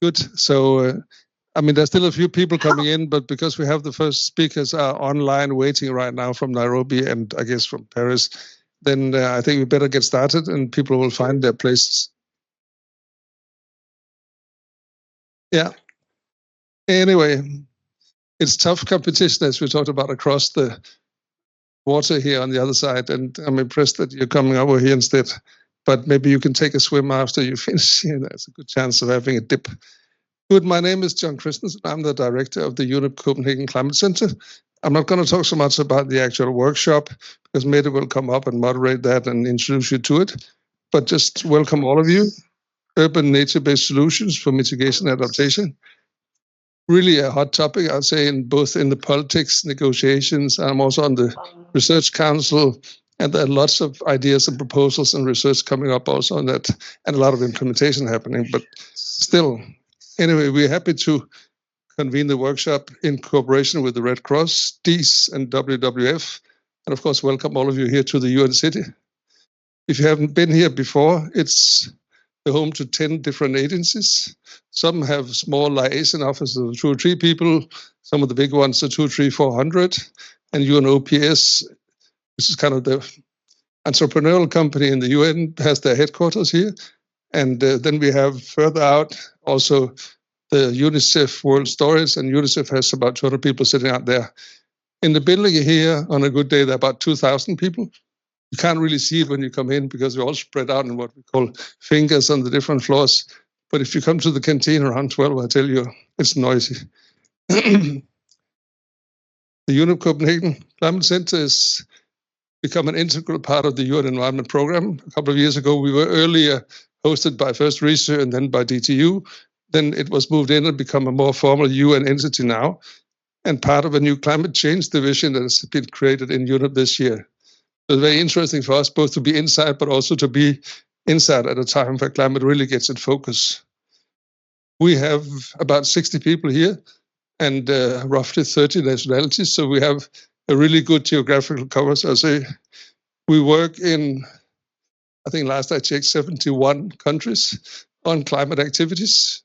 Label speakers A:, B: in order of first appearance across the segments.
A: Good. So, I mean, there's still a few people coming in, but because we have the first speakers are online waiting right now from Nairobi and I guess from Paris, then I think we better get started and people will find their places. Yeah. Anyway, it's tough competition, as we talked about, across the water here on the other side, and I'm impressed that you're coming over here instead. But maybe you can take a swim after you finish here. There's a good chance of having a dip. Good. My name is John Christensen. I'm the director of the UNEP Copenhagen Climate Centre. I'm not going to talk so much about the actual workshop because Mette will come up and moderate that and introduce you to it. But just welcome all of you. Urban nature-based solutions for mitigation and adaptation. Really a hot topic, I'd say, in both in the politics negotiations. I'm also on the Research Council, and there are lots of ideas and proposals and research coming up also on that, and a lot of implementation happening. But still, anyway, we're happy to convene the workshop in cooperation with the Red Cross, DEES, and WWF, and of course, welcome all of you here to the UN City. If you haven't been here before, it's the home to 10 different agencies. Some have small liaison offices of 2 or 3 people. Some of the big ones are 200, 300, 400. And UNOPS, which is kind of the entrepreneurial company in the UN, has their headquarters here. And then we have further out also the UNICEF World Stories, and UNICEF has about 200 people sitting out there. In the building here, on a good day, there are about 2,000 people. You can't really see it when you come in because we're all spread out in what we call fingers on the different floors. But if you come to the canteen around 12, I tell you, it's noisy. The UNEP Copenhagen Climate Centre has become an integral part of the UN Environment Programme. A couple of years ago, we were earlier hosted by first Research and then by DTU. Then it was moved in and become a more formal UN entity now, and part of a new climate change division that has been created in UNEP this year. It's very interesting for us both to be inside, but also to be inside at a time where climate really gets in focus. We have about 60 people here and roughly 30 nationalities. So we have a really good geographical cover. So I say we work in, I think last I checked, 71 countries on climate activities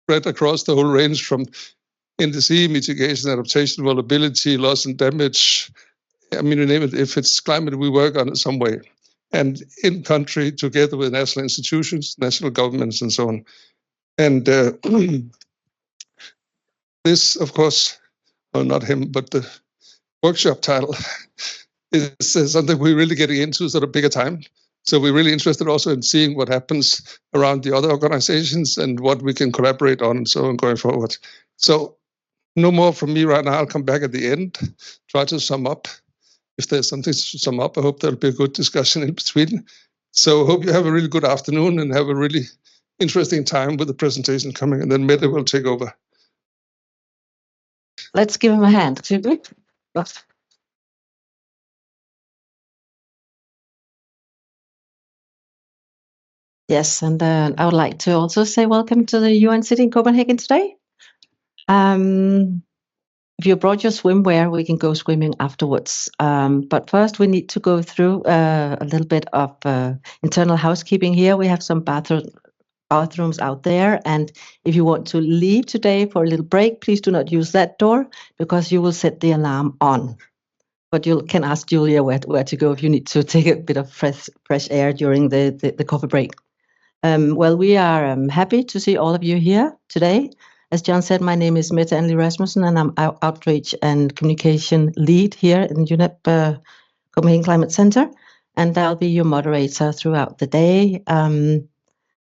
A: spread across the whole range from NdS, mitigation, adaptation, vulnerability, loss and damage. I mean, you name it, if it's climate, we work on it some way. And in country, together with national institutions, national governments, and so on. And this, of course, well, not him, but the workshop title is something we're really getting into sort of bigger time. So we're really interested also in seeing what happens around the other organizations and what we can collaborate on and so on going forward. So no more from me right now. I'll come back at the end, try to sum up. If there's something to sum up, I hope there'll be a good discussion in between. So I hope you have a really good afternoon and have a really interesting time with the presentation coming, and then Mette will take over.
B: Let's give him a hand. Yes, and I would like to also say welcome to the UN City in Copenhagen today. If you brought your swimwear, we can go swimming afterwards. But first, we need to go through a little bit of internal housekeeping here. We have some bathrooms out there, and if you want to leave today for a little break, please do not use that door because you will set the alarm on. But you can ask Julia where to go if you need to take a bit of fresh air during the coffee break. Well, we are happy to see all of you here today. As John said, my name is Mette Rasmussen, and I'm Outreach and Communication Lead here in UNEP Copenhagen Climate Centre, and I'll be your moderator throughout the day.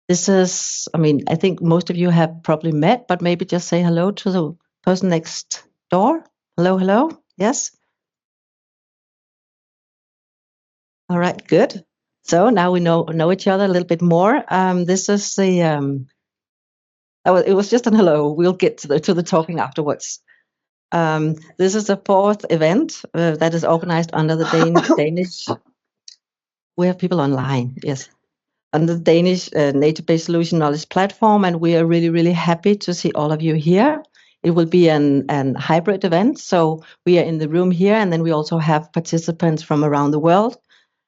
B: This is, I mean, I think most of you have probably met, but maybe just say hello to the person next door. Hello, hello. Yes? All right, good. So now we know each other a little bit more. This is the... it was just an hello. We'll get to the talking afterwards. This is the 4th event that is organized under the Danish. We have people online, yes, under the Danish nature-based solution knowledge platform, and we are really, really happy to see all of you here. It will be an hybrid event, so we are in the room here, and then we also have participants from around the world.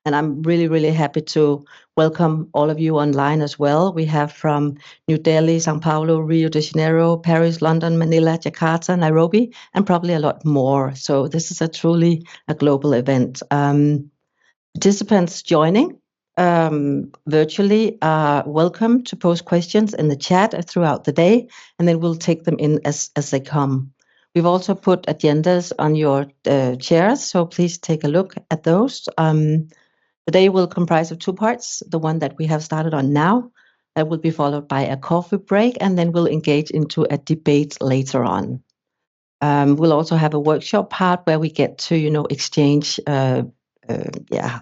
B: And I'm really, really happy to welcome all of you online as well. We have from New Delhi, Sao Paulo, Rio de Janeiro, Paris, London, Manila, Jakarta, Nairobi, and probably a lot more. So this is truly a global event. Participants joining virtually are welcome to post questions in the chat throughout the day, and then we'll take them in as they come. We've also put agendas on your chairs, so please take a look at those. The day will comprise of 2 parts. The one that we have started on now, that will be followed by a coffee break, and then we'll engage into a debate later on. We'll also have a workshop part where we get to, exchange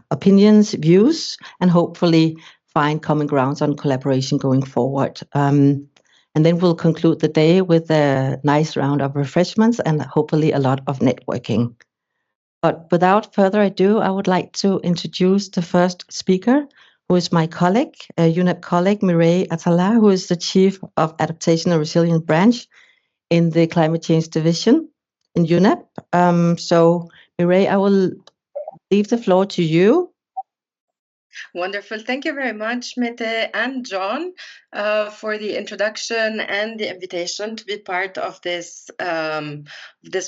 B: opinions, views, and hopefully find common grounds on collaboration going forward. And then we'll conclude the day with a nice round of refreshments and hopefully a lot of networking. But without further ado, I would like to introduce the first speaker, who is my colleague, a UNEP colleague, Mireille Atala, who is the Chief of Adaptation and Resilience Branch in the Climate Change Division in UNEP. So, Mireille, I will leave the floor to you.
C: Wonderful. Thank you very much, Mette and John, for the introduction and the invitation to be part of this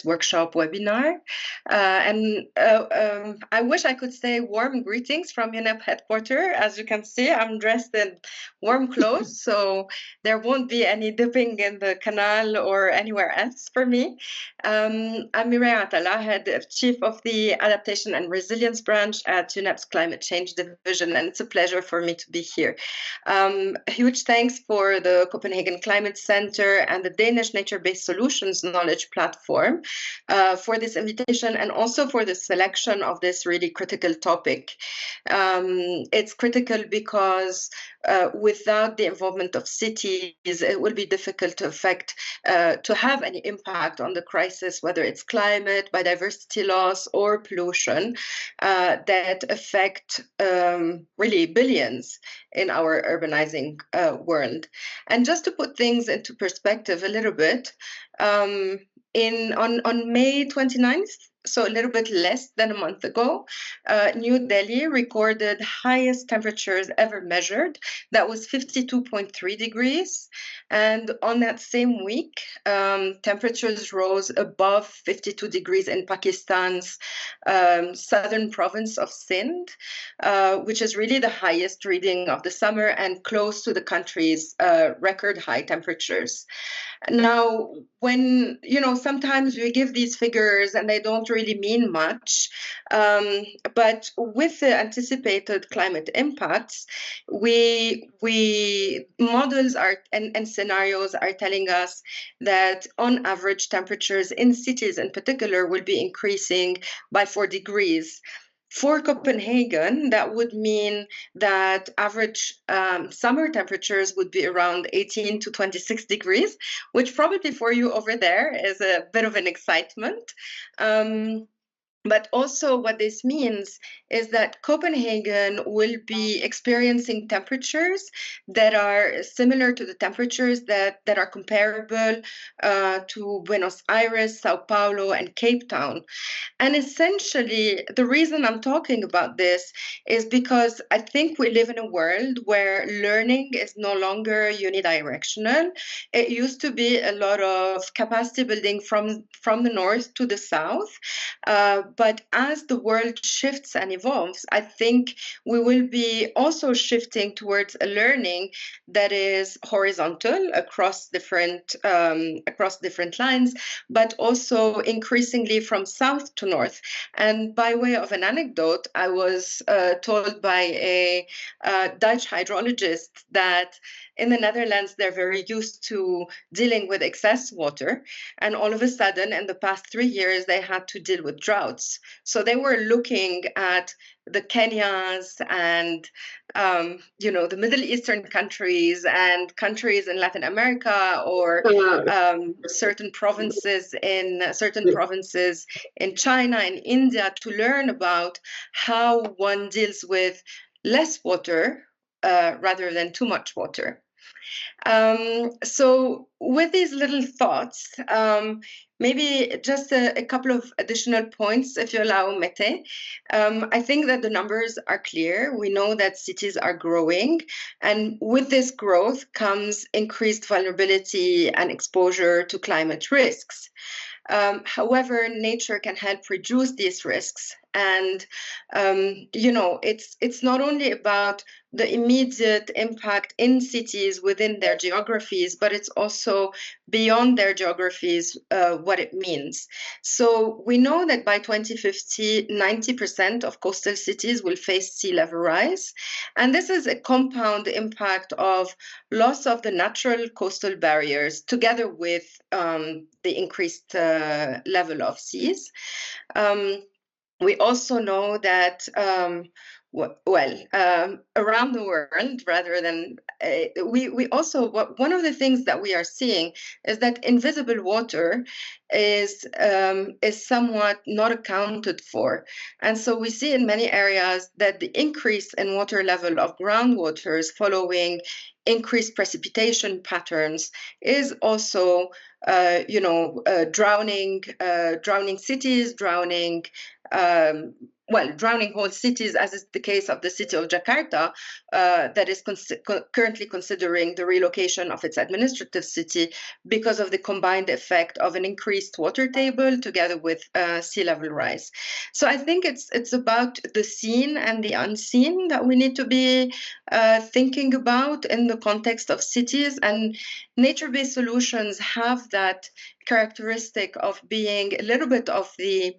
C: workshop webinar. I wish I could say warm greetings from UNEP headquarters. As you can see, I'm dressed in warm clothes, so there won't be any dipping in the canal or anywhere else for me. I'm Mireille Atala, Chief of the Adaptation and Resilience Branch at UNEP's Climate Change Division, and it's a pleasure for me to be here. Huge thanks for the Copenhagen Climate Centre and the Danish Nature-Based Solutions Knowledge Platform for this invitation, and also for the selection of this really critical topic. It's critical because without the involvement of cities, it will be difficult to have any impact on the crisis, whether it's climate, biodiversity loss, or pollution that affect really billions in our urbanizing world. And just to put things into perspective a little bit, on May 29th, so a little bit less than a month ago, New Delhi recorded highest temperatures ever measured. That was 52.3 degrees. And on that same week, temperatures rose above 52 degrees in Pakistan's southern province of Sindh, which is really the highest reading of the summer and close to the country's record high temperatures. Now, when, sometimes we give these figures and they don't really mean much, but with the anticipated climate impacts, models and scenarios are telling us that on average temperatures in cities in particular will be increasing by 4 degrees. For Copenhagen, that would mean that average summer temperatures would be around 18 to 26 degrees, which probably for you over there is a bit of an excitement. But also what this means is that Copenhagen will be experiencing temperatures that are similar to the temperatures that are comparable to Buenos Aires, Sao Paulo, and Cape Town. And essentially, the reason I'm talking about this is because I think we live in a world where learning is no longer unidirectional. It used to be a lot of capacity building from the north to the south. But as the world shifts and evolves, I think we will be also shifting towards a learning that is horizontal across different lines, but also increasingly from south to north. And by way of an anecdote, I was told by a Dutch hydrologist that in the Netherlands, they're very used to dealing with excess water. And all of a sudden, in the past 3 years, they had to deal with droughts. So they were looking at the Kenyas and, the Middle Eastern countries and countries in Latin America, or certain provinces in China and India, to learn about how one deals with less water rather than too much water. So with these little thoughts, maybe just a couple of additional points, if you allow, Mete. I think that the numbers are clear. We know that cities are growing, and with this growth comes increased vulnerability and exposure to climate risks. However, nature can help reduce these risks. And, it's not only about the immediate impact in cities within their geographies, but it's also beyond their geographies, what it means. So we know that by 2050, 90% of coastal cities will face sea level rise. And this is a compound impact of loss of the natural coastal barriers together with the increased level of seas. We also know that, around the world, rather than we also, one of the things that we are seeing is that invisible water is somewhat not accounted for, and so we see in many areas that the increase in water level of groundwaters following increased precipitation patterns is also drowning cities, drowning whole cities, as is the case of the city of Jakarta, that is currently considering the relocation of its administrative city because of the combined effect of an increased water table together with sea level rise. So I think it's about the seen and the unseen that we need to be thinking about in the context of cities, and nature-based solutions have that characteristic of being a little bit of the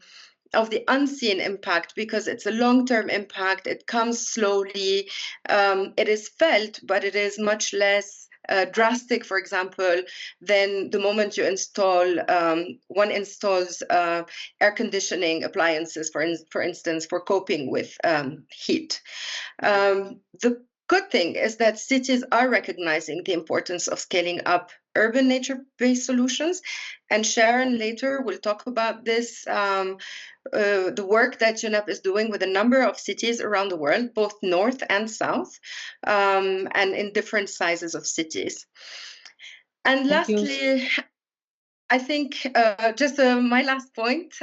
C: unseen impact, because it's a long-term impact. It comes slowly. It is felt, but it is much less drastic, for example, than the moment you one installs air conditioning appliances, for instance, for coping with heat. The good thing is that cities are recognizing the importance of scaling up urban nature-based solutions, and Sharon later will talk about this, the work that UNEP is doing with a number of cities around the world, both north and south, and in different sizes of cities. And lastly, I think just my last point,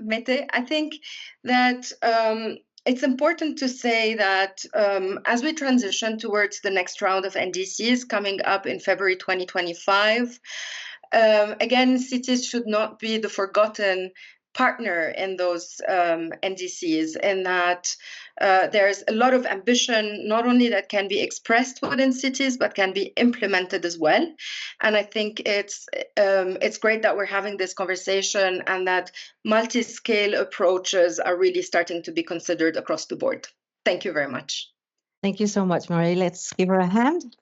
C: Mete, I think that it's important to say that as we transition towards the next round of NDCs coming up in February 2025, again, cities should not be the forgotten partner in those NDCs, in that there's a lot of ambition, not only that can be expressed within cities, but can be implemented as well. And I think it's great that we're having this conversation, and that multi-scale approaches are really starting to be considered across the board. Thank you very much.
B: Thank you so much, Marie. Let's give her a hand.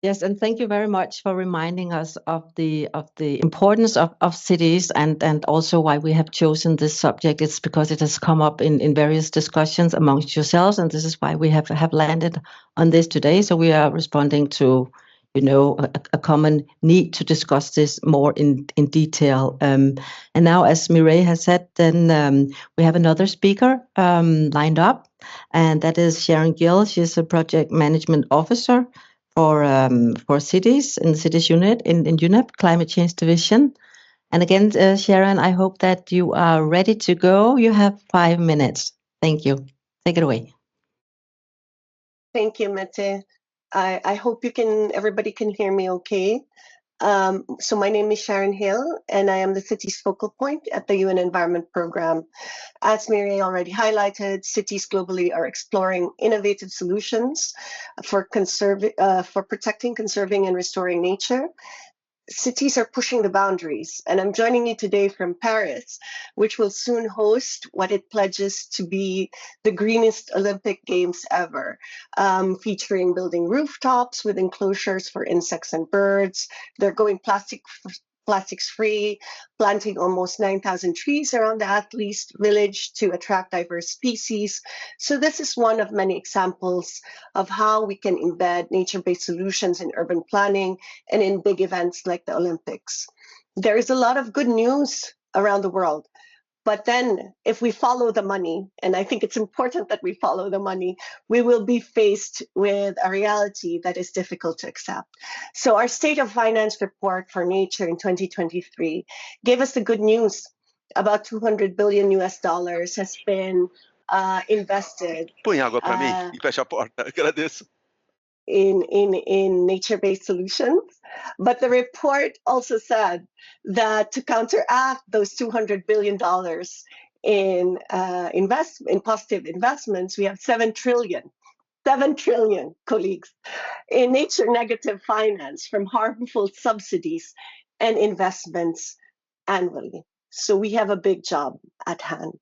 B: Yes, and thank you very much for reminding us of the importance of cities, and also why we have chosen this subject. It's because it has come up in various discussions amongst yourselves, and this is why we have landed on this today. So we are responding to, a common need to discuss this more in detail. And now, as Mireille has said, then we have another speaker lined up, and that is Sharon Gill. She's a project management officer for cities in the cities unit in UNEP Climate Change Division. And again, Sharon, I hope that you are ready to go. You have 5 minutes. Thank you. Take it away.
D: Thank you, Mette. I hope everybody can hear me okay. So my name is Sharon Hill, and I am the city's focal point at the UN Environment Programme. As Mireille already highlighted, cities globally are exploring innovative solutions for protecting, conserving, and restoring nature. Cities are pushing the boundaries, and I'm joining you today from Paris, which will soon host what it pledges to be the greenest Olympic Games ever, featuring building rooftops with enclosures for insects and birds. They're going plastics free, planting almost 9,000 trees around the athletes' village to attract diverse species. So this is one of many examples of how we can embed nature-based solutions in urban planning and in big events like the Olympics. There is a lot of good news around the world. But then if we follow the money, and I think it's important that we follow the money, we will be faced with a reality that is difficult to accept. So our State of Finance report for nature in 2023 gave us the good news. About $200 billion has been invested
E: Põe água para mim e fecha a porta. Agradeço.
D: in nature-based solutions. But the report also said that to counteract those $200 billion in positive investments, we have 7 trillion, colleagues, in nature negative finance from harmful subsidies and investments annually. So we have a big job at hand.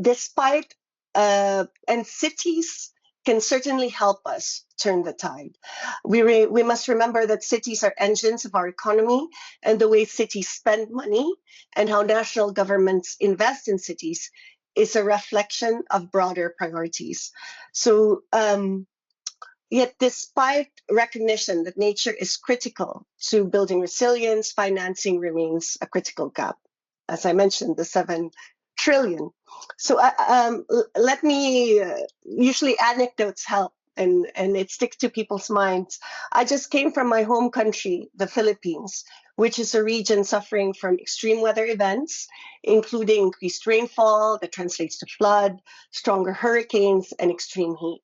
D: Despite, and cities can certainly help us turn the tide. We must remember that cities are engines of our economy, and the way cities spend money and how national governments invest in cities is a reflection of broader priorities. So yet despite recognition that nature is critical to building resilience, financing remains a critical gap. As I mentioned, the 7 trillion. So let me, usually anecdotes help and it sticks to people's minds. I just came from my home country, the Philippines, which is a region suffering from extreme weather events, including increased rainfall that translates to flood, stronger hurricanes, and extreme heat.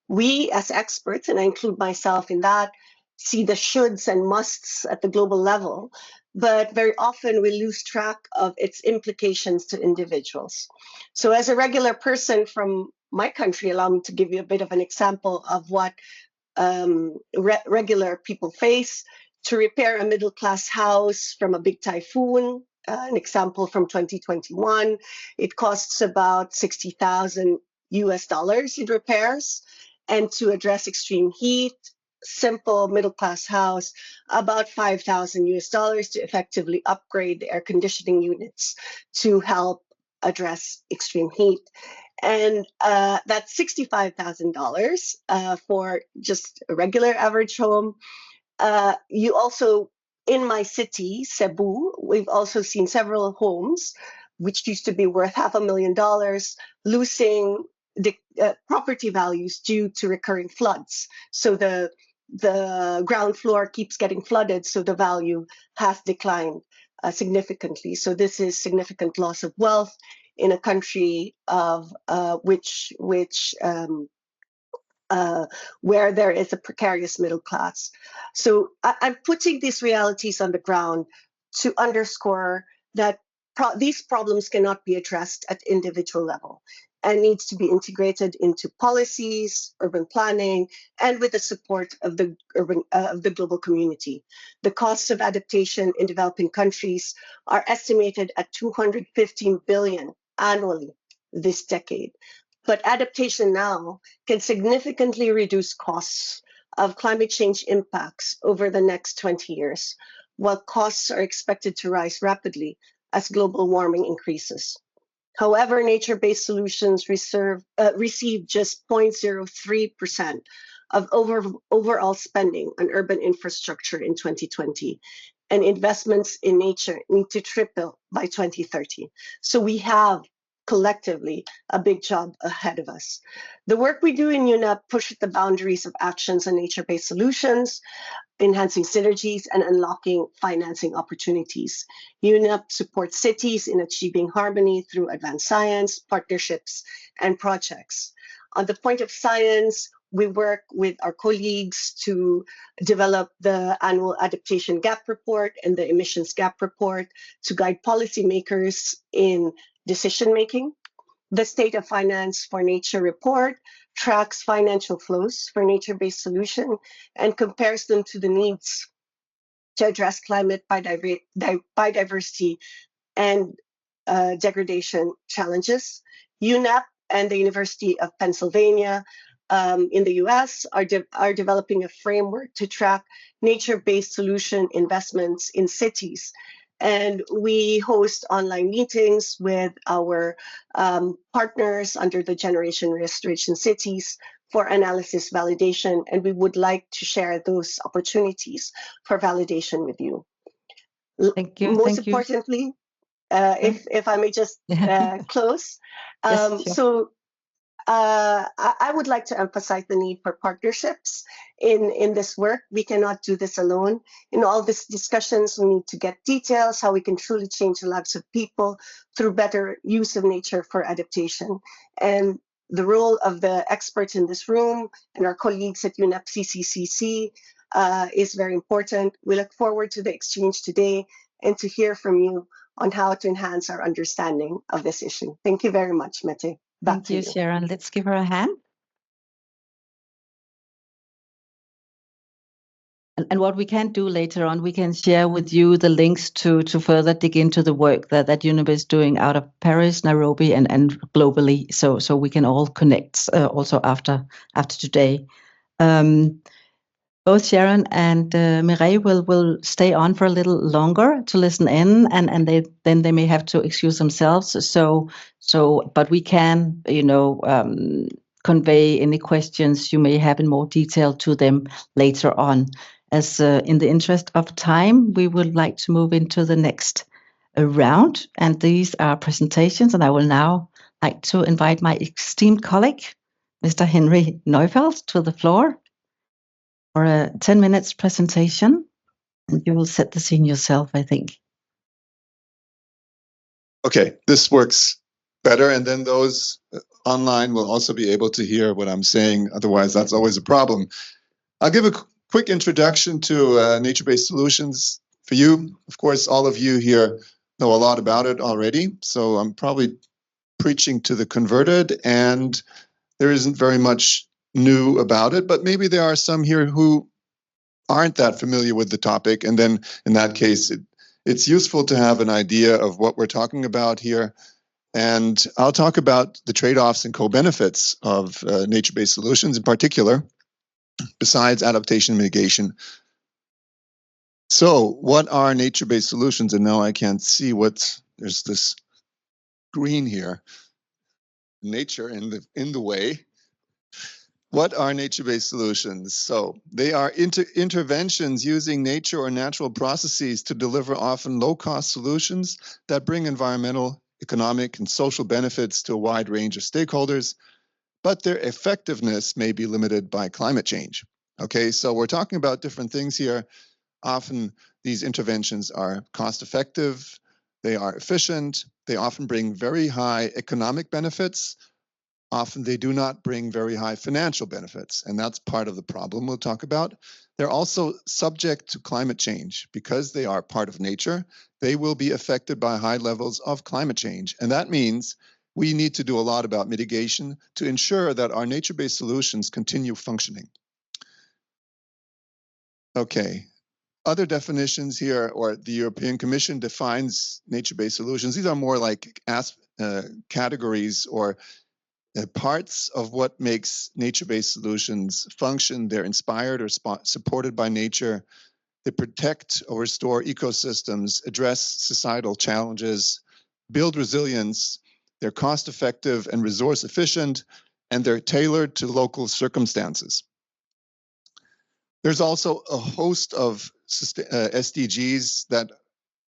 D: We as experts, and I include myself in that, see the shoulds and musts at the global level, but very often we lose track of its implications to individuals. So as a regular person from my country, allow me to give you a bit of an example of what regular people face. To repair a middle-class house from a big typhoon, an example from 2021, it costs about $60,000 in repairs. And to address extreme heat, simple middle-class house, about $5,000 to effectively upgrade the air conditioning units to help address extreme heat. And that's $65,000 for just a regular average home. You also, in my city, Cebu, we've also seen several homes, which used to be worth $500,000, losing the property values due to recurring floods. So the ground floor keeps getting flooded, so the value has declined significantly. So this is significant loss of wealth in a country of where there is a precarious middle class. So I'm putting these realities on the ground to underscore that these problems cannot be addressed at individual level and needs to be integrated into policies, urban planning, and with the support of the global community. The costs of adaptation in developing countries are estimated at $215 billion annually this decade. But adaptation now can significantly reduce costs of climate change impacts over the next 20 years, while costs are expected to rise rapidly as global warming increases. However, nature-based solutions receive just 0.03% of overall spending on urban infrastructure in 2020, and investments in nature need to triple by 2030. So we have collectively a big job ahead of us. The work we do in UNEP pushes the boundaries of actions on nature-based solutions, enhancing synergies and unlocking financing opportunities. UNEP supports cities in achieving harmony through advanced science, partnerships, and projects. On the point of science, we work with our colleagues to develop the annual Adaptation Gap Report and the Emissions Gap Report to guide policymakers in decision-making. The State of Finance for Nature report tracks financial flows for nature-based solution and compares them to the needs to address climate biodiversity and degradation challenges. UNEP and the University of Pennsylvania in the US are developing a framework to track nature-based solution investments in cities. And we host online meetings with our partners under the Generation Restoration Cities for analysis validation, and we would like to share those opportunities for validation with you.
B: Thank you.
D: Most importantly, if I may just close.
B: Yes, sure.
D: I would like to emphasize the need for partnerships in this work. We cannot do this alone. In all these discussions, we need to get details, how we can truly change the lives of people through better use of nature for adaptation. And the role of the experts in this room and our colleagues at UNEP CCCC is very important. We look forward to the exchange today and to hear from you on how to enhance our understanding of this issue. Thank you very much, Mette.
B: Thank you, Sharon. Let's give her a hand. And what we can do later on, we can share with you the links to further dig into the work that UNEP is doing out of Paris, Nairobi, and globally, so we can all connect also after today. Both Sharon and Mireille will stay on for a little longer to listen in, and then they may have to excuse themselves. But we can, convey any questions you may have in more detail to them later on. As in the interest of time, we would like to move into the next round, and these are presentations. And I will now like to invite my esteemed colleague, Mr. Henry Neufeld, to the floor for a 10 minutes presentation, and you will set the scene yourself, I think.
F: Okay, this works better, and then those online will also be able to hear what I'm saying. Otherwise, that's always a problem. I'll give a quick introduction to nature-based solutions for you. Of course, all of you here know a lot about it already, so I'm probably preaching to the converted, and there isn't very much new about it, but maybe there are some here who aren't that familiar with the topic, and then in that case, it's useful to have an idea of what we're talking about here. And I'll talk about the trade-offs and co-benefits of nature-based solutions in particular, besides adaptation and mitigation. So what are nature-based solutions? And now I can't see there's this green here, nature in the way. What are nature-based solutions? So they are interventions using nature or natural processes to deliver often low-cost solutions that bring environmental, economic, and social benefits to a wide range of stakeholders, but their effectiveness may be limited by climate change. Okay, so we're talking about different things here. Often these interventions are cost-effective, they are efficient, they often bring very high economic benefits. Often they do not bring very high financial benefits, and that's part of the problem we'll talk about. They're also subject to climate change. Because they are part of nature, they will be affected by high levels of climate change. And that means we need to do a lot about mitigation to ensure that our nature-based solutions continue functioning. Okay, other definitions here, or the European Commission defines nature-based solutions. These are more like categories or parts of what makes nature-based solutions function. They're inspired or supported by nature. They protect or restore ecosystems, address societal challenges, build resilience. They're cost-effective and resource-efficient, and they're tailored to local circumstances. There's also a host of SDGs that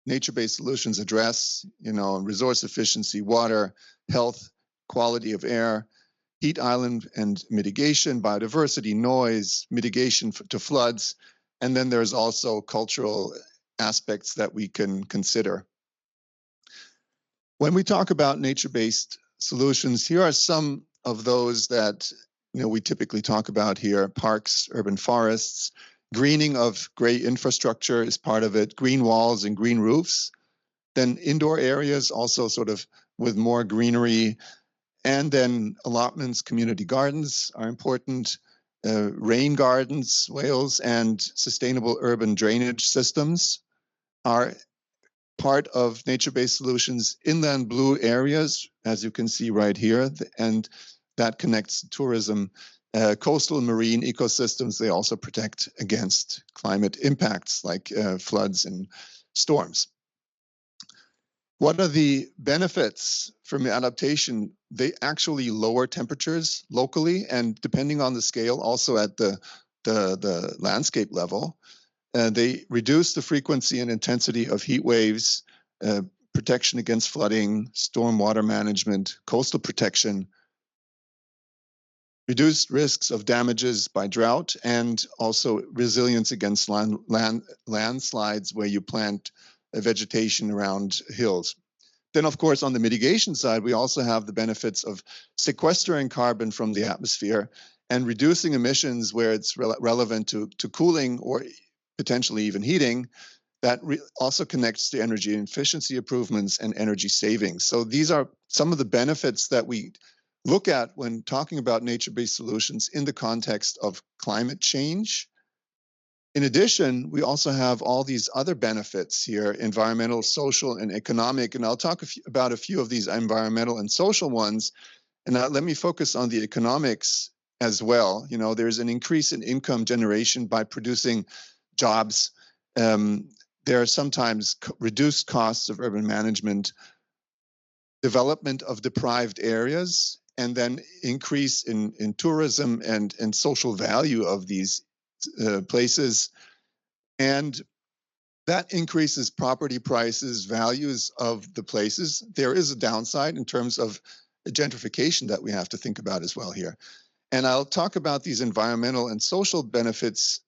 F: nature-based solutions address, resource efficiency, water, health, quality of air, heat island and mitigation, biodiversity, noise, mitigation to floods, and then there's also cultural aspects that we can consider. When we talk about nature-based solutions, here are some of those that we typically talk about here: parks, urban forests, greening of gray infrastructure is part of it, green walls and green roofs, then indoor areas also sort of with more greenery. And then allotments, community gardens are important, rain gardens, swales, and sustainable urban drainage systems are part of nature-based solutions. Inland blue areas, as you can see right here, and that connects to tourism. Coastal and marine ecosystems, they also protect against climate impacts like floods and storms. What are the benefits from adaptation? They actually lower temperatures locally, and depending on the scale, also at the landscape level. They reduce the frequency and intensity of heat waves, protection against flooding, stormwater management, coastal protection, reduced risks of damages by drought, and also resilience against landslides where you plant vegetation around hills. Then, of course, on the mitigation side, we also have the benefits of sequestering carbon from the atmosphere and reducing emissions where it's relevant to cooling or potentially even heating. That also connects to energy efficiency improvements and energy savings. So these are some of the benefits that we look at when talking about nature-based solutions in the context of climate change. In addition, we also have all these other benefits here, environmental, social, and economic. And I'll talk about a few of these environmental and social ones. And let me focus on the economics as well. You know, there's an increase in income generation by producing jobs. There are sometimes reduced costs of urban management, development of deprived areas, and then increase in tourism and social value of these places. And that increases property prices, values of the places. There is a downside in terms of gentrification that we have to think about as well here. And I'll talk about these environmental and social benefits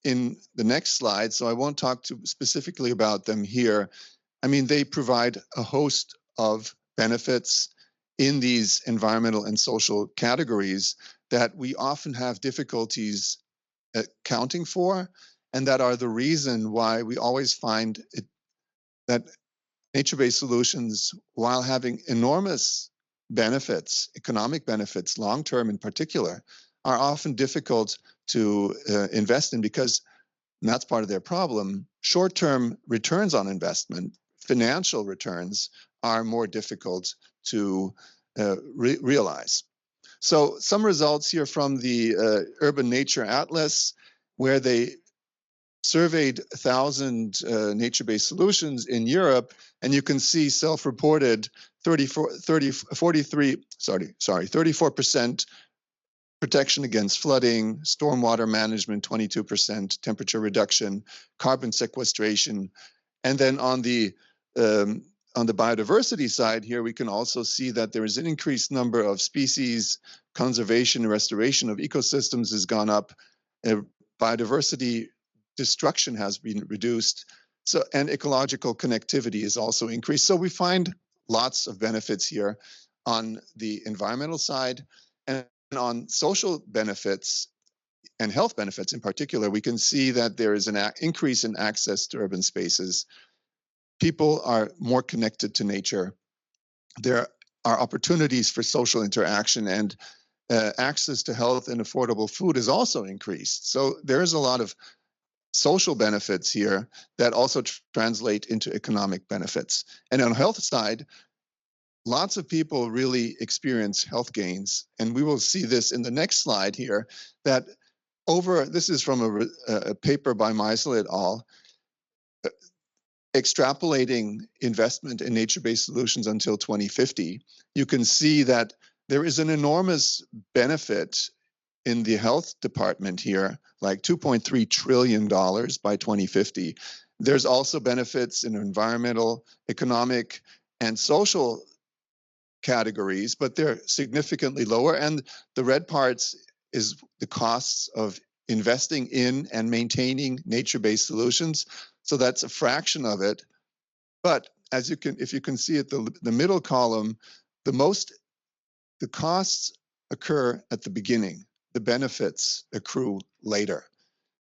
F: in the next slide, so I won't talk specifically about them here. I mean, they provide a host of benefits in these environmental and social categories that we often have difficulties accounting for, and that are the reason why we always find that nature-based solutions, while having enormous benefits, economic benefits, long-term in particular, are often difficult to invest in because, and that's part of their problem, short-term returns on investment, financial returns, are more difficult to realize. So some results here from the Urban Nature Atlas, where they surveyed 1,000 nature-based solutions in Europe, and you can see self-reported 34% protection against flooding, stormwater management 22%, temperature reduction, carbon sequestration, and then on the biodiversity side here, we can also see that there is an increased number of species, conservation and restoration of ecosystems has gone up, biodiversity destruction has been reduced, so and ecological connectivity is also increased. So we find lots of benefits here on the environmental side, and on social benefits and health benefits in particular, we can see that there is an increase in access to urban spaces. People are more connected to nature. There are opportunities for social interaction, and access to health and affordable food is also increased. So there is a lot of social benefits here that also translate into economic benefits. And on the health side, lots of people really experience health gains. And we will see this in the next slide here, that this is from a paper by Meisel et al., extrapolating investment in nature-based solutions until 2050, you can see that there is an enormous benefit in the health department here, like $2.3 trillion by 2050. There's also benefits in environmental, economic, and social categories, but they're significantly lower. And the red parts is the costs of investing in and maintaining nature-based solutions. So that's a fraction of it. But as you can, if you can see at the middle column, the costs occur at the beginning. The benefits accrue later.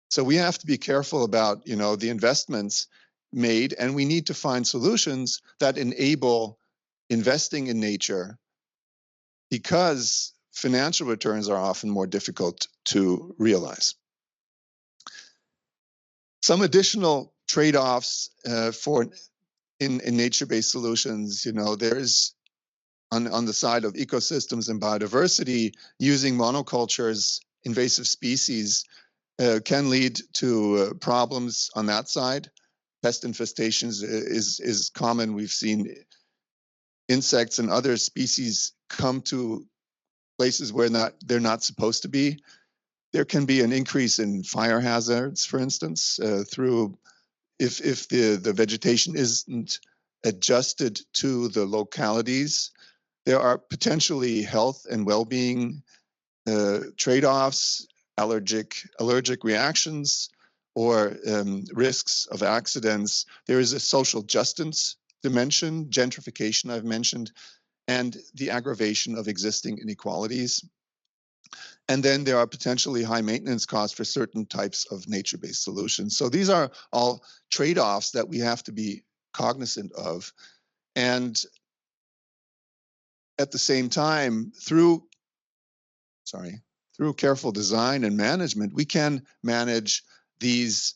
F: So we have to be careful about, you know, the investments made, and we need to find solutions that enable investing in nature, because financial returns are often more difficult to realize. Some additional trade-offs in nature-based solutions, you know, there's on the side of ecosystems and biodiversity, using monocultures, invasive species, can lead to problems on that side. Pest infestations is common. We've seen insects and other species come to places where they're not supposed to be. There can be an increase in fire hazards, for instance, through if the vegetation isn't adjusted to the localities. There are potentially health and well-being trade-offs, allergic reactions, or risks of accidents. There is a social justice dimension, gentrification I've mentioned, and the aggravation of existing inequalities. And then there are potentially high maintenance costs for certain types of nature-based solutions. So these are all trade-offs that we have to be cognizant of. And at the same time, through careful design and management, we can manage these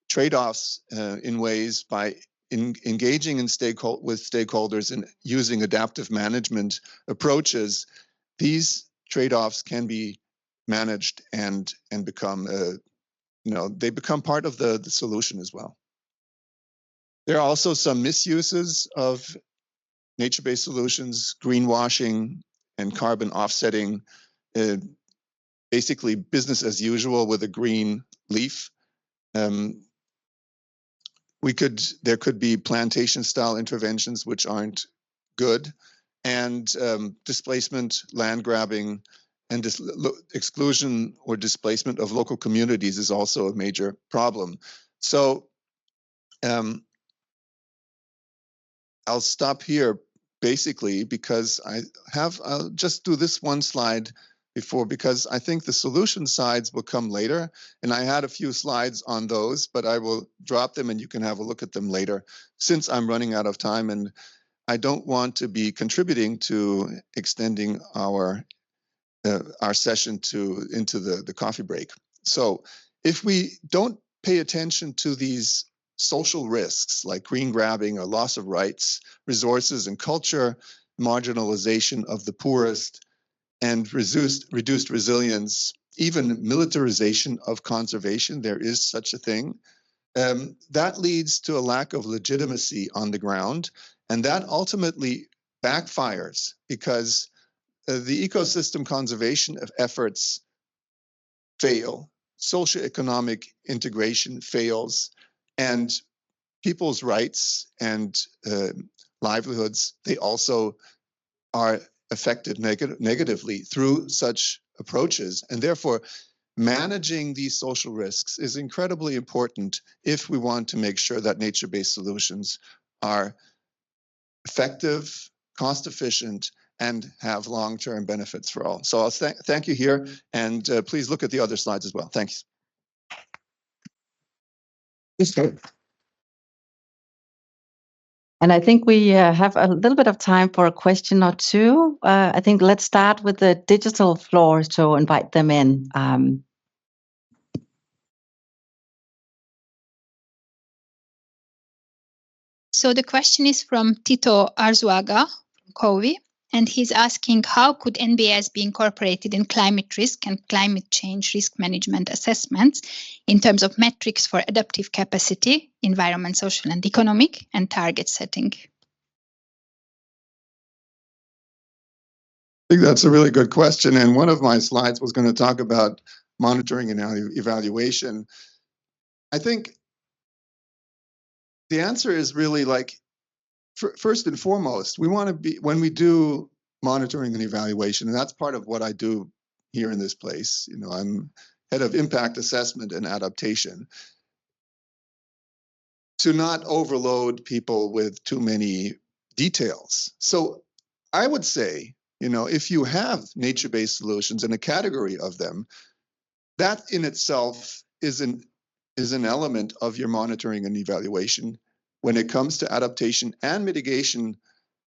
F: trade-offs in ways by engaging with stakeholders and using adaptive management approaches. These trade-offs can be managed and become, they become part of the solution as well. There are also some misuses of nature-based solutions, greenwashing and carbon offsetting, basically business as usual with a green leaf. There could be plantation-style interventions which aren't good, and displacement, land grabbing, and exclusion or displacement of local communities is also a major problem. So I'll stop here basically because I'll just do this one slide before, because I think the solution sides will come later, and I had a few slides on those, but I will drop them and you can have a look at them later since I'm running out of time and I don't want to be contributing to extending our session into the coffee break. So if we don't pay attention to these social risks like green grabbing or loss of rights, resources and culture, marginalization of the poorest, and reduced resilience, even militarization of conservation, there is such a thing, that leads to a lack of legitimacy on the ground, and that ultimately backfires because the ecosystem conservation efforts fail, socioeconomic integration fails, and people's rights and livelihoods, they also are affected negatively through such approaches. And therefore, managing these social risks is incredibly important if we want to make sure that nature-based solutions are effective, cost-efficient, and have long-term benefits for all. So I'll thank you here, and please look at the other slides as well. Thanks.
B: And I think we have a little bit of time for a question or two. I think let's start with the digital floor to invite them in.
G: So the question is from Tito Arzuaga from COVI, and he's asking how could NbS be incorporated in climate risk and climate change risk management assessments in terms of metrics for adaptive capacity, environment, social and economic, and target setting?
F: I think that's a really good question. And one of my slides was going to talk about monitoring and evaluation. I think the answer is really like, first and foremost, we want to be, when we do monitoring and evaluation, and that's part of what I do here in this place. You know, I'm head of impact assessment and adaptation, to not overload people with too many details. So I would say, you know, if you have nature-based solutions and a category of them, that in itself is an element of your monitoring and evaluation when it comes to adaptation and mitigation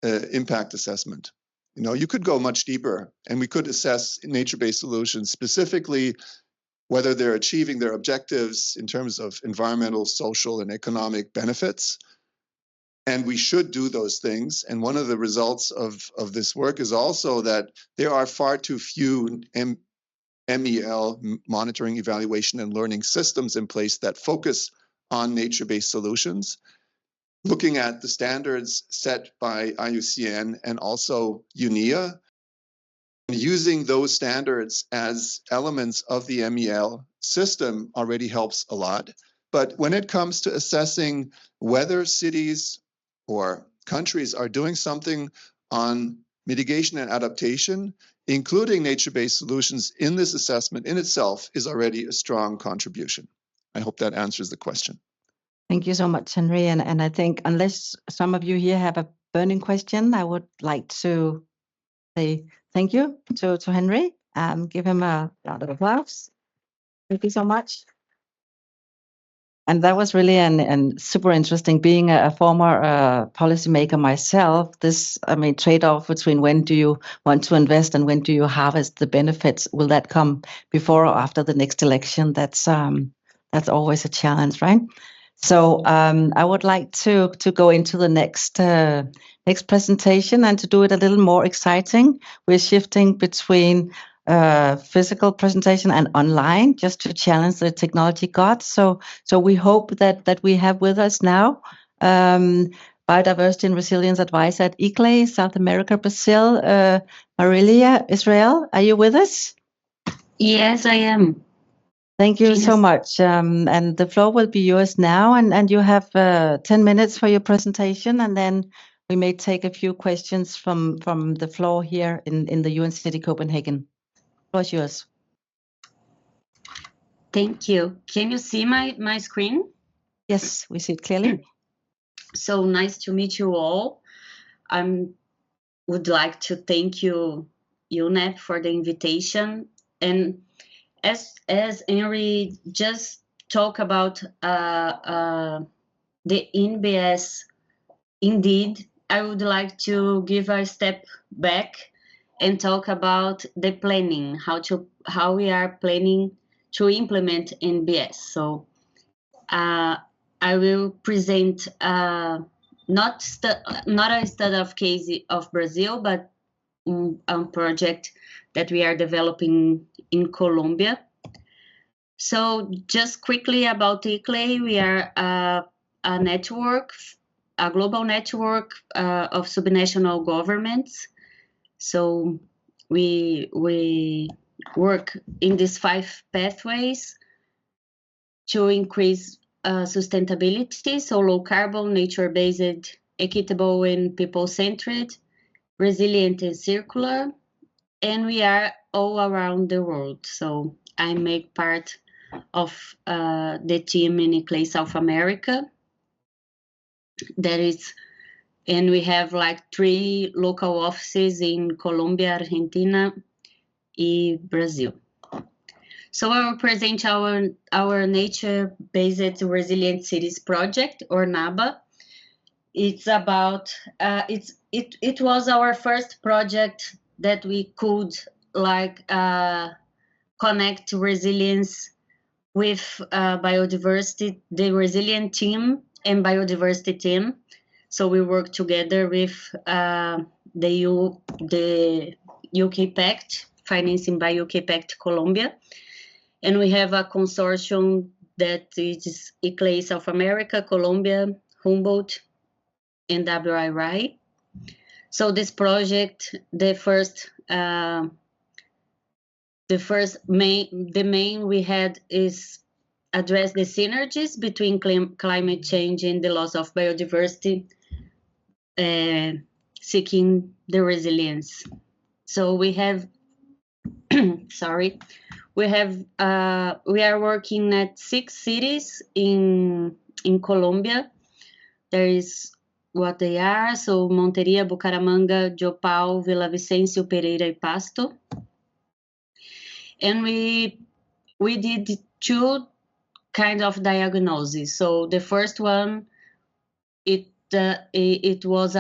F: impact assessment. You know, you could go much deeper and we could assess nature-based solutions, specifically whether they're achieving their objectives in terms of environmental, social, and economic benefits. And we should do those things. And one of the results of this work is also that there are far too few MEL, monitoring, evaluation, and learning systems in place that focus on nature-based solutions. Looking at the standards set by IUCN and also UNEA, using those standards as elements of the MEL system already helps a lot. But when it comes to assessing whether cities or countries are doing something on mitigation and adaptation, including nature-based solutions in this assessment in itself is already a strong contribution. I hope that answers the question.
B: Thank you so much, Henry. And I think unless some of you here have a burning question, I would like to say thank you to Henry. Give him a round of applause. Thank you so much. And that was really an super interesting. Being a former policymaker myself, this, I mean, trade-off between when do you want to invest and when do you harvest the benefits? Will that come before or after the next election? That's always a challenge, right? So I would like to go into the next presentation and to do it a little more exciting. We're shifting between physical presentation and online, just to challenge the technology gods. So we hope that we have with us now Biodiversity and Resilience Advisor at ICLEI, South America, Brazil, Marilia Israel. Are you with us?
H: Yes, I am.
B: Thank you so much. And the floor will be yours now. And you have 10 minutes for your presentation, and then we may take a few questions from the floor here in the UN City Copenhagen. The floor is yours.
H: Thank you. Can you see my screen?
B: Yes, we see it clearly.
H: So nice to meet you all. I would like to thank you, UNEP, for the invitation. And as Henry just talked about the NbS, indeed, I would like to give a step back and talk about the planning, how we are planning to implement NbS. So I will present not a study of case of Brazil, but a project that we are developing in Colombia. So just quickly about ICLEI, we are a network, a global network of subnational governments. So we work in these 5 pathways to increase sustainability, so low carbon, nature-based, equitable and people-centered, resilient and circular, and we are all around the world. So I make part of the team in ICLEI South America. And we have like 3 local offices in Colombia, Argentina, and Brazil. So I will present our nature-based resilient cities project, or NABA. It's about it was our first project that we could connect resilience with biodiversity, the resilient team and biodiversity team. So we work together with the UK Pact, financing by UK Pact Colombia. And we have a consortium that is ICLEI South America, Colombia, Humboldt, and WRI. So this project, the main we had is address the synergies between climate change and the loss of biodiversity, seeking the resilience. So we have, we are working at 6 cities in Colombia. There is what they are, so Monteria, Bucaramanga, Jopal, Villavicencio, Pereira, and Pasto. And we did 2 kind of diagnoses. So the first one, it was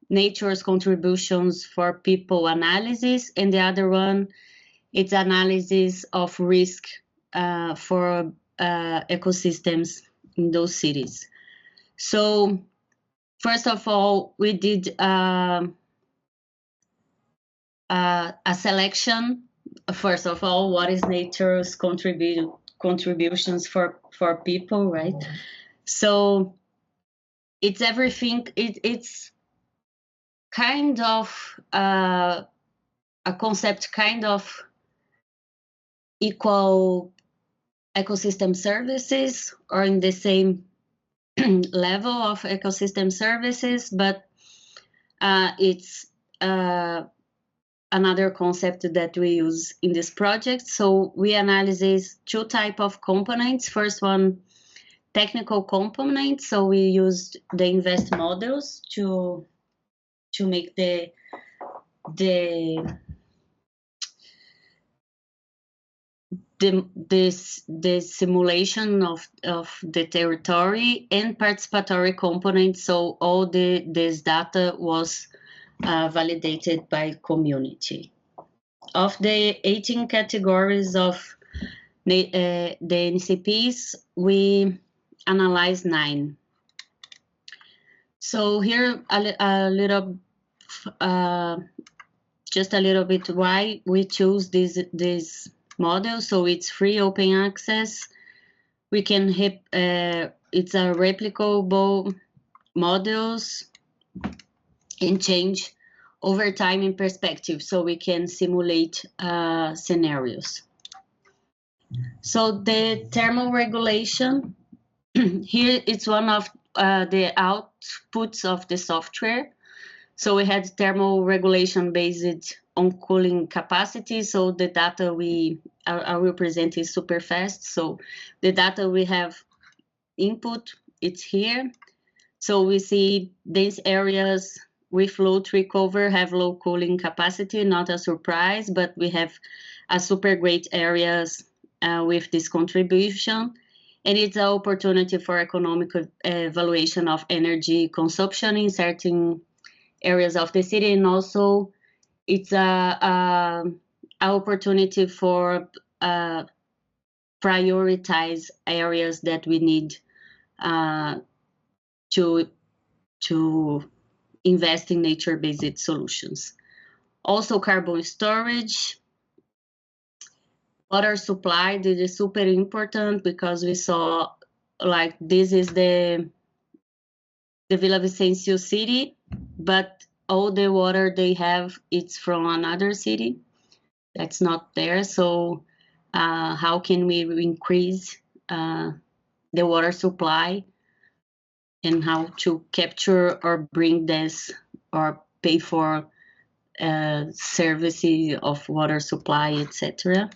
H: nature's contributions for people analysis, and the other one, it's analysis of risk for ecosystems in those cities. So first of all, we did a selection. First of all, what is nature's contributions for people, right? So it's everything. It's kind of a concept, kind of equal ecosystem services, or in the same level of ecosystem services, but it's another concept that we use in this project. So we analyze two types of components. First one, technical components. So we used the NbS models to make the simulation of the territory, and participatory components. So all this data was validated by community. Of the 18 categories of the NCPs, we analyzed 9. So here a little, just a little bit why we choose this model. So it's free open access. We can it's a replicable models and change over time in perspective, so we can simulate scenarios. So the thermal regulation, here it's one of the outputs of the software. So we had thermal regulation based on cooling capacity. So the data I will present is super fast. So the data we have input, it's here. So we see these areas with low tree cover have low cooling capacity, not a surprise, but we have a super great areas with this contribution. And it's an opportunity for economic evaluation of energy consumption in certain areas of the city. And also it's a opportunity for prioritize areas that we need to invest in nature-based solutions. Also carbon storage, water supply. This is super important because we saw like this is the Vila Vicencio city, but all the water they have, it's from another city that's not there. So how can we increase the water supply, and how to capture or bring this or pay for services of water supply, etc.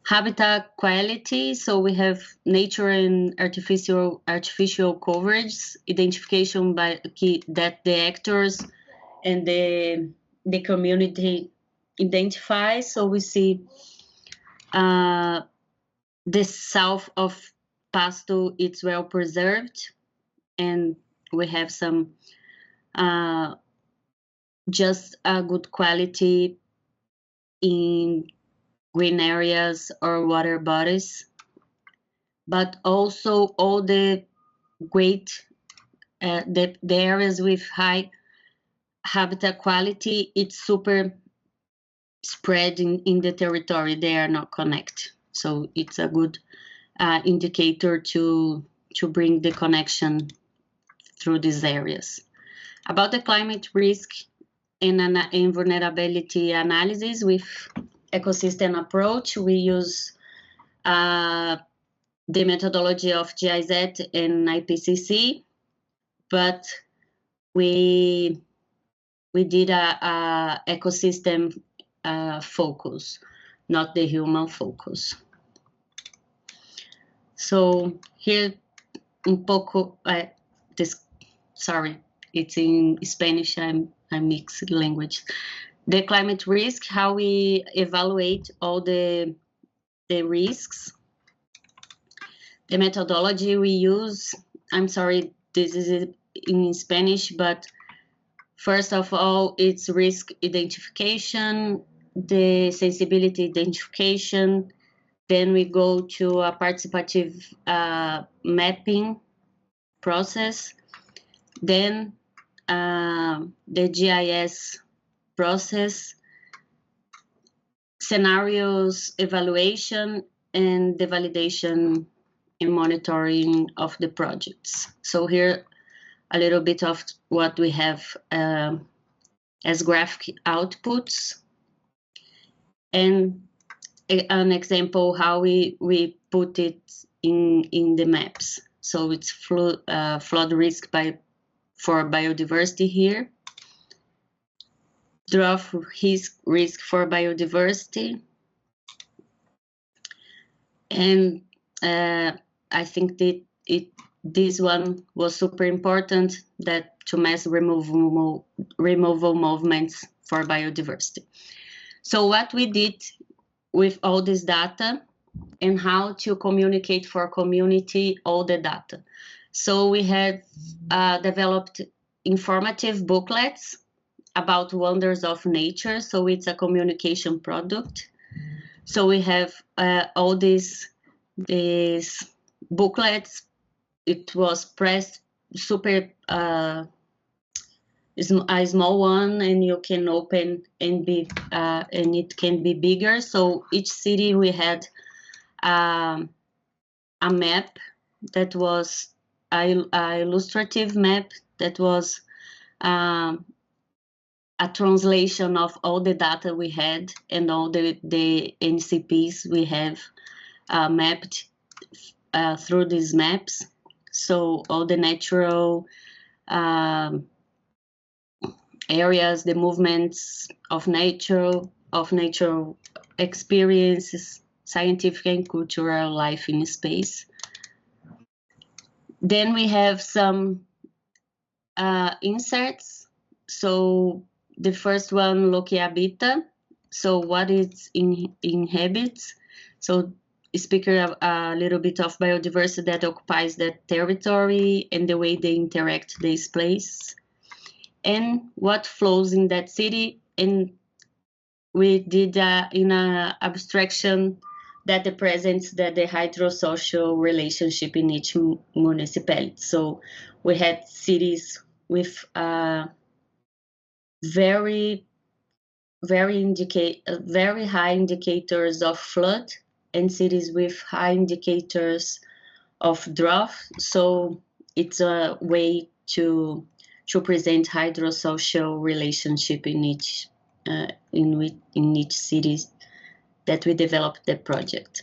H: Habitat quality. So we have nature and artificial coverage, identification by that the actors and the community identify. So we see the south of Pasto, it's well preserved, and we have some just a good quality in green areas or water bodies, but also all the great the areas with high habitat quality, it's super spread in the territory. They are not connected, so it's a good indicator to bring the connection through these areas. About the climate risk and vulnerability analysis with ecosystem approach, we use the methodology of GIZ and IPCC, but we did a ecosystem focus, not the human focus. So here un poco, sorry, it's in Spanish, I mix language. The climate risk, how we evaluate all the risks. The methodology we use, I'm sorry, this is in Spanish, but first of all, it's risk identification, the sensibility identification. Then we go to a participative mapping process. Then the GIS process, scenarios evaluation, and the validation and monitoring of the projects. So here a little bit of what we have as graphic outputs, and an example how we put it in the maps. So it's flood risk for biodiversity here. Drought risk for biodiversity. And I think that this one was super important, that to mass removal movements for biodiversity. So what we did with all this data and how to communicate for community all the data. So we had developed informative booklets about wonders of nature. So it's a communication product. So we have all these booklets. It was pressed super a small one, and you can open and it can be bigger. So each city we had a map that was an illustrative map that was a translation of all the data we had and all the NCPs we have mapped through these maps. So all the natural areas, the movements of nature experiences, scientific and cultural life in space. Then we have some inserts. So the first one, lo que habita. So what is inhabits. So speak a little bit of biodiversity that occupies that territory and the way they interact this place, and what flows in that city. And we did in an abstraction that represents the hydrosocial relationship in each municipality. So we had cities with very high indicators of flood, and cities with high indicators of drought. So it's a way to present hydrosocial relationship in each city that we developed the project.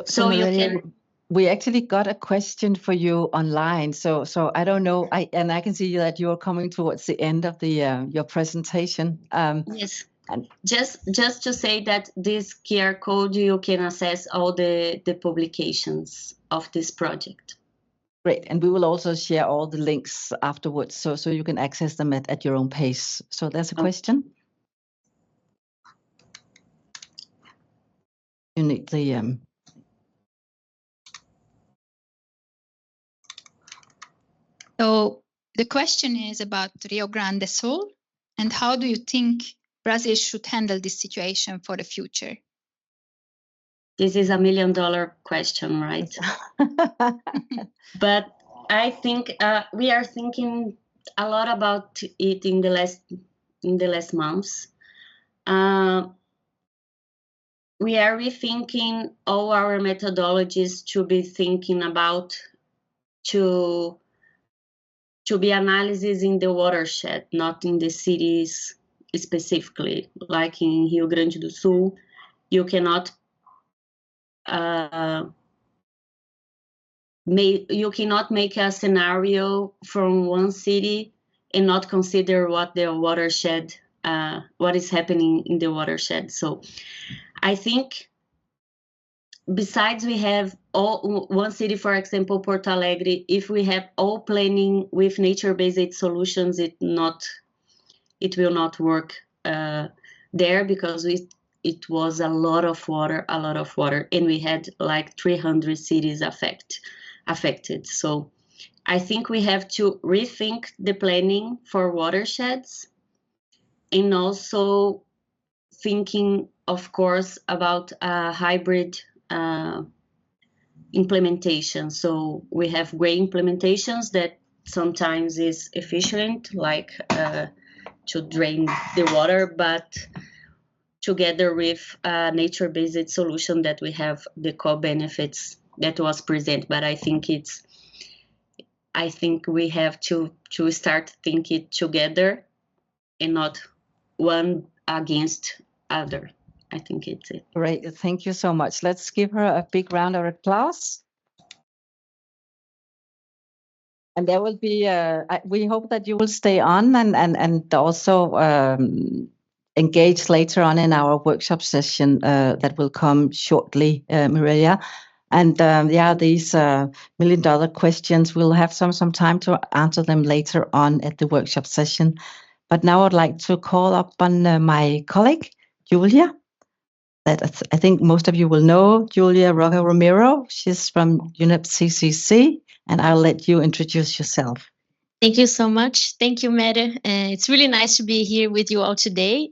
B: So you can. We actually got a question for you online. So I don't know. I can see that you are coming towards the end of the your presentation.
H: Yes. And just to say that this QR code, you can access all the publications of this project.
B: Great, and we will also share all the links afterwards, so you can access them at your own pace. So there's a question. You need the
G: So the question is about Rio Grande do Sul, and how do you think Brazil should handle this situation for the future?
H: This is $1 million question, right? But I think we are thinking a lot about it in the last months. We are rethinking all our methodologies to be thinking about to be analysis in the watershed, not in the cities specifically. Like in Rio Grande do Sul, you cannot make a scenario from one city and not consider what the watershed, what is happening in the watershed. So I think besides we have one city, for example, Porto Alegre, if we have all planning with nature-based solutions, it will not work there, because it was a lot of water, and we had like 300 cities affected. So I think we have to rethink the planning for watersheds, and also thinking, of course, about a hybrid implementation. So we have gray implementations that sometimes is efficient, like to drain the water, but together with a nature-based solution that we have the co-benefits that was present. But I think we have to start thinking together and not one against other. I think it's it.
B: Great, thank you so much. Let's give her a big round of applause. And there will be, we hope that you will stay on and also engage later on in our workshop session that will come shortly, Mireia. And these $1 million questions, we'll have some time to answer them later on at the workshop session. But now I'd like to call up on my colleague, Julia, that I think most of you will know, Julia Roca Romero. She's from UNEP CCC, and I'll let you introduce yourself.
I: Thank you so much. Thank you, Mette. It's really nice to be here with you all today.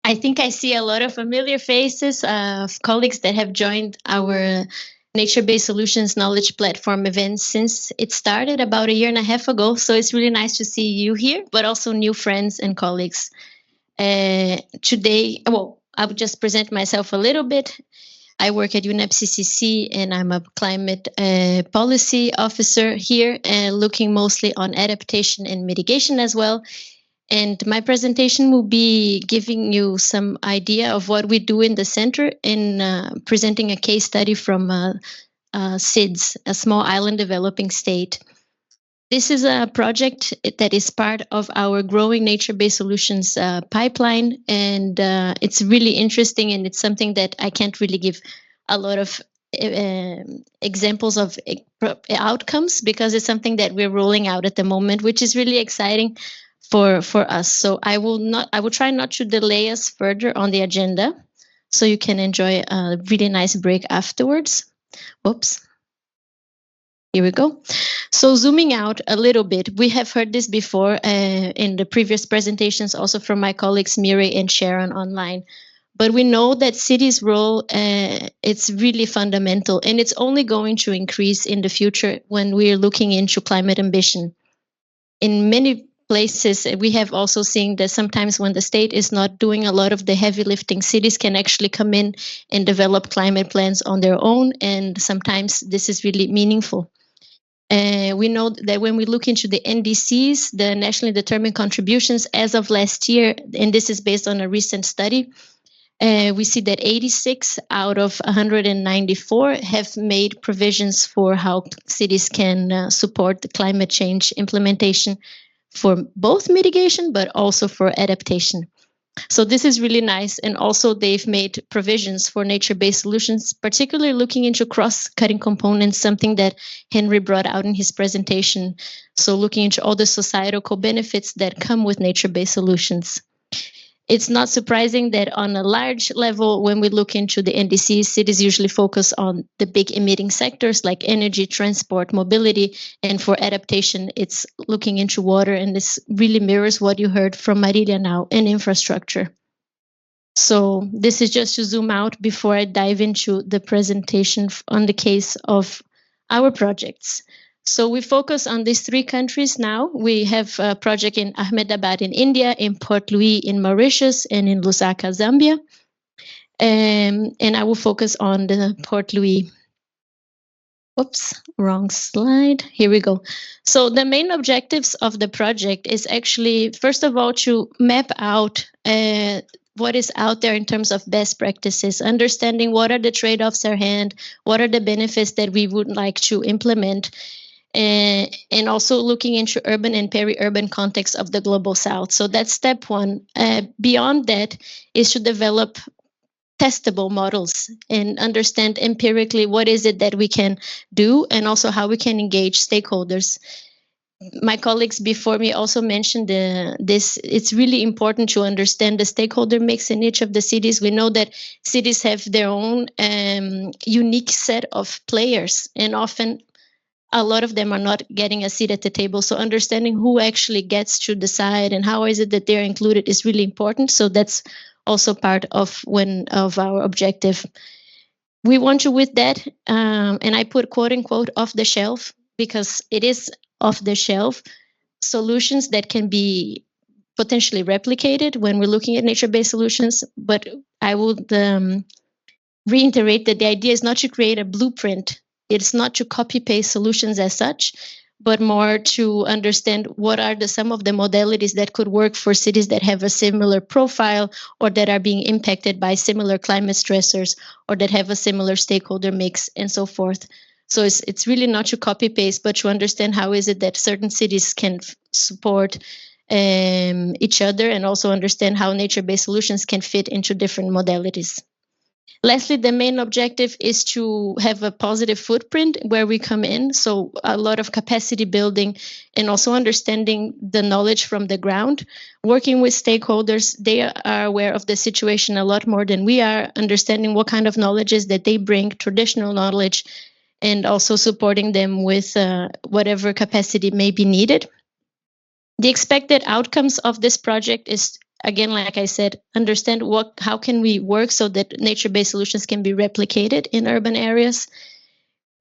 I: I think I see a lot of familiar faces of colleagues that have joined our Nature-Based Solutions Knowledge Platform event since it started about 1.5 years ago. So it's really nice to see you here, but also new friends and colleagues. Today, I would just present myself a little bit. I work at UNEP CCC and I'm a climate policy officer here, looking mostly on adaptation and mitigation as well. And my presentation will be giving you some idea of what we do in the center in presenting a case study from SIDS, a small island developing state. This is a project that is part of our growing nature-based solutions pipeline, and it's really interesting, and it's something that I can't really give a lot of examples of outcomes because it's something that we're rolling out at the moment, which is really exciting for us. So I will try not to delay us further on the agenda, so you can enjoy a really nice break afterwards. Oops. Here we go. So zooming out a little bit, we have heard this before in the previous presentations, also from my colleagues Miri and Sharon online. But we know that cities' role, it's really fundamental, and it's only going to increase in the future when we're looking into climate ambition. In many places, we have also seen that sometimes when the state is not doing a lot of the heavy lifting, cities can actually come in and develop climate plans on their own, and sometimes this is really meaningful. We know that when we look into the NDCs, the nationally determined contributions as of last year, and this is based on a recent study, we see that 86 out of 194 have made provisions for how cities can support the climate change implementation for both mitigation, but also for adaptation. So this is really nice. And also they've made provisions for nature-based solutions, particularly looking into cross-cutting components, something that Henry brought out in his presentation. So looking into all the societal co-benefits that come with nature-based solutions. It's not surprising that on a large level, when we look into the NDCs, cities usually focus on the big emitting sectors like energy, transport, mobility, and for adaptation, it's looking into water, and this really mirrors what you heard from Marilia now in infrastructure. So this is just to zoom out before I dive into the presentation on the case of our projects. So we focus on these 3 countries now. We have a project in Ahmedabad in India, in Port Louis in Mauritius, and in Lusaka, Zambia. And I will focus on the Port Louis. Oops, wrong slide. Here we go. So the main objectives of the project is actually, first of all, to map out what is out there in terms of best practices, understanding what are the trade-offs at hand, what are the benefits that we would like to implement, and also looking into urban and peri-urban context of the global south. So that's step 1. Beyond that is to develop testable models and understand empirically what is it that we can do and also how we can engage stakeholders. My colleagues before me also mentioned this. It's really important to understand the stakeholder mix in each of the cities. We know that cities have their own unique set of players, and often a lot of them are not getting a seat at the table. So understanding who actually gets to decide and how is it that they're included is really important. So that's also part of our objective. We want to, with that, and I put quote unquote off the shelf because it is off the shelf, solutions that can be potentially replicated when we're looking at nature-based solutions. But I would reiterate that the idea is not to create a blueprint. It's not to copy-paste solutions as such, but more to understand what are some of the modalities that could work for cities that have a similar profile or that are being impacted by similar climate stressors or that have a similar stakeholder mix and so forth. So it's really not to copy paste, but to understand how is it that certain cities can support each other, and also understand how nature-based solutions can fit into different modalities. Lastly, the main objective is to have a positive footprint where we come in. So a lot of capacity building and also understanding the knowledge from the ground, working with stakeholders. They are aware of the situation a lot more than we are, understanding what kind of knowledges that they bring, traditional knowledge, and also supporting them with whatever capacity may be needed. The expected outcomes of this project is, again, like I said, understand how can we work so that nature-based solutions can be replicated in urban areas.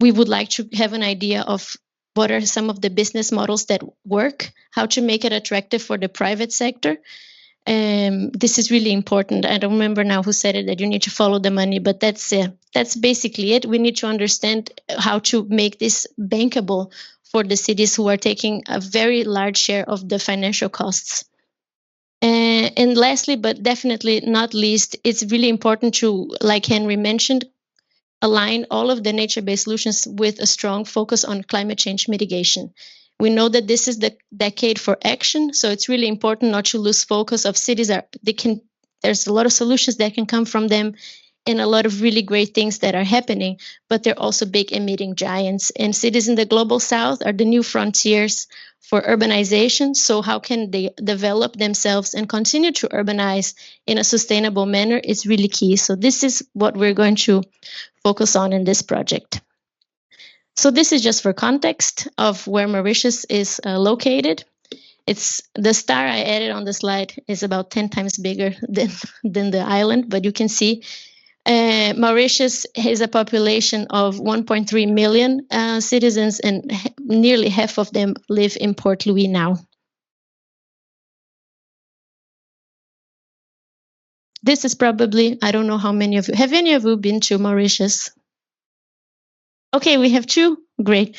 I: We would like to have an idea of what are some of the business models that work, how to make it attractive for the private sector. This is really important. I don't remember now who said it, that you need to follow the money, but that's basically it. We need to understand how to make this bankable for the cities who are taking a very large share of the financial costs. And lastly, but definitely not least, it's really important to, like Henry mentioned, align all of the nature-based solutions with a strong focus on climate change mitigation. We know that this is the decade for action, so it's really important not to lose focus of cities. There's a lot of solutions that can come from them, and a lot of really great things that are happening, but they're also big emitting giants. And cities in the global south are the new frontiers for urbanization. So how can they develop themselves and continue to urbanize in a sustainable manner is really key. So this is what we're going to focus on in this project. So this is just for context of where Mauritius is located. It's the star I added on the slide is about 10 times bigger than the island, but you can see Mauritius has a population of 1.3 million citizens, and nearly half of them live in Port Louis now. This is probably, I don't know how many of you, have any of you been to Mauritius? Okay, we have two, great.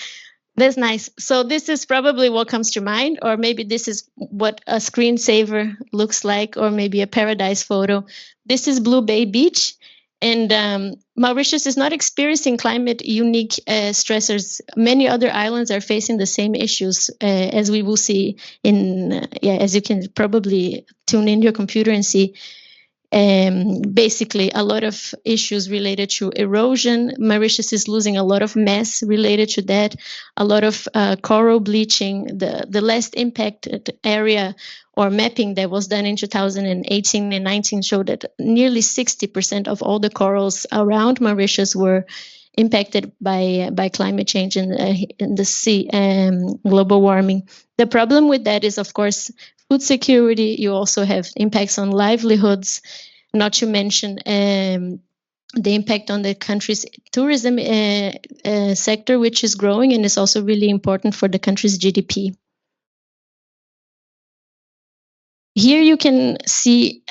I: That's nice. So this is probably what comes to mind, or maybe this is what a screensaver looks like, or maybe a paradise photo. This is Blue Bay Beach. And Mauritius is not experiencing climate unique stressors. Many other islands are facing the same issues, as we will see as you can probably tune in your computer and see. Basically, a lot of issues related to erosion. Mauritius is losing a lot of mass related to that. A lot of coral bleaching. The last impacted area or mapping that was done in 2018 and 19 showed that nearly 60% of all the corals around Mauritius were impacted by climate change in the sea and global warming. The problem with that is, of course, food security. You also have impacts on livelihoods, not to mention the impact on the country's tourism sector, which is growing and is also really important for the country's GDP. Here you can see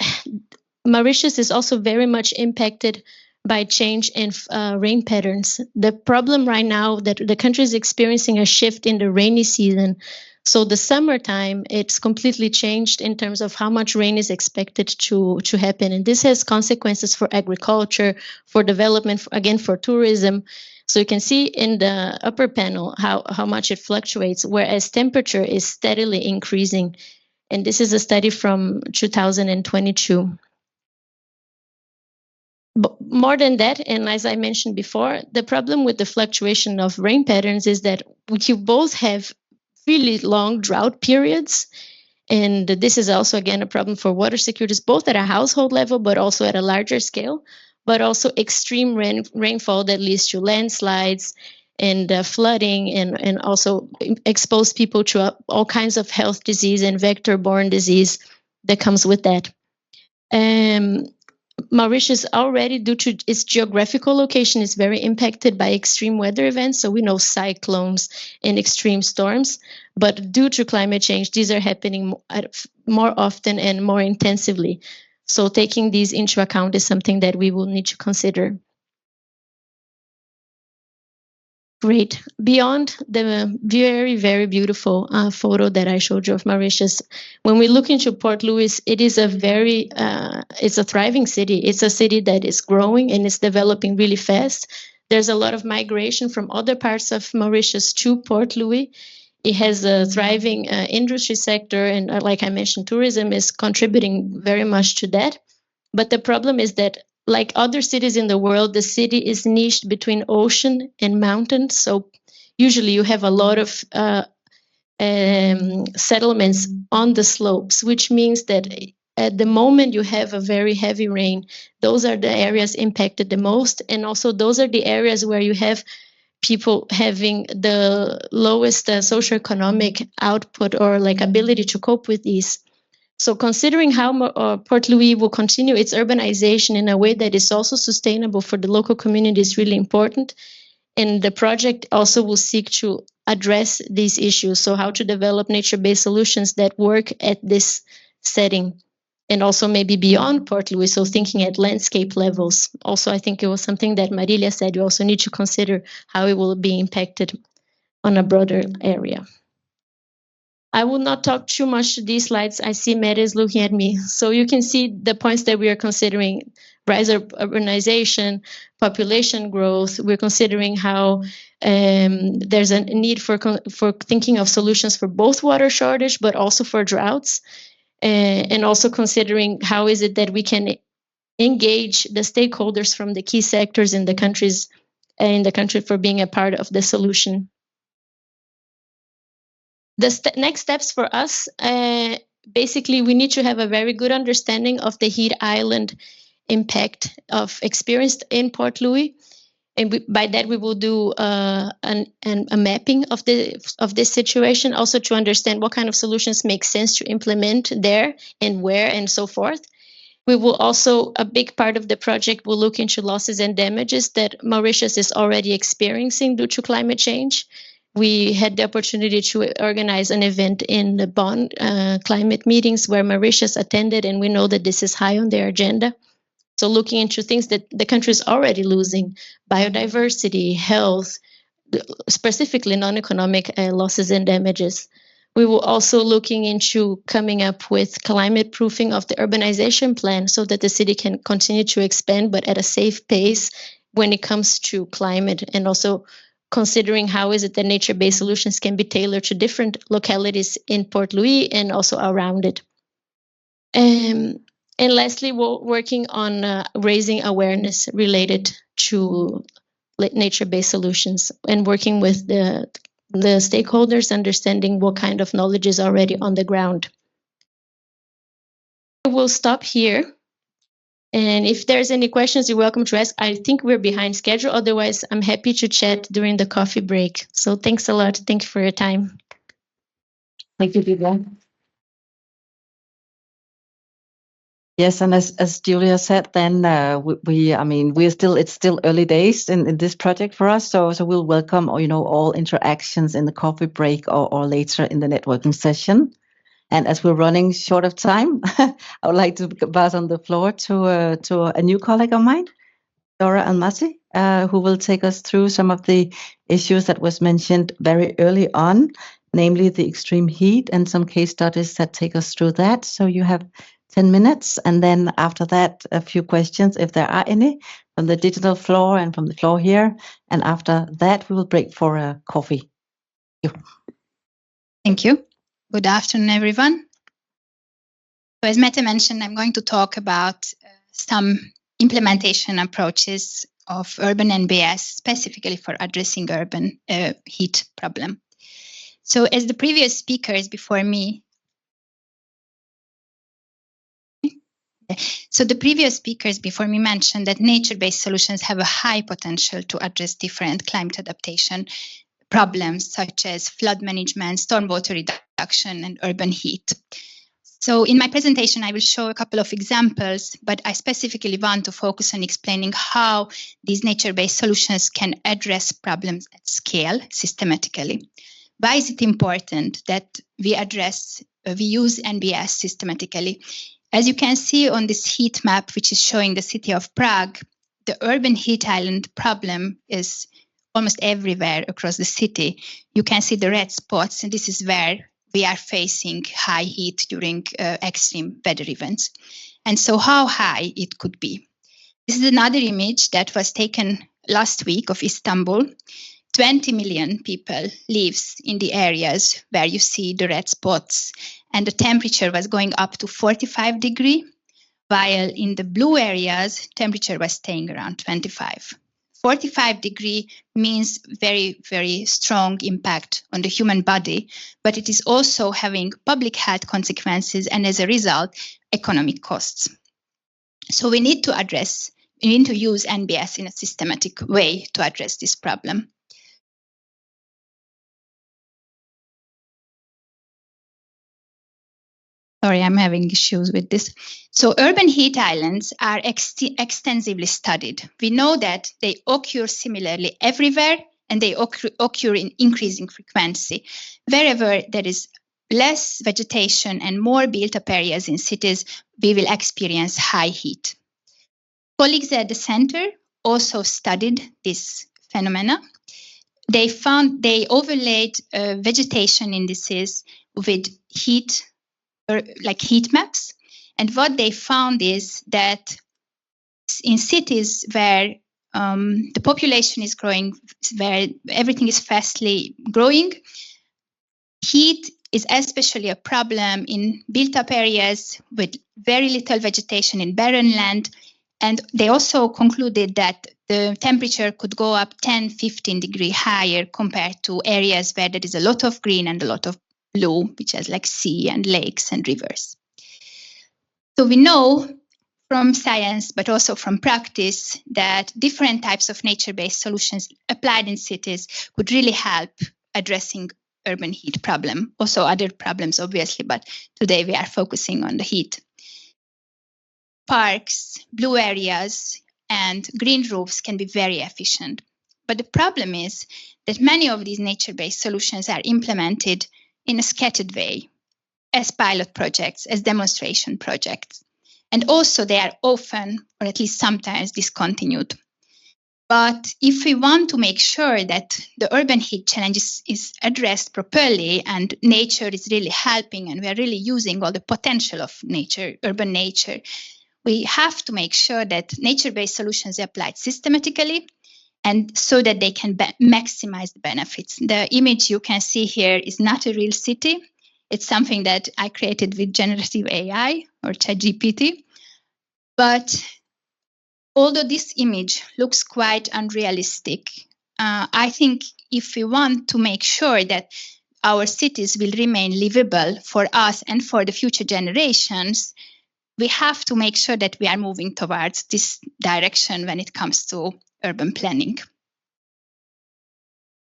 I: Mauritius is also very much impacted by change in rain patterns. The problem right now that the country is experiencing a shift in the rainy season. So the summertime, it's completely changed in terms of how much rain is expected to happen. And this has consequences for agriculture, for development, again, for tourism. So you can see in the upper panel how much it fluctuates, whereas temperature is steadily increasing. And this is a study from 2022. But more than that, and as I mentioned before, the problem with the fluctuation of rain patterns is that you both have really long drought periods. And this is also, again, a problem for water security, both at a household level, but also at a larger scale, but also extreme rainfall that leads to landslides and flooding, and also expose people to all kinds of health disease and vector-borne disease that comes with that. Mauritius already, due to its geographical location, is very impacted by extreme weather events. So we know cyclones and extreme storms, but due to climate change, these are happening more often and more intensively. So taking these into account is something that we will need to consider. Great. Beyond the very, very beautiful photo that I showed you of Mauritius, when we look into Port Louis, it is it's a thriving city. It's a city that is growing and is developing really fast. There's a lot of migration from other parts of Mauritius to Port Louis. It has a thriving industry sector, and like I mentioned, tourism is contributing very much to that. But the problem is that, like other cities in the world, the city is niched between ocean and mountain. So usually you have a lot of settlements on the slopes, which means that at the moment you have a very heavy rain, those are the areas impacted the most. And also those are the areas where you have people having the lowest socioeconomic output or like ability to cope with these. So considering how Port Louis will continue its urbanization in a way that is also sustainable for the local community is really important. And the project also will seek to address these issues. So how to develop nature-based solutions that work at this setting and also maybe beyond Port Louis. So thinking at landscape levels. Also, I think it was something that Marilia said, you also need to consider how it will be impacted on a broader area. I will not talk too much to these slides. I see Mary is looking at me. So you can see the points that we are considering: rise of urbanization, population growth. We're considering how there's a need for thinking of solutions for both water shortage, but also for droughts. And also considering how is it that we can engage the stakeholders from the key sectors in the country for being a part of the solution. The next steps for us, basically, we need to have a very good understanding of the heat island impact experienced in Port Louis, and by that we will do a mapping of this situation, also to understand what kind of solutions make sense to implement there and where and so forth. We will also, a big part of the project will look into losses and damages that Mauritius is already experiencing due to climate change. We had the opportunity to organize an event in the Bonn climate meetings where Mauritius attended, and we know that this is high on their agenda. So looking into things that the country is already losing: biodiversity, health, specifically non-economic losses and damages. We will also looking into coming up with climate proofing of the urbanization plan so that the city can continue to expand, but at a safe pace when it comes to climate, and also considering how is it that nature-based solutions can be tailored to different localities in Port Louis and also around it. And lastly, we're working on raising awareness related to nature-based solutions and working with the stakeholders, understanding what kind of knowledge is already on the ground. We'll stop here. And if there's any questions, you're welcome to ask. I think we're behind schedule. Otherwise, I'm happy to chat during the coffee break. So thanks a lot. Thank you for your time. Thank you, Vivian.
B: Yes, and as Julia said, then it's still early days in this project for us. So we'll welcome all interactions in the coffee break or later in the networking session. And as we're running short of time, I would like to pass on the floor to a new colleague of mine, Dora Almaty, who will take us through some of the issues that was mentioned very early on, namely the extreme heat and some case studies that take us through that. So you have 10 minutes, and then after that, a few questions, if there are any, from the digital floor and from the floor here. And after that, we will break for a coffee.
G: Thank you. Good afternoon, everyone. So as Mette mentioned, I'm going to talk about some implementation approaches of urban NbS, specifically for addressing urban heat problem. So as the previous speakers before me, mentioned that nature-based solutions have a high potential to address different climate adaptation problems such as flood management, stormwater reduction, and urban heat. So in my presentation, I will show a couple of examples, but I specifically want to focus on explaining how these nature-based solutions can address problems at scale systematically. Why is it important that we use NbS systematically? As you can see on this heat map, which is showing the city of Prague, the urban heat island problem is almost everywhere across the city. You can see the red spots, and this is where we are facing high heat during extreme weather events. And so how high it could be. This is another image that was taken last week of Istanbul, 20 million people lives in the areas where you see the red spots, and the temperature was going up to 45 degrees, while in the blue areas, temperature was staying around 25. 45 degree means very, very strong impact on the human body, but it is also having public health consequences and as a result, economic costs. So we need to use NbS in a systematic way to address this problem. Sorry, I'm having issues with this. So urban heat islands are extensively studied. We know that they occur similarly everywhere, and they occur in increasing frequency. Wherever there is less vegetation and more built-up areas in cities, we will experience high heat. Colleagues at the center also studied this phenomena. They overlaid vegetation indices with heat maps. And what they found is that in cities where the population is growing, where everything is fastly growing, heat is especially a problem in built-up areas with very little vegetation in barren land. And they also concluded that the temperature could go up 10, 15 degrees higher compared to areas where there is a lot of green and a lot of blue, which is like sea and lakes and rivers. So we know from science, but also from practice, that different types of nature-based solutions applied in cities could really help addressing urban heat problem. Also other problems, obviously, but today we are focusing on the heat. Parks, blue areas, and green roofs can be very efficient. But the problem is that many of these nature-based solutions are implemented in a scattered way, as pilot projects, as demonstration projects. And also they are often, or at least sometimes, discontinued. But if we want to make sure that the urban heat challenge is addressed properly and nature is really helping and we are really using all the potential of nature, urban nature, we have to make sure that nature-based solutions are applied systematically and so that they can maximize the benefits. The image you can see here is not a real city. It's something that I created with generative AI or ChatGPT. But although this image looks quite unrealistic, I think if we want to make sure that our cities will remain livable for us and for the future generations, we have to make sure that we are moving towards this direction when it comes to urban planning.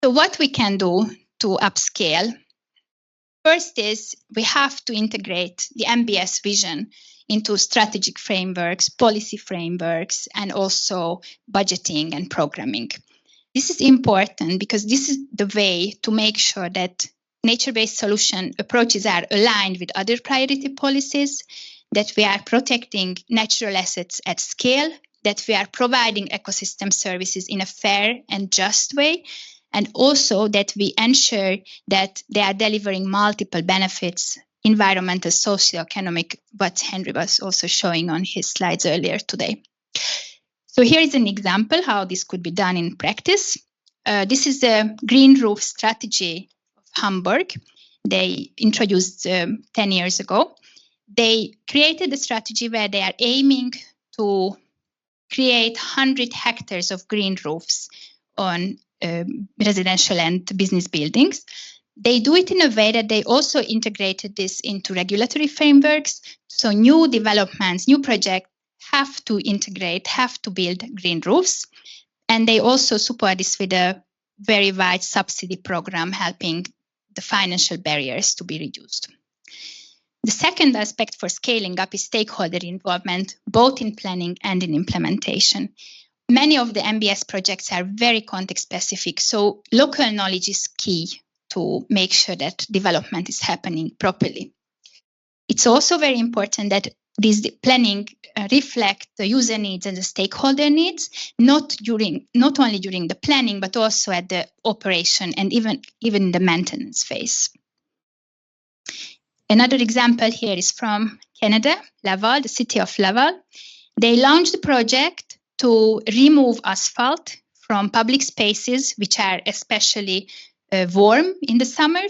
G: So what we can do to upscale? First is we have to integrate the NbS vision into strategic frameworks, policy frameworks, and also budgeting and programming. This is important because this is the way to make sure that nature-based solution approaches are aligned with other priority policies, that we are protecting natural assets at scale, that we are providing ecosystem services in a fair and just way, and also that we ensure that they are delivering multiple benefits, environmental, socio-economic, what Henry was also showing on his slides earlier today. So here is an example how this could be done in practice. This is the green roof strategy of Hamburg. They introduced 10 years ago. They created a strategy where they are aiming to create 100 hectares of green roofs on residential and business buildings. They do it in a way that they also integrated this into regulatory frameworks. So new developments, new projects have to integrate, have to build green roofs. And they also support this with a very wide subsidy program, helping the financial barriers to be reduced. The second aspect for scaling up is stakeholder involvement, both in planning and in implementation. Many of the NbS projects are very context specific, so local knowledge is key to make sure that development is happening properly. It's also very important that this planning reflect the user needs and the stakeholder needs, not only during the planning, but also at the operation and even the maintenance phase. Another example here is from Canada, Laval, the city of Laval. They launched the project to remove asphalt from public spaces, which are especially warm in the summer.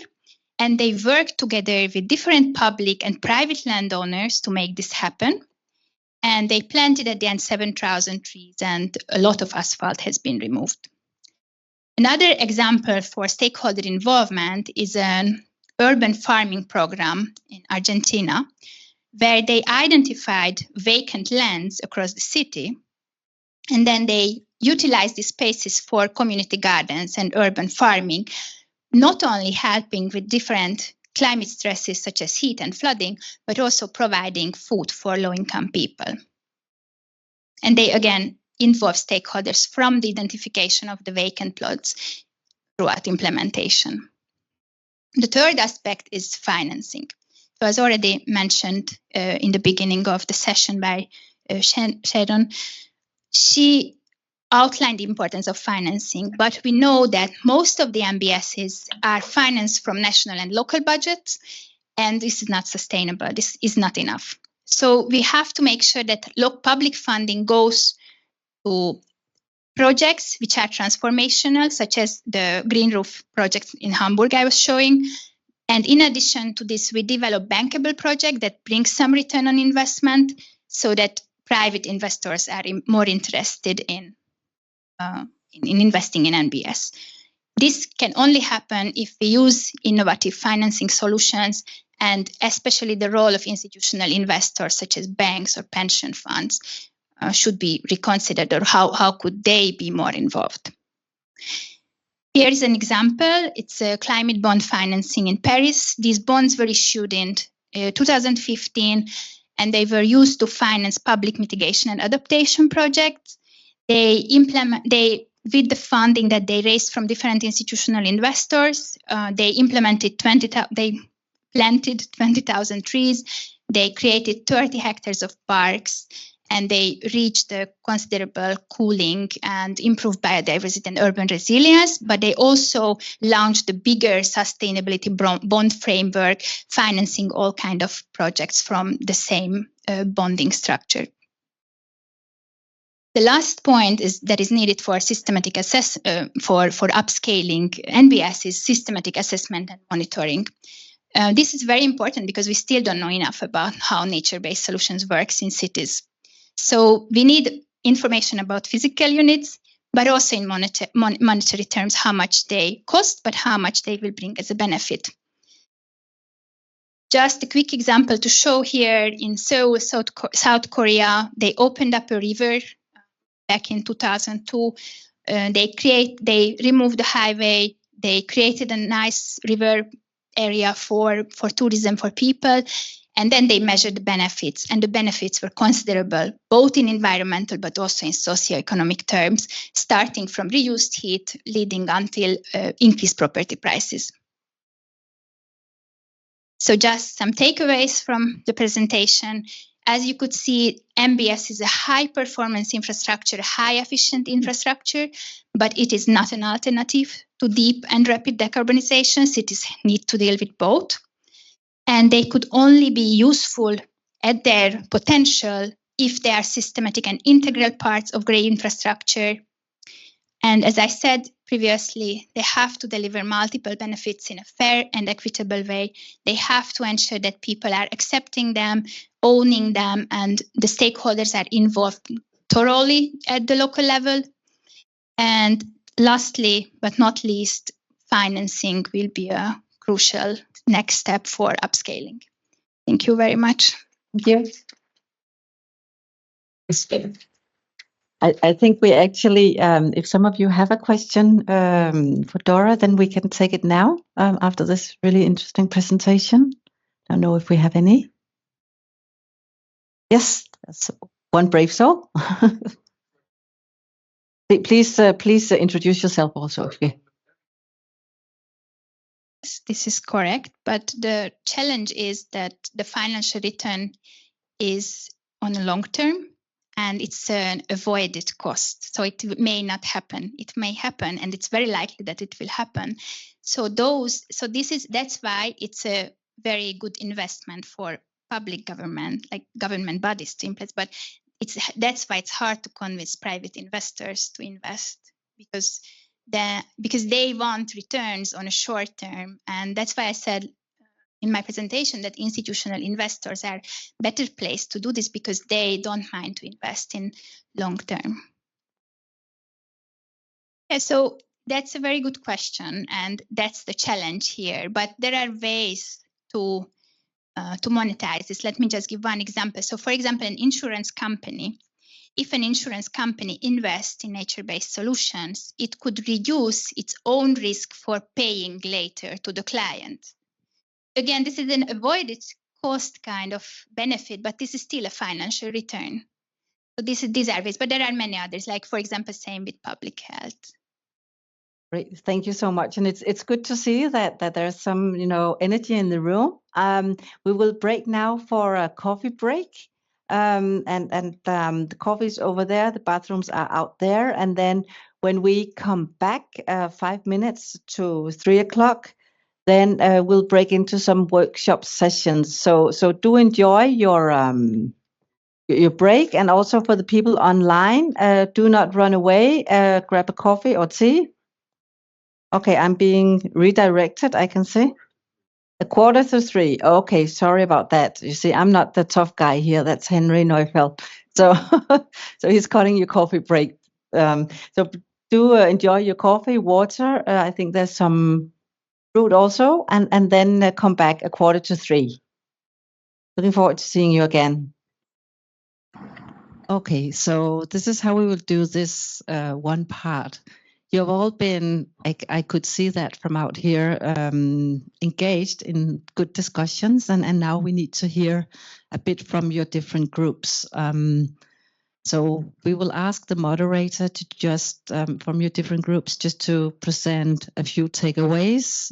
G: And they work together with different public and private landowners to make this happen. And they planted at the end 7,000 trees, and a lot of asphalt has been removed. Another example for stakeholder involvement is an urban farming program in Argentina, where they identified vacant lands across the city, and then they utilized these spaces for community gardens and urban farming, not only helping with different climate stresses such as heat and flooding, but also providing food for low-income people. And they, again, involve stakeholders from the identification of the vacant plots throughout implementation. The third aspect is financing. So as already mentioned in the beginning of the session by Sharon, she outlined the importance of financing, but we know that most of the NbSs are financed from national and local budgets, and this is not sustainable. This is not enough. So we have to make sure that public funding goes to projects which are transformational, such as the green roof project in Hamburg I was showing. And in addition to this, we develop bankable projects that bring some return on investment so that private investors are more interested in investing in NbS. This can only happen if we use innovative financing solutions, and especially the role of institutional investors such as banks or pension funds should be reconsidered, or how could they be more involved. Here is an example. It's a climate bond financing in Paris. These bonds were issued in 2015, and they were used to finance public mitigation and adaptation projects. With the funding that they raised from different institutional investors, they planted 20,000 trees. They created 30 hectares of parks, and they reached a considerable cooling and improved biodiversity and urban resilience. But they also launched a bigger sustainability bond framework, financing all kinds of projects from the same bonding structure. The last point that is needed for systematic for upscaling NbS is systematic assessment and monitoring. This is very important because we still don't know enough about how nature-based solutions works in cities. So we need information about physical units, but also in monetary terms, how much they cost, but how much they will bring as a benefit. Just a quick example to show here: in Seoul, South Korea, they opened up a river back in 2002. They removed the highway. They created a nice river area for tourism for people. And then they measured the benefits, and the benefits were considerable, both in environmental but also in socioeconomic terms, starting from reduced heat, leading until increased property prices. So just some takeaways from the presentation. As you could see, NbS is a high-performance infrastructure, high-efficient infrastructure, but it is not an alternative to deep and rapid decarbonization. Cities need to deal with both. And they could only be useful at their potential if they are systematic and integral parts of grey infrastructure. And as I said previously, they have to deliver multiple benefits in a fair and equitable way. They have to ensure that people are accepting them, owning them, and the stakeholders are involved thoroughly at the local level. And lastly, but not least, financing will be a crucial next step for upscaling. Thank you very much.
B: Thank you. I think we actually, if some of you have a question for Dora, then we can take it now after this really interesting presentation. I don't know if we have any. Yes, that's one brave soul. Please introduce yourself also. Okay.
G: This is correct, but the challenge is that the financial return is on a long term, and it's an avoided cost. So it may not happen. It may happen, and it's very likely that it will happen. That's why it's a very good investment for public government, like government bodies to invest. But that's why it's hard to convince private investors to invest because they want returns on a short term. And that's why I said in my presentation that institutional investors are better placed to do this because they don't mind to invest in long term. Yeah, so that's a very good question, and that's the challenge here. But there are ways to monetize this. Let me just give one example. So, for example, an insurance company, if an insurance company invests in nature-based solutions, it could reduce its own risk for paying later to the client. Again, this is an avoided cost kind of benefit, but this is still a financial return. So these are ways, but there are many others, like, for example, same with public health.
B: Great, thank you so much, and it's good to see that there's some energy in the room. We will break now for a coffee break, and the coffee's over there. The bathrooms are out there, and then when we come back, 5 minutes to 3 o'clock, then we'll break into some workshop sessions. So do enjoy your break, and also for the people online, do not run away. Grab a coffee or tea. Okay, I'm being redirected, I can see. 2:45. Okay, sorry about that. You see, I'm not the tough guy here. That's Henry Neufeld. So, so he's cutting your coffee break. So do enjoy your coffee, water. I think there's some fruit also, and then come back 2:45. Looking forward to seeing you again. Okay, so this is how we will do this one part. You've all been, I could see that from out here, engaged in good discussions, and now we need to hear a bit from your different groups. So we will ask the moderator to just, from your different groups, just to present a few takeaways,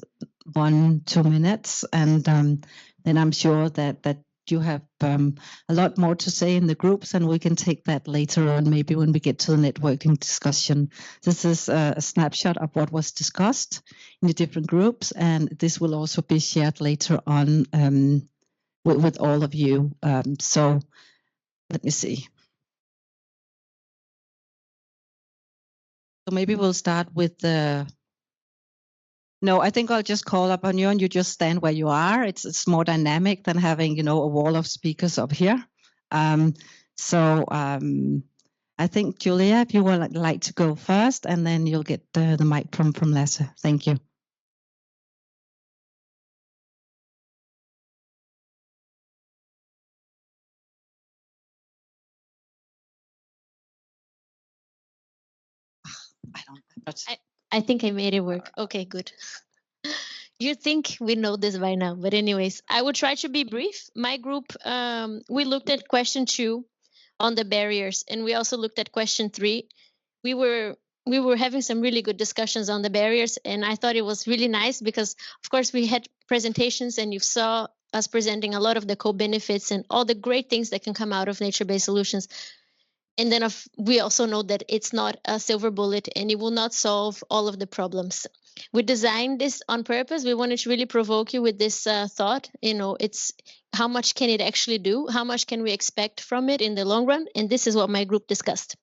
B: 1-2 minutes, and then I'm sure that you have a lot more to say in the groups, and we can take that later on, maybe when we get to the networking discussion. This is a snapshot of what was discussed in the different groups, and this will also be shared later on with all of you. So let me see. So maybe we'll start with the... No, I think I'll just call up on you and you just stand where you are. It's more dynamic than having, a wall of speakers up here. I think, Julia, if you would like to go first, and then you'll get the mic from Lasse. Thank you.
I: I think I made it work. Okay, good. You think we know this by now, but anyways, I will try to be brief. My group, we looked at question 2 on the barriers, and we also looked at question 3. We were having some really good discussions on the barriers, and I thought it was really nice because, of course, we had presentations, and you saw us presenting a lot of the co-benefits and all the great things that can come out of nature-based solutions. And then we also know that it's not a silver bullet and it will not solve all of the problems. We designed this on purpose. We wanted to really provoke you with this thought. It's how much can it actually do? How much can we expect from it in the long run? And this is what my group discussed.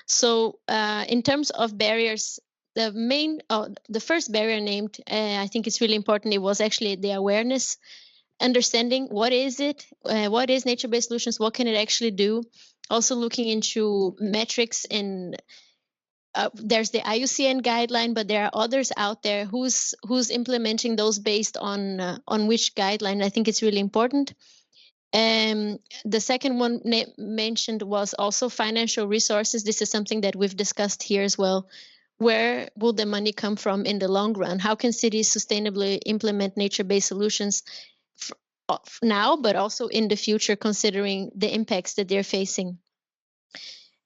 I: So in terms of barriers, the first barrier named, I think it's really important. It was actually the awareness, understanding what is it, what is nature-based solutions, what can it actually do. Also looking into metrics, and there's the IUCN guideline, but there are others out there who's implementing those based on which guideline. I think it's really important. The second one mentioned was also financial resources. This is something that we've discussed here as well. Where will the money come from in the long run? How can cities sustainably implement nature-based solutions now, but also in the future, considering the impacts that they're facing?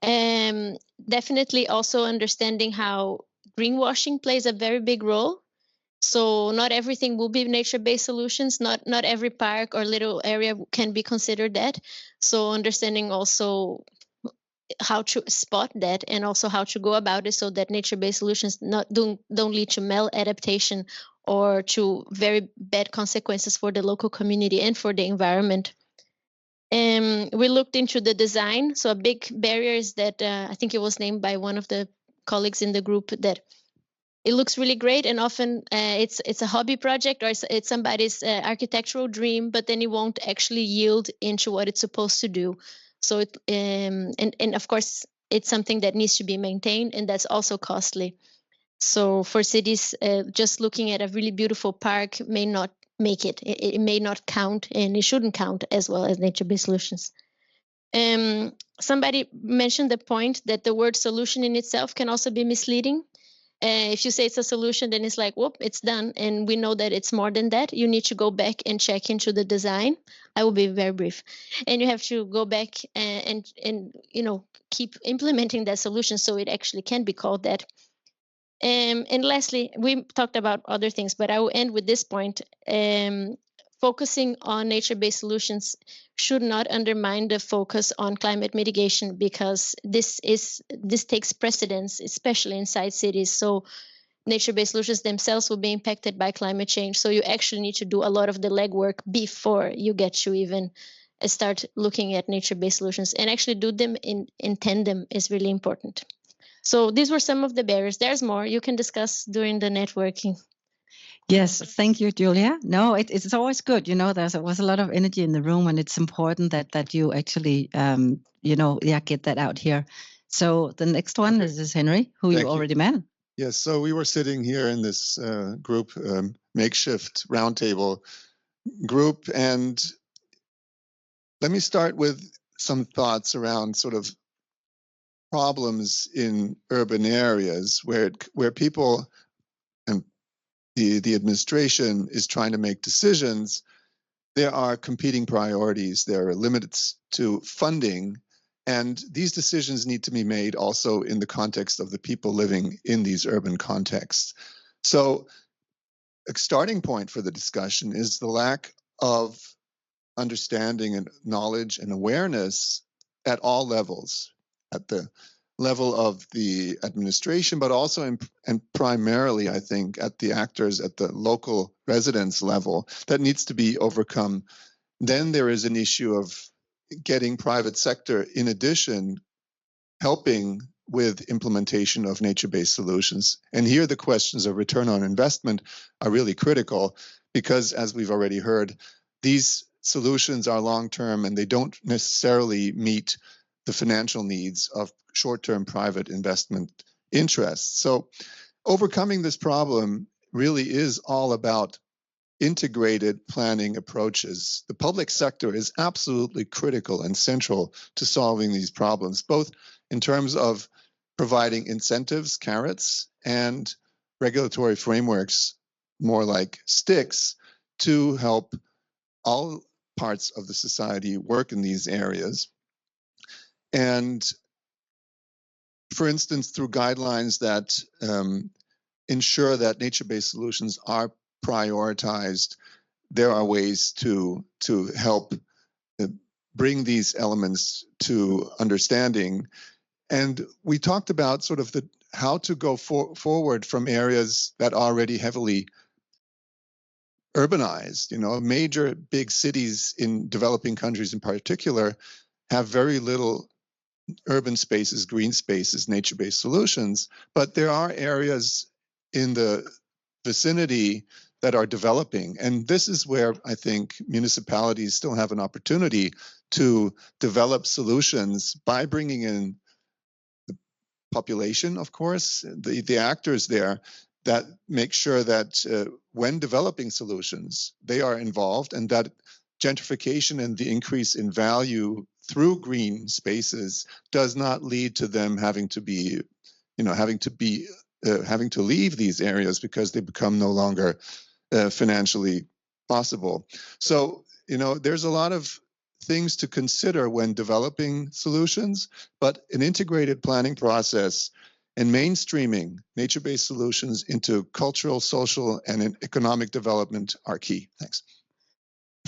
I: Definitely also understanding how greenwashing plays a very big role. So not everything will be nature-based solutions. Not every park or little area can be considered that. So understanding also how to spot that, and also how to go about it so that nature-based solutions don't lead to maladaptation or to very bad consequences for the local community and for the environment. We looked into the design. So a big barrier is that I think it was named by one of the colleagues in the group that it looks really great, and often it's a hobby project, or it's somebody's architectural dream, but then it won't actually yield into what it's supposed to do. So it and of course it's something that needs to be maintained, and that's also costly. So for cities, just looking at a really beautiful park may not make it. It may not count, and it shouldn't count as well as nature-based solutions. Somebody mentioned the point that the word solution in itself can also be misleading. If you say it's a solution, then it's like, whoop, it's done. And we know that it's more than that. You need to go back and check into the design. I will be very brief. And you have to go back and keep implementing that solution so it actually can be called that. And lastly, we talked about other things, but I will end with this point. Focusing on nature-based solutions should not undermine the focus on climate mitigation, because this takes precedence, especially inside cities. So nature-based solutions themselves will be impacted by climate change. So you actually need to do a lot of the legwork before you get to even start looking at nature-based solutions, and actually do them in tandem is really important. So these were some of the barriers. There's more you can discuss during the networking.
B: Yes, thank you, Julia. No, it's always good. There was a lot of energy in the room, and it's important that you actually, get that out here. So the next one is Henry, who you already met.
F: Yes, so we were sitting here in this group, makeshift roundtable group, and let me start with some thoughts around sort of problems in urban areas where people and the administration is trying to make decisions. There are competing priorities. There are limits to funding, and these decisions need to be made also in the context of the people living in these urban contexts. So a starting point for the discussion is the lack of understanding and knowledge and awareness at all levels, at the level of the administration, but also and primarily, I think, at the actors at the local residents level, that needs to be overcome. Then there is an issue of getting private sector, in addition, helping with implementation of nature-based solutions. And here the questions of return on investment are really critical, because as we've already heard, these solutions are long-term and they don't necessarily meet the financial needs of short-term private investment interests. So overcoming this problem really is all about integrated planning approaches. The public sector is absolutely critical and central to solving these problems, both in terms of providing incentives, carrots, and regulatory frameworks, more like sticks, to help all parts of the society work in these areas. And for instance, through guidelines that ensure that nature-based solutions are prioritized, there are ways to help bring these elements to understanding. And we talked about sort of how to go forward from areas that are already heavily urbanized. Major big cities in developing countries in particular have very little urban spaces, green spaces, nature-based solutions, but there are areas in the vicinity that are developing. And this is where I think municipalities still have an opportunity to develop solutions by bringing in the population, of course, the actors there, that make sure that when developing solutions, they are involved, and that gentrification and the increase in value through green spaces does not lead to them having to leave these areas because they become no longer financially possible. So, there's a lot of things to consider when developing solutions, but an integrated planning process and mainstreaming nature-based solutions into cultural, social, and economic development are key. Thanks.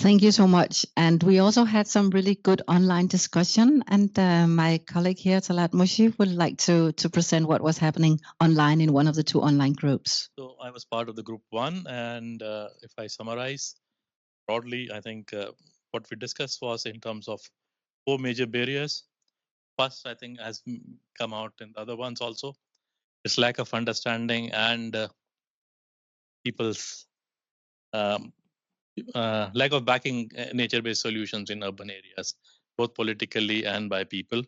B: Thank you so much. And we also had some really good online discussion. And my colleague here, Talat Mushi, would like to present what was happening online in one of the two online groups.
J: So I was part of the group one. And if I summarize broadly, I think what we discussed was in terms of 4 major barriers. First, I think, has come out in the other ones also. its lack of understanding and people's lack of backing nature-based solutions in urban areas, both politically and by people.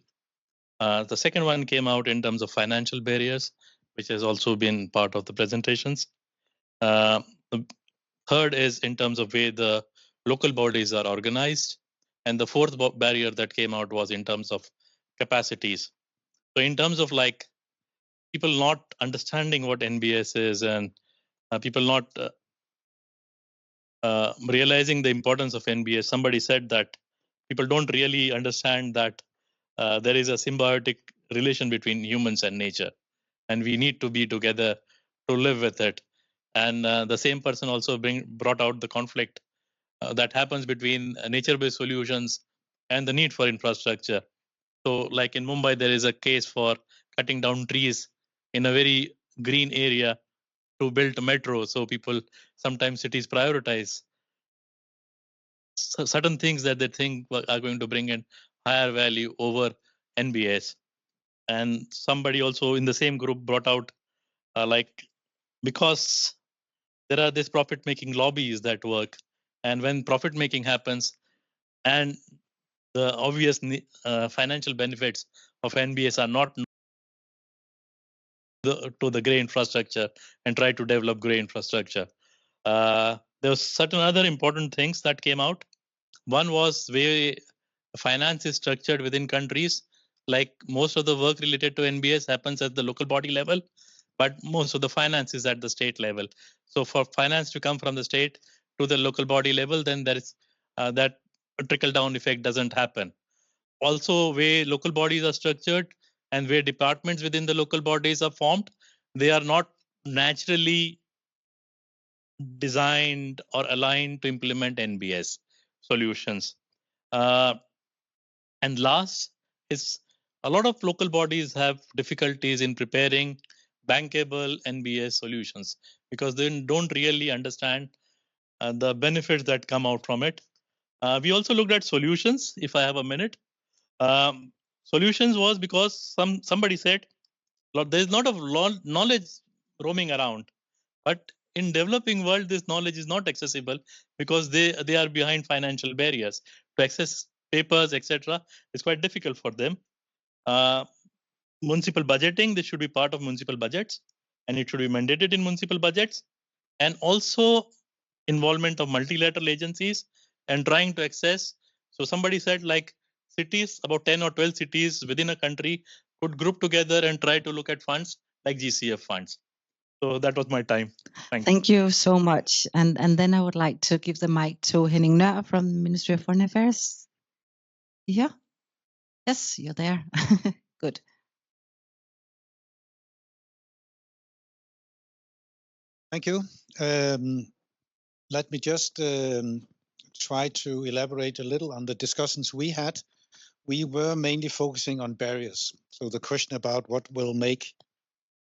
J: The second one came out in terms of financial barriers, which has also been part of the presentations. The third is in terms of way the local bodies are organized. And the fourth barrier that came out was in terms of capacities. So in terms of like people not understanding what NbS is and people not realizing the importance of NbS, somebody said that people don't really understand that there is a symbiotic relation between humans and nature, and we need to be together to live with it. And the same person also brought out the conflict that happens between nature-based solutions and the need for infrastructure. So like in Mumbai, there is a case for cutting down trees in a very green area to build a metro. So people, sometimes cities prioritize certain things that they think are going to bring in higher value over NbS. And somebody also in the same group brought out like, because there are these profit-making lobbies that work, and when profit-making happens and the obvious financial benefits of NbS are not to the grey infrastructure and try to develop grey infrastructure. There was certain other important things that came out. One was way finance is structured within countries. Like most of the work related to NbS happens at the local body level, but most of the finance is at the state level. So for finance to come from the state to the local body level, then there is that trickle down effect doesn't happen. Also, where local bodies are structured and where departments within the local bodies are formed, they are not naturally designed or aligned to implement NbS solutions. And last is a lot of local bodies have difficulties in preparing bankable NbS solutions because they don't really understand the benefits that come out from it. We also looked at solutions, if I have a minute. Solutions was because somebody said, there is not a lot of knowledge roaming around, but in developing world, this knowledge is not accessible because they are behind financial barriers to access papers, etc. It's quite difficult for them. Municipal budgeting, this should be part of municipal budgets, and it should be mandated in municipal budgets, and also involvement of multilateral agencies and trying to access. So somebody said like cities, about 10 or 12 cities within a country could group together and try to look at funds like GCF funds. So that was my time.
B: Thank you so much. And then I would like to give the mic to Henning Nør from the Ministry of Foreign Affairs. Yeah. Yes, you're there. Good.
K: Thank you. Let me just try to elaborate a little on the discussions we had. We were mainly focusing on barriers. So the question about what will make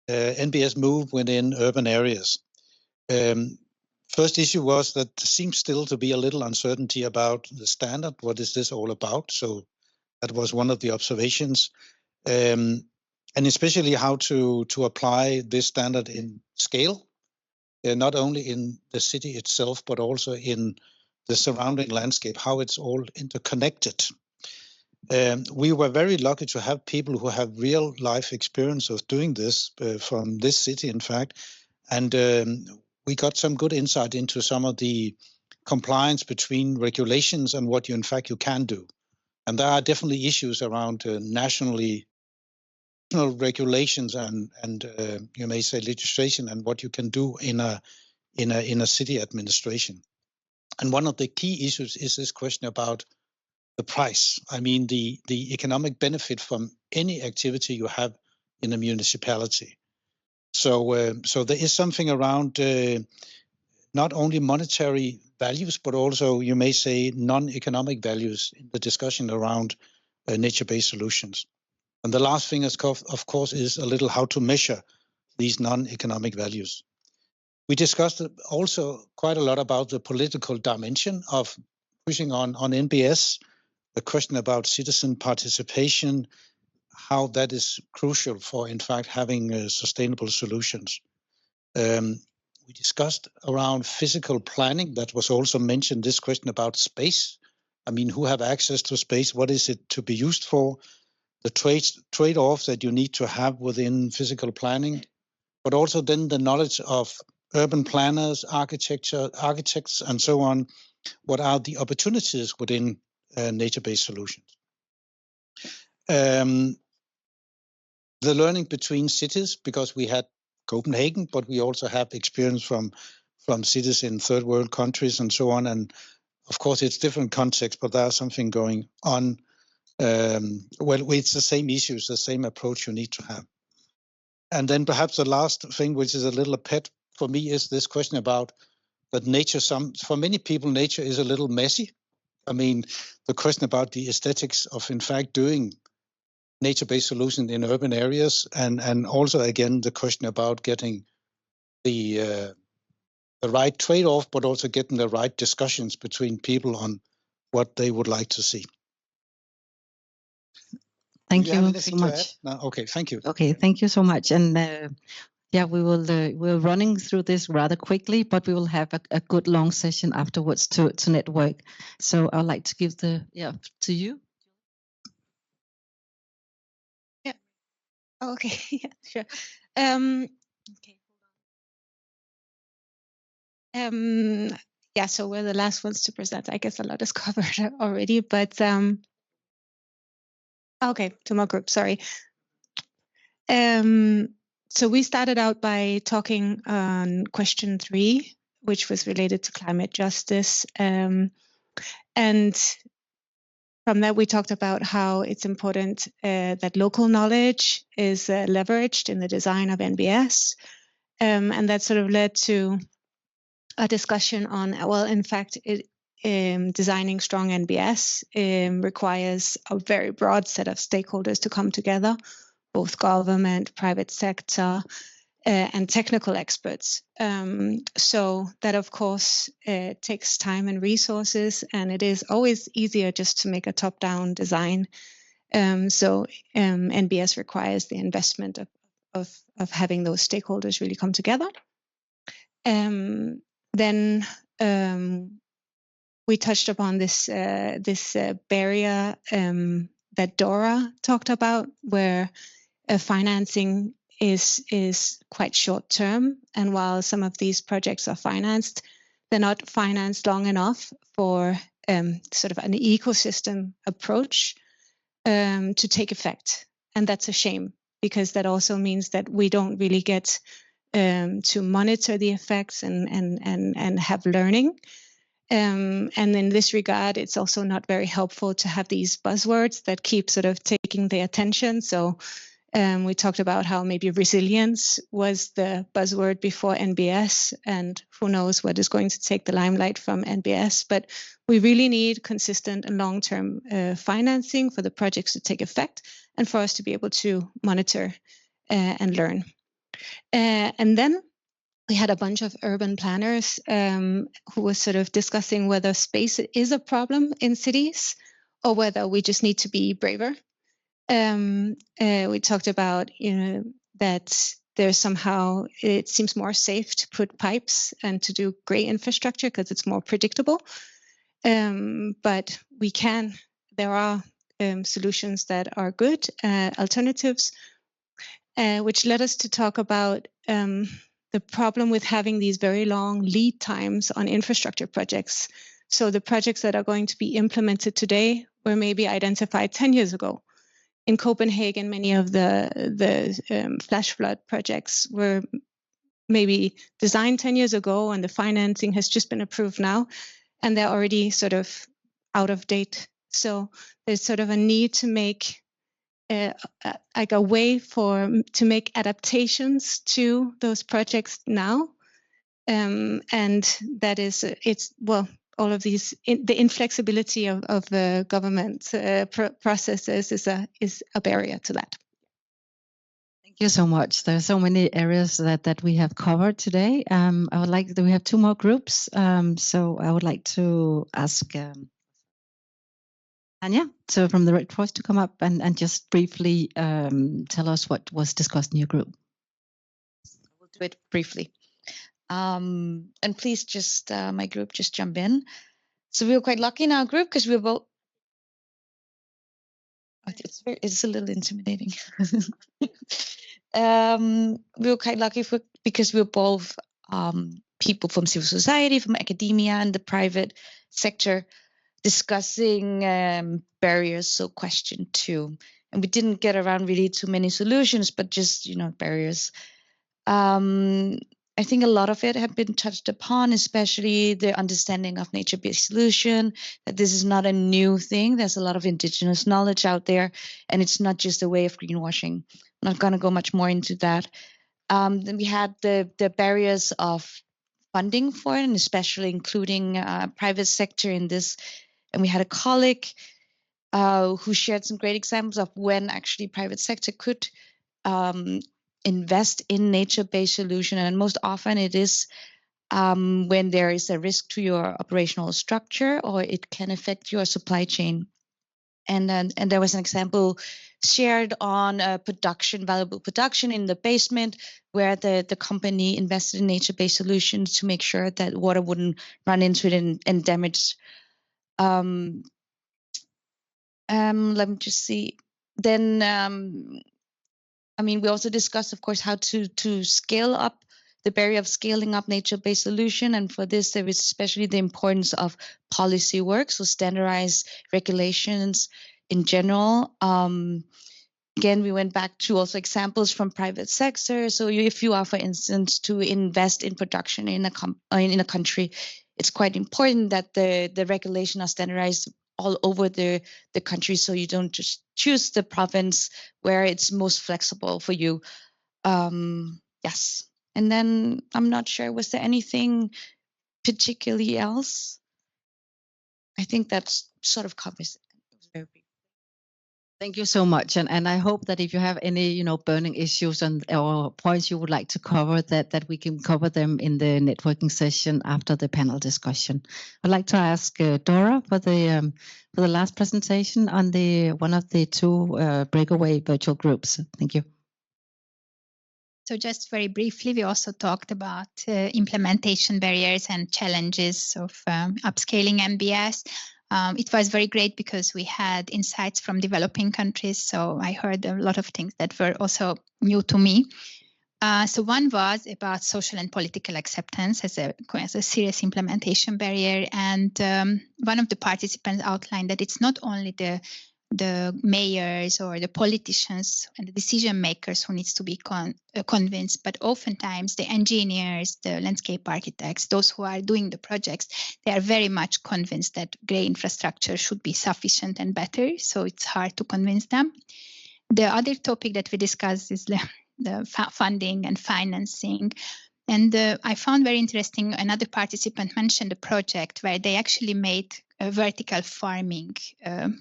K: NbS move within urban areas. First issue was that there seems still to be a little uncertainty about the standard. What is this all about? So that was one of the observations. And especially how to apply this standard in scale. Not only in the city itself, but also in the surrounding landscape, how it's all interconnected. We were very lucky to have people who have real life experience of doing this from this city, in fact. And we got some good insight into some of the compliance between regulations and what you can do. And there are definitely issues around national regulations and you may say legislation and what you can do in a city administration. And one of the key issues is this question about the price. I mean, the economic benefit from any activity you have in a municipality. So there is something around not only monetary values, but also you may say non-economic values in the discussion around nature-based solutions. And the last thing, of course, is a little how to measure these non-economic values. We discussed also quite a lot about the political dimension of pushing on NbS, the question about citizen participation, how that is crucial for, in fact, having sustainable solutions. We discussed around physical planning. That was also mentioned, this question about space. I mean, who have access to space? What is it to be used for? The trade-offs that you need to have within physical planning, but also then the knowledge of urban planners, architects, and so on. What are the opportunities within nature-based solutions? The learning between cities, because we had Copenhagen, but we also have experience from cities in third world countries and so on. And of course, it's different contexts, but there's something going on. Well, it's the same issues, the same approach you need to have. And then perhaps the last thing, which is a little pet for me, is this question about that nature. For many people, nature is a little messy. I mean, the question about the aesthetics of, in fact, doing nature-based solutions in urban areas, and also again the question about getting the right trade-off, but also getting the right discussions between people on what they would like to see.
B: Thank you so much.
K: No? Okay, thank you.
B: Okay, thank you so much. And yeah, we're running through this rather quickly, but we will have a good long session afterwards to network. So I'd like to give to you.
L: Yeah. Okay. Yeah, sure. Okay. Yeah, so we're the last ones to present. I guess a lot is covered already, but okay, two more groups, sorry. So we started out by talking on question 3, which was related to climate justice. And from that, we talked about how it's important that local knowledge is leveraged in the design of NbS. And that sort of led to a discussion on, well, in fact, designing strong NbS requires a very broad set of stakeholders to come together, both government, private sector, and technical experts. So that, of course, takes time and resources, and it is always easier just to make a top-down design. So NbS requires the investment of having those stakeholders really come together. Then we touched upon this barrier that Dora talked about, where financing is quite short term, and while some of these projects are financed, they're not financed long enough for sort of an ecosystem approach to take effect, and that's a shame, because that also means that we don't really get to monitor the effects and have learning. And in this regard, it's also not very helpful to have these buzzwords that keep sort of taking the attention. So we talked about how maybe resilience was the buzzword before NbS, and who knows what is going to take the limelight from NbS. But we really need consistent and long-term financing for the projects to take effect and for us to be able to monitor and learn. And then we had a bunch of urban planners who were sort of discussing whether space is a problem in cities or whether we just need to be braver. We talked about, that there's somehow, it seems more safe to put pipes and to do grey infrastructure because it's more predictable. But there are solutions that are good, alternatives, which led us to talk about the problem with having these very long lead times on infrastructure projects. So the projects that are going to be implemented today were maybe identified 10 years ago. In Copenhagen, many of the flash flood projects were maybe designed 10 years ago, and the financing has just been approved now, and they're already sort of out of date. So there's sort of a need to make like a way to make adaptations to those projects now, and that is all of these, the inflexibility of the government processes is a barrier to that.
B: Thank you so much. There are so many areas that we have covered today. We have 2 more groups. So I would like to ask Anya, so from the Red Cross to come up and just briefly tell us what was discussed in your group.
M: We'll do it briefly. And please just, my group, just jump in. So we were quite lucky in our group because we were both, it's a little intimidating. We were quite lucky because we were both people from civil society, from academia and the private sector discussing barriers, so question 2. And we didn't get around really too many solutions, but just, barriers. I think a lot of it had been touched upon, especially the understanding of nature-based solution, that this is not a new thing. There's a lot of indigenous knowledge out there, and it's not just a way of greenwashing. I'm not going to go much more into that. Then we had the barriers of funding for it, and especially including private sector in this. And we had a colleague who shared some great examples of when actually private sector could invest in nature-based solution, and most often it is when there is a risk to your operational structure or it can affect your supply chain. And there was an example shared on valuable production in the basement, where the company invested in nature-based solutions to make sure that water wouldn't run into it and damage. Let me just see. Then we also discussed, of course, how to scale up the barrier of scaling up nature-based solution. And for this, there is especially the importance of policy work, so standardized regulations in general. Again, we went back to also examples from private sector. So if you are, for instance, to invest in production in a country, it's quite important that the regulations are standardized all over the country, so you don't just choose the province where it's most flexible for you. Yes. And then I'm not sure, was there anything particularly else? I think that's sort of covers it.
B: Thank you so much. And I hope that if you have any, burning issues or points you would like to cover, that we can cover them in the networking session after the panel discussion. I'd like to ask Dora for the last presentation on one of the 2 breakaway virtual groups. Thank you.
G: So just very briefly, we also talked about implementation barriers and challenges of upscaling NbS. It was very great because we had insights from developing countries. So I heard a lot of things that were also new to me. So one was about social and political acceptance as a serious implementation barrier. And one of the participants outlined that it's not only the mayors or the politicians and the decision makers who needs to be convinced, but oftentimes the engineers, the landscape architects, those who are doing the projects, they are very much convinced that grey infrastructure should be sufficient and better. So it's hard to convince them. The other topic that we discussed is the funding and financing. And I found very interesting, another participant mentioned a project where they actually made a vertical farming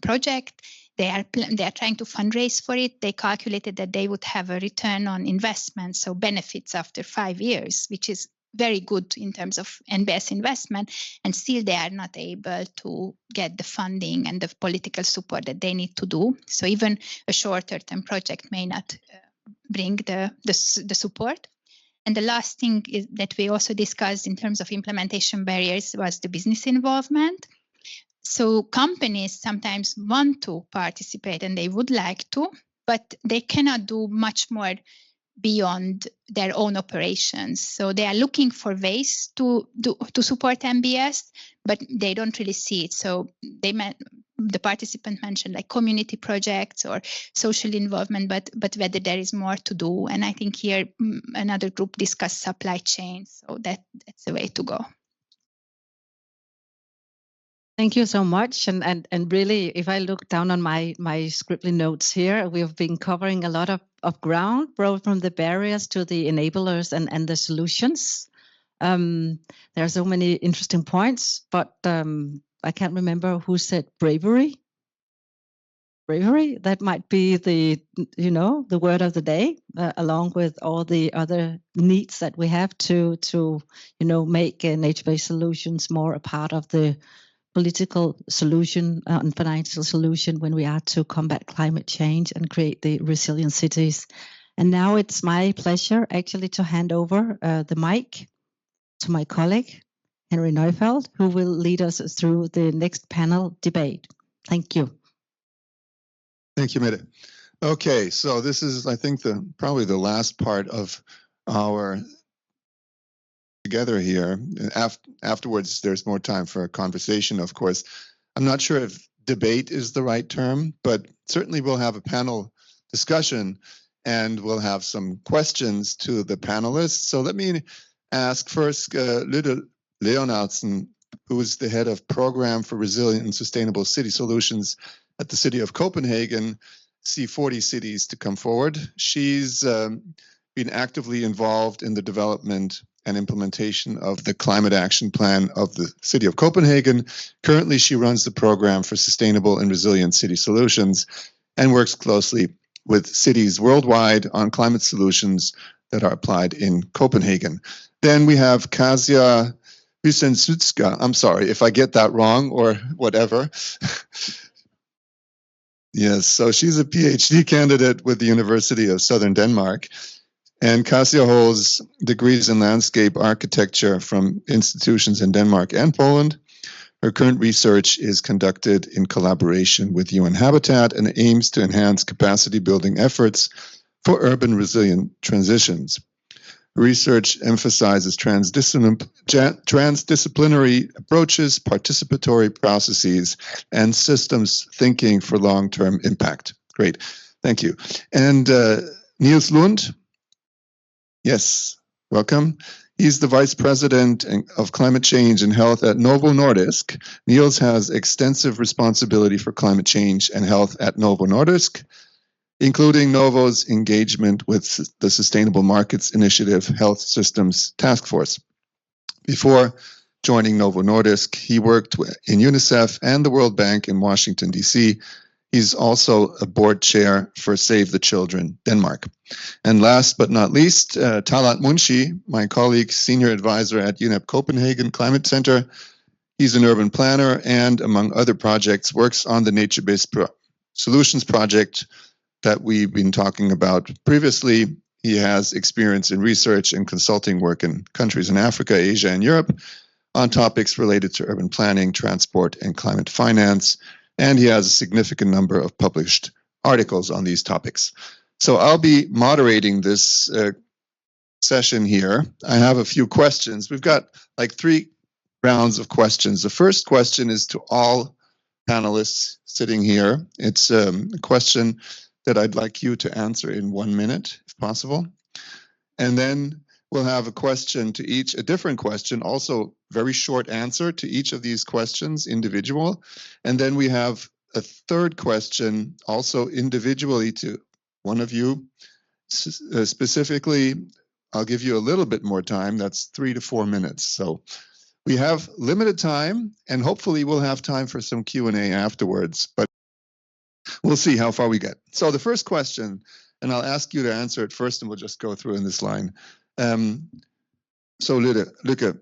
G: project. They are trying to fundraise for it. They calculated that they would have a return on investment, so benefits after 5 years, which is very good in terms of NbS investment, and still they are not able to get the funding and the political support that they need to do. So even a shorter term project may not bring the support. And the last thing is that we also discussed in terms of implementation barriers was the business involvement. So companies sometimes want to participate and they would like to, but they cannot do much more beyond their own operations. So they are looking for ways to support NbS, but they don't really see it. So the participant mentioned like community projects or social involvement, but whether there is more to do. And I think here another group discussed supply chains. So that's the way to go.
B: Thank you so much. And really, if I look down on my scribbly notes here, we have been covering a lot of ground, both from the barriers to the enablers and the solutions. There are so many interesting points, but I can't remember who said bravery. Bravery, that might be the word of the day, along with all the other needs that we have to make nature-based solutions more a part of the political solution and financial solution when we are to combat climate change and create the resilient cities. And now it's my pleasure actually to hand over the mic to my colleague, Henry Neufeld, who will lead us through the next panel debate. Thank you.
F: Thank you, Mette. Okay, so this is, I think, probably the last part of our together here. Afterwards, there's more time for a conversation, of course. I'm not sure if debate is the right term, but certainly we'll have a panel discussion and we'll have some questions to the panelists. So let me ask first Lydia Leonardsen, who is the head of Program for Resilient and Sustainable City Solutions at the City of Copenhagen, C40 cities, to come forward. She's been actively involved in the development and implementation of the Climate Action Plan of the City of Copenhagen. Currently, she runs the Program for Sustainable and Resilient City Solutions and works closely with cities worldwide on climate solutions that are applied in Copenhagen. Then we have Kasia Vysentsutska. I'm sorry if I get that wrong or whatever. Yes, so she's a PhD candidate with the University of Southern Denmark. And Kasia holds degrees in landscape architecture from institutions in Denmark and Poland. Her current research is conducted in collaboration with UN Habitat and aims to enhance capacity building efforts for urban resilient transitions. Research emphasizes transdisciplinary approaches, participatory processes, and systems thinking for long-term impact. Great, thank you. And Niels Lund, yes, welcome. He's the Vice President of Climate Change and Health at Novo Nordisk. Niels has extensive responsibility for climate change and health at Novo Nordisk, including Novo's engagement with the Sustainable Markets Initiative Health Systems Task Force. Before joining Novo Nordisk, he worked in UNICEF and the World Bank in Washington, D.C. He's also a board chair for Save the Children Denmark. And last but not least, Talat Munshi, my colleague, senior advisor at UNEP Copenhagen Climate Centre. He's an urban planner and, among other projects, works on the Nature-Based Solutions project that we've been talking about previously. He has experience in research and consulting work in countries in Africa, Asia, and Europe on topics related to urban planning, transport, and climate finance. And he has a significant number of published articles on these topics. So I'll be moderating this session here. I have a few questions. We've got like 3 rounds of questions. The first question is to all panelists sitting here. It's a question that I'd like you to answer in 1 minute, if possible. And then we'll have a question to each, a different question, also very short answer to each of these questions, individual. And then we have a third question, also individually to one of you. Specifically, I'll give you a little bit more time. That's 3 to 4 minutes. So we have limited time, and hopefully we'll have time for some Q&A afterwards. But we'll see how far we get. So the first question, and I'll ask you to answer it first, and we'll just go through in this line. So Lykke,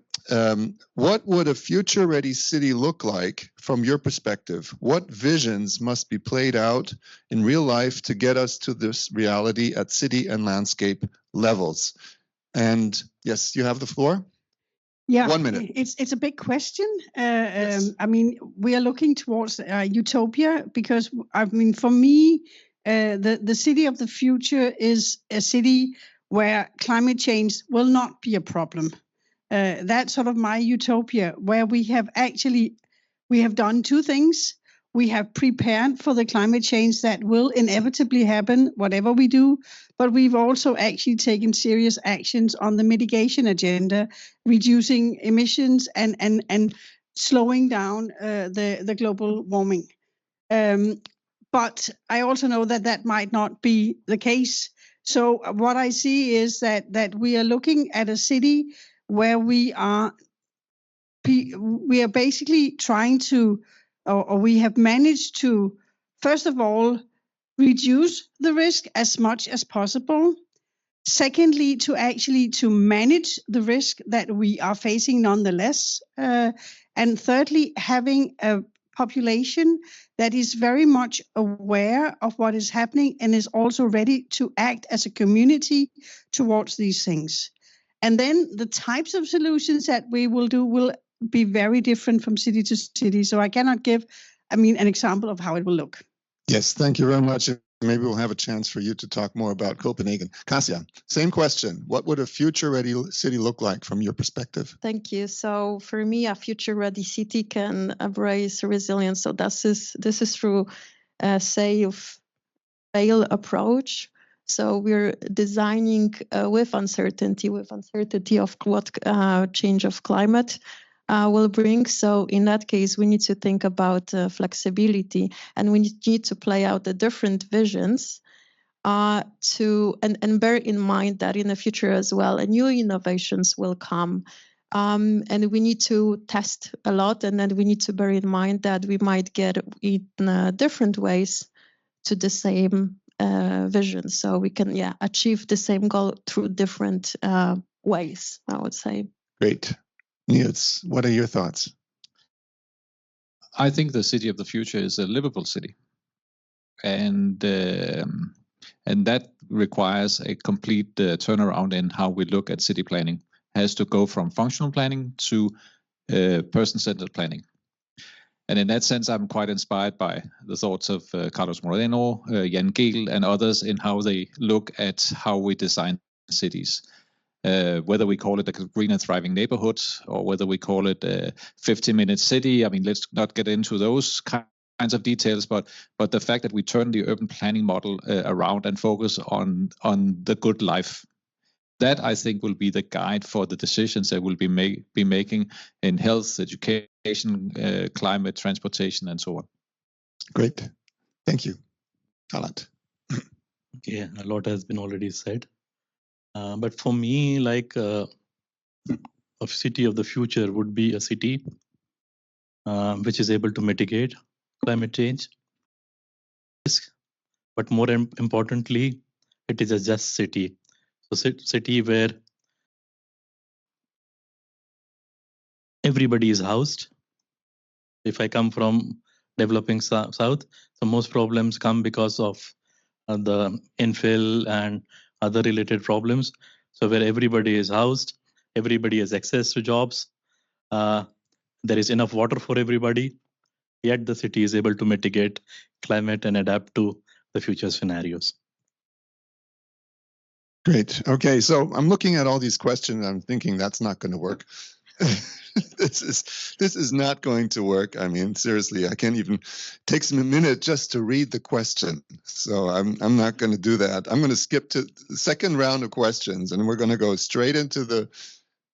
F: what would a future-ready city look like from your perspective? What visions must be played out in real life to get us to this reality at city and landscape levels? And yes, you have the floor.
N: Yeah,
F: 1 minute.
N: It's a big question.
F: Yes.
N: I mean, we are looking towards utopia because, I mean, for me, the city of the future is a city where climate change will not be a problem. That's sort of my utopia, where we have done 2 things. We have prepared for the climate change that will inevitably happen, whatever we do. But we've also actually taken serious actions on the mitigation agenda, reducing emissions and slowing down the global warming. But I also know that might not be the case. So what I see is that we are looking at a city where we are basically trying to, or we have managed to, first of all, reduce the risk as much as possible. Secondly, to manage the risk that we are facing nonetheless. And thirdly, having a population that is very much aware of what is happening and is also ready to act as a community towards these things. And then the types of solutions that we will do will be very different from city to city. So I cannot give, an example of how it will look.
F: Yes, thank you very much. Maybe we'll have a chance for you to talk more about Copenhagen. Kasia, same question. What would a future-ready city look like from your perspective?
O: Thank you. So for me, a future-ready city can embrace resilience. So this is through a safe-fail approach. So we're designing with uncertainty of what change of climate will bring. So in that case, we need to think about flexibility, and we need to play out the different visions and bear in mind that in the future as well, new innovations will come. And we need to test a lot, and then we need to bear in mind that we might get in different ways to the same vision. So we can achieve the same goal through different ways, I would say.
F: Great. Niels, what are your thoughts?
P: I think the city of the future is a livable city. And that requires a complete turnaround in how we look at city planning. It has to go from functional planning to person-centered planning. And in that sense, I'm quite inspired by the thoughts of Carlos Moreno, Jan Gehl, and others in how they look at how we design cities. Whether we call it a green and thriving neighborhood or whether we call it a 50-minute city. I mean, let's not get into those kinds of details, but the fact that we turn the urban planning model around and focus on the good life, that I think will be the guide for the decisions that we'll be making in health, education, climate, transportation, and so on.
F: Great. Thank you. Talat.
J: Yeah, a lot has been already said. But for me, like a city of the future would be a city which is able to mitigate climate change risk, but more importantly, it is a just city. So city where everybody is housed. If I come from developing south, so most problems come because of the infill and other related problems. So where everybody is housed, everybody has access to jobs, there is enough water for everybody, yet the city is able to mitigate climate and adapt to the future scenarios.
F: Great. Okay, so I'm looking at all these questions. I'm thinking that's not going to work. This is not going to work. I mean, seriously, I can't even. Takes me a minute just to read the question, so I'm not going to do that. I'm going to skip to the second round of questions, and we're going to go straight into the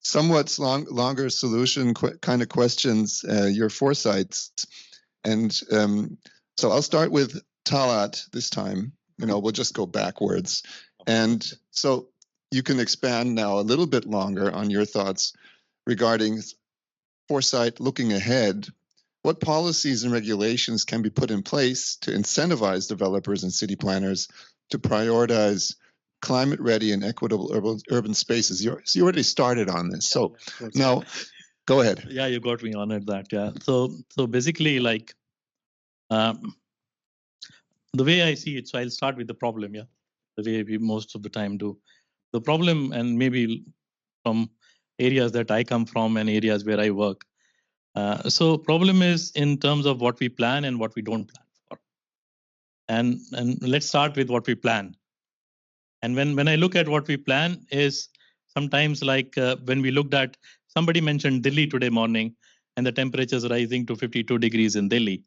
F: somewhat longer solution kind of questions. Your foresights, and so I'll start with Talat this time. We'll just go backwards. And so you can expand now a little bit longer on your thoughts regarding foresight, looking ahead. What policies and regulations can be put in place to incentivize developers and city planners to prioritize climate-ready and equitable urban spaces? You already started on this. So now, go ahead.
J: Yeah, you got me on at that. Yeah. So basically, like the way I see it, so I'll start with the problem. Yeah. The way we most of the time do. The problem, and maybe from areas that I come from and areas where I work. So problem is in terms of what we plan and what we don't plan for. And let's start with what we plan. And when I look at what we plan is sometimes like when we looked at, somebody mentioned Delhi today morning and the temperature is rising to 52 degrees in Delhi.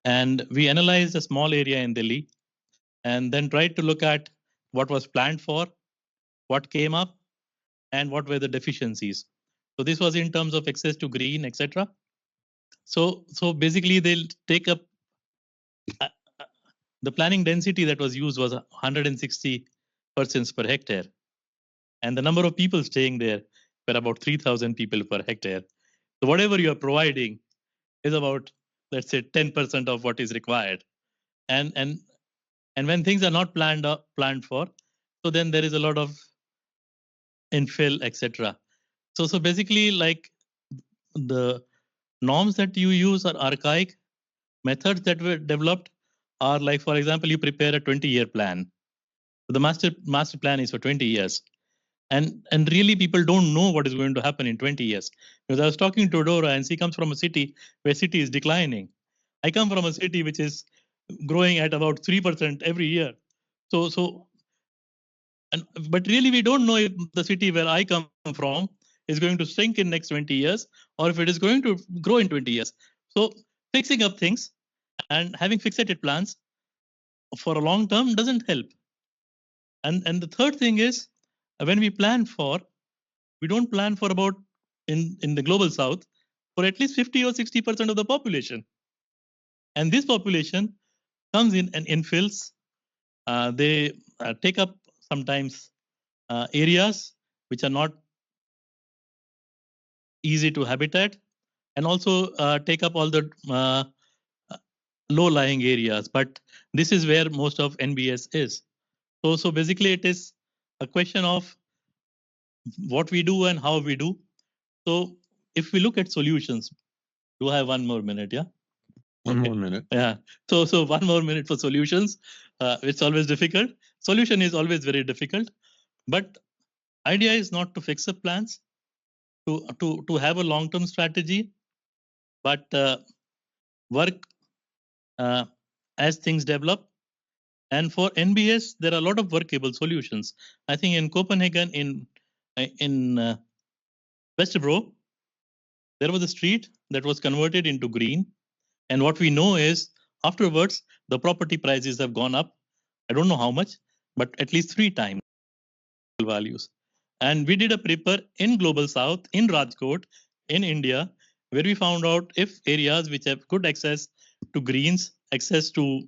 J: And we analyzed a small area in Delhi and then tried to look at what was planned for, what came up, and what were the deficiencies. So this was in terms of access to green, etc. So basically they'll take up the planning density that was used was 160 persons per hectare. And the number of people staying there were about 3,000 people per hectare. So whatever you are providing is about, let's say, 10% of what is required. And when things are not planned for, so then there is a lot of infill, etc. So basically, like the norms that you use are archaic. Methods that were developed are like, for example, you prepare a 20-year plan. The master plan is for 20 years. And really people don't know what is going to happen in 20 years. Because I was talking to Dora, and she comes from a city where city is declining. I come from a city which is growing at about 3% every year. But really we don't know if the city where I come from is going to shrink in next 20 years or if it is going to grow in 20 years. So fixing up things and having fixated plans for a long term doesn't help. And the third thing is, when we don't plan for about in the global south for at least 50 or 60% of the population. And this population comes in and infills. They take up sometimes areas which are not easy to habitat, and also take up all the low-lying areas. But this is where most of NbS is. So basically it is a question of what we do and how we do. So if we look at solutions, do I have 1 more minute? Yeah.
F: One more minute.
J: Yeah. So 1 more minute for solutions. It's always difficult. Solution is always very difficult. But idea is not to fix up plans, to have a long-term strategy, but work as things develop. And for NbS, there are a lot of workable solutions. I think in Copenhagen, in Westerbro, there was a street that was converted into green. And what we know is afterwards, the property prices have gone up. I don't know how much, but at least 3 times values. And we did a paper in Global South, in Rajkot, in India, where we found out if areas which have good access to greens, access to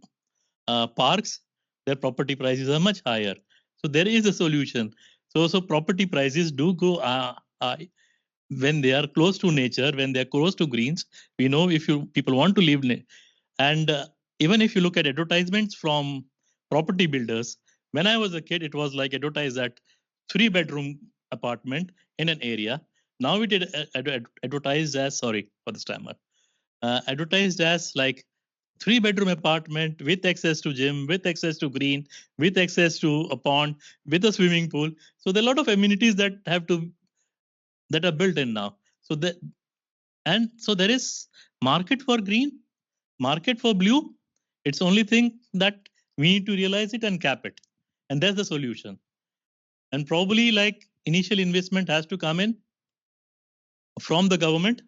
J: parks, their property prices are much higher. So there is a solution. So property prices do go high when they are close to nature, when they are close to greens. We know if people want to live, and even if you look at advertisements from property builders, when I was a kid, it was like advertised that 3-bedroom apartment in an area. Now it is advertised as, sorry for the stammer, advertised as like 3-bedroom apartment with access to gym, with access to green, with access to a pond, with a swimming pool. So there are a lot of amenities that are built in now. So there is market for green, market for blue. It's only thing that we need to realize it and cap it. And that's the solution. And probably like initial investment has to come in from the government.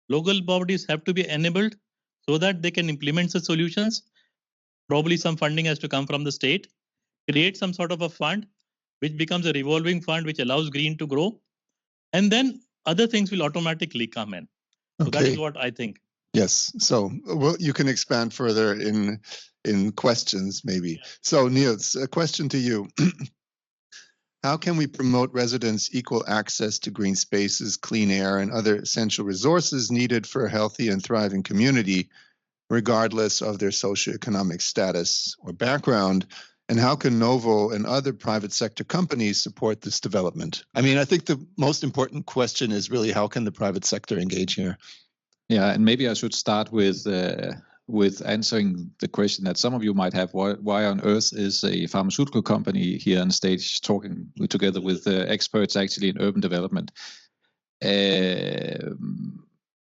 J: Local bodies have to be enabled so that they can implement the solutions. Probably some funding has to come from the state. Create some sort of a fund which becomes a revolving fund which allows green to grow. And then other things will automatically come in. So that is what I think.
F: Yes. So you can expand further in questions maybe. So Niels, a question to you. How can we promote residents' equal access to green spaces, clean air, and other essential resources needed for a healthy and thriving community, regardless of their socioeconomic status or background? And how can Novo and other private sector companies support this development? I mean, I think the most important question is really how can the private sector engage here?
P: Yeah, and maybe I should start with answering the question that some of you might have. Why on earth is a pharmaceutical company here on stage talking together with experts actually in urban development?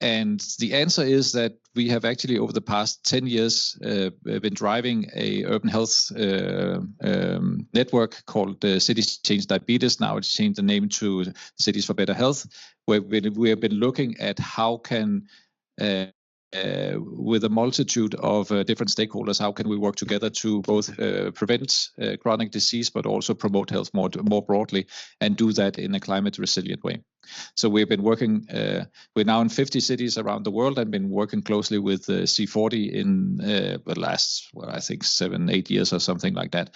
P: And the answer is that we have actually over the past 10 years been driving a urban health network called Cities Change Diabetes. Now it's changed the name to Cities for Better Health, where we have been looking at how can with a multitude of different stakeholders, how can we work together to both prevent chronic disease, but also promote health more broadly, and do that in a climate resilient way. So we've been working, we're now in 50 cities around the world and been working closely with C40 in the last, well, I think 7-8 years or something like that.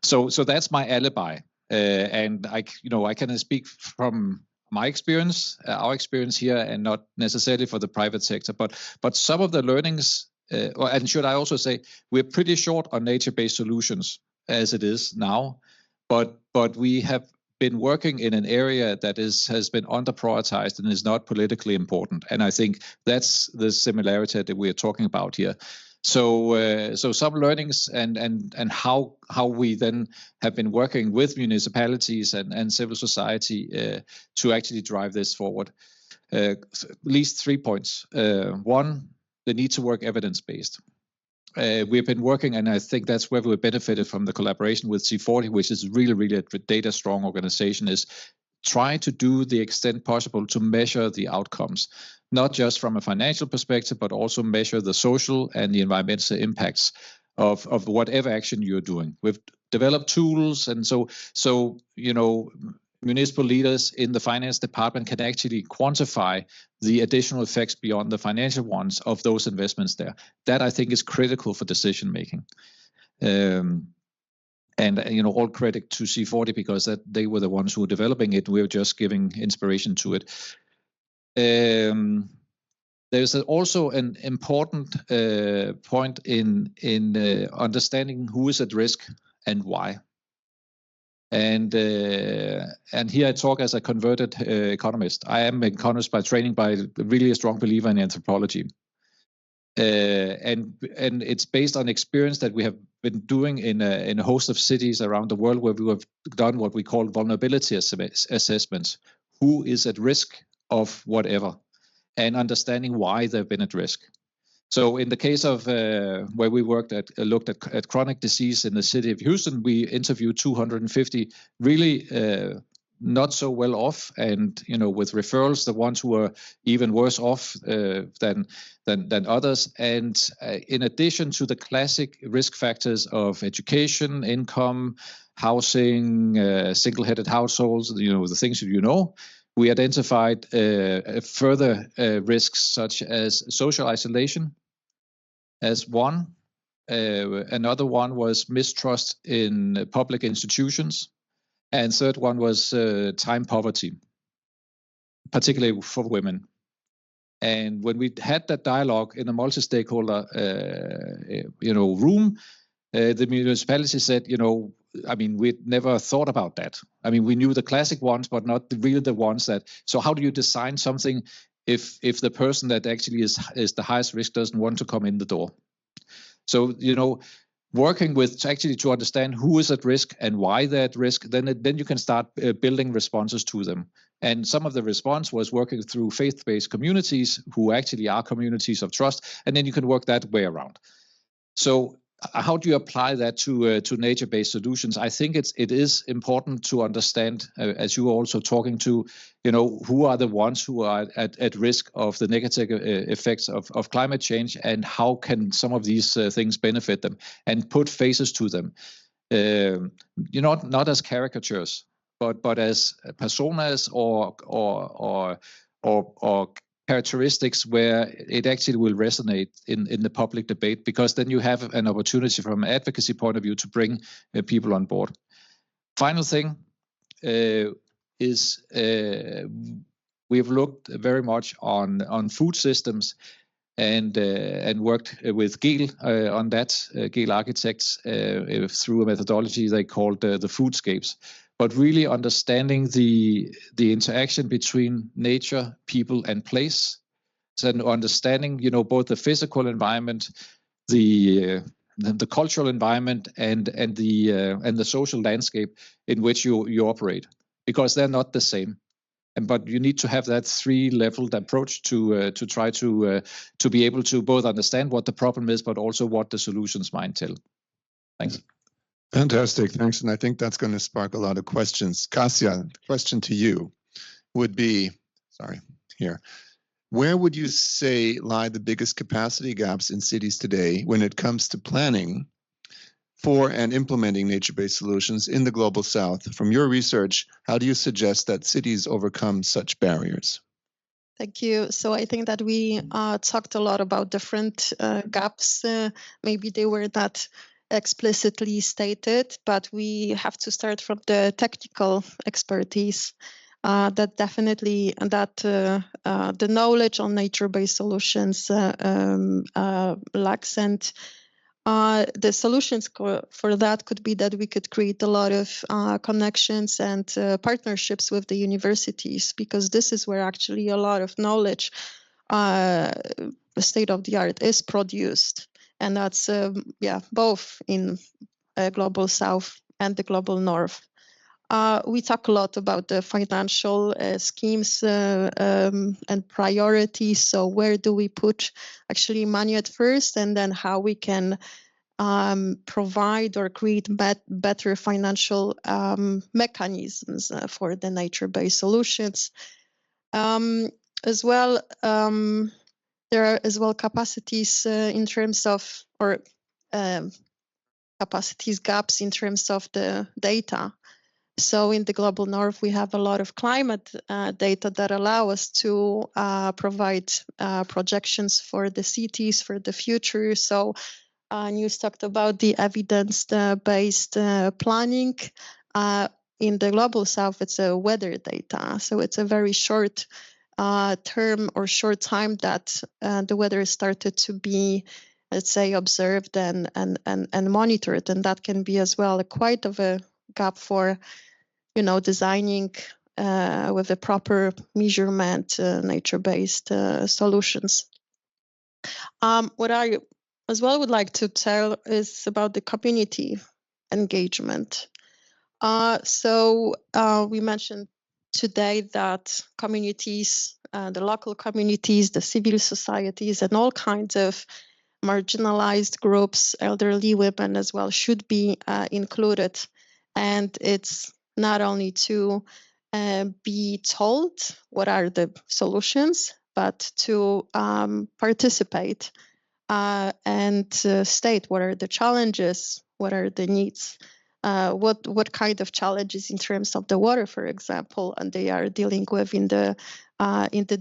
P: So that's my alibi. And I can speak from my experience, our experience here, and not necessarily for the private sector, but some of the learnings, and should I also say, we're pretty short on nature-based solutions as it is now, but we have been working in an area that has been under-prioritized and is not politically important. And I think that's the similarity that we're talking about here. So some learnings and how we then have been working with municipalities and civil society to actually drive this forward. At least 3 points. One, the need to work evidence-based. We've been working, and I think that's where we benefited from the collaboration with C40, which is really a data-strong organization, is try to do the extent possible to measure the outcomes, not just from a financial perspective, but also measure the social and the environmental impacts of whatever action you're doing. We've developed tools, and so municipal leaders in the finance department can actually quantify the additional effects beyond the financial ones of those investments there. That I think is critical for decision making. And all credit to C40 because they were the ones who were developing it. We were just giving inspiration to it. There's also an important point in understanding who is at risk and why. And here I talk as a converted economist. I am an economist by training, by really a strong believer in anthropology. And it's based on experience that we have been doing in a host of cities around the world where we have done what we call vulnerability assessments. Who is at risk of whatever, and understanding why they've been at risk. So in the case of where we looked at chronic disease in the city of Houston, we interviewed 250 really not so well off, and with referrals, the ones who are even worse off than others. And in addition to the classic risk factors of education, income, housing, single-headed households, the things that we identified further risks such as social isolation as one. Another one was mistrust in public institutions. And third one was time poverty, particularly for women. And when we had that dialogue in a multi-stakeholder, room, the municipality said, we'd never thought about that. We knew the classic ones, but not really the ones that. So how do you design something if the person that actually is the highest risk doesn't want to come in the door? So working with actually to understand who is at risk and why they're at risk, then you can start building responses to them. And some of the response was working through faith-based communities who actually are communities of trust, and then you can work that way around. So how do you apply that to nature-based solutions? I think it is important to understand, as you are also talking to, who are the ones who are at risk of the negative effects of climate change, and how can some of these things benefit them, and put faces to them. Not as caricatures, but as personas or characteristics where it actually will resonate in the public debate, because then you have an opportunity from an advocacy point of view to bring people on board. Final thing is we've looked very much on food systems and worked with GEL on that, GEL architects, through a methodology they called the foodscapes. But really understanding the interaction between nature, people, and place, and understanding, both the physical environment, the cultural environment, and the social landscape in which you operate, because they're not the same. But you need to have that three-leveled approach to try to be able to both understand what the problem is, but also what the solutions might tell. Thanks.
F: Fantastic, thanks. And I think that's going to spark a lot of questions. Kasia, the question to you would be, where would you say lie the biggest capacity gaps in cities today when it comes to planning for and implementing nature-based solutions in the Global South? From your research, how do you suggest that cities overcome such barriers?
O: Thank you. So I think that we talked a lot about different gaps. Maybe they were not explicitly stated, but we have to start from the technical expertise. That definitely the knowledge on nature-based solutions lacks, and The solutions for that could be that we could create a lot of connections and partnerships with the universities, because this is where actually a lot of knowledge, state of the art, is produced. And that's, both in Global South and the Global North. We talk a lot about the financial schemes and priorities. So where do we put actually money at first, and then how we can provide or create better financial mechanisms for the nature-based solutions. As well, there are as well capacities in terms of, or capacities gaps in terms of the data. So in the Global North, we have a lot of climate data that allow us to provide projections for the cities, for the future. So News talked about the evidence-based planning. In the Global South, it's a weather data. So it's a very short term or short time that the weather started to be, let's say, observed and monitored. And that can be as well quite of a gap for, designing with a proper measurement, nature-based solutions. What I as well would like to tell is about the community engagement. So we mentioned today that communities, the local communities, the civil societies, and all kinds of marginalized groups, elderly women as well, should be included. And it's not only to be told what are the solutions, but to participate and state what are the challenges, what are the needs, what kind of challenges in terms of the water, for example, and they are dealing with in the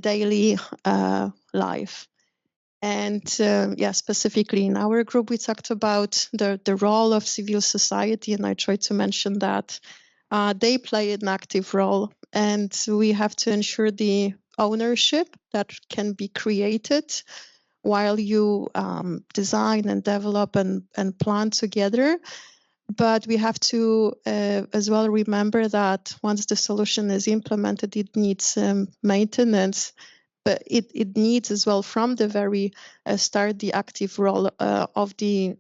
O: daily life. And specifically in our group, we talked about the role of civil society, and I tried to mention that they play an active role, and we have to ensure the ownership that can be created while you design and develop and plan together. But we have to as well remember that once the solution is implemented, it needs maintenance, but it needs as well from the very start the active role of the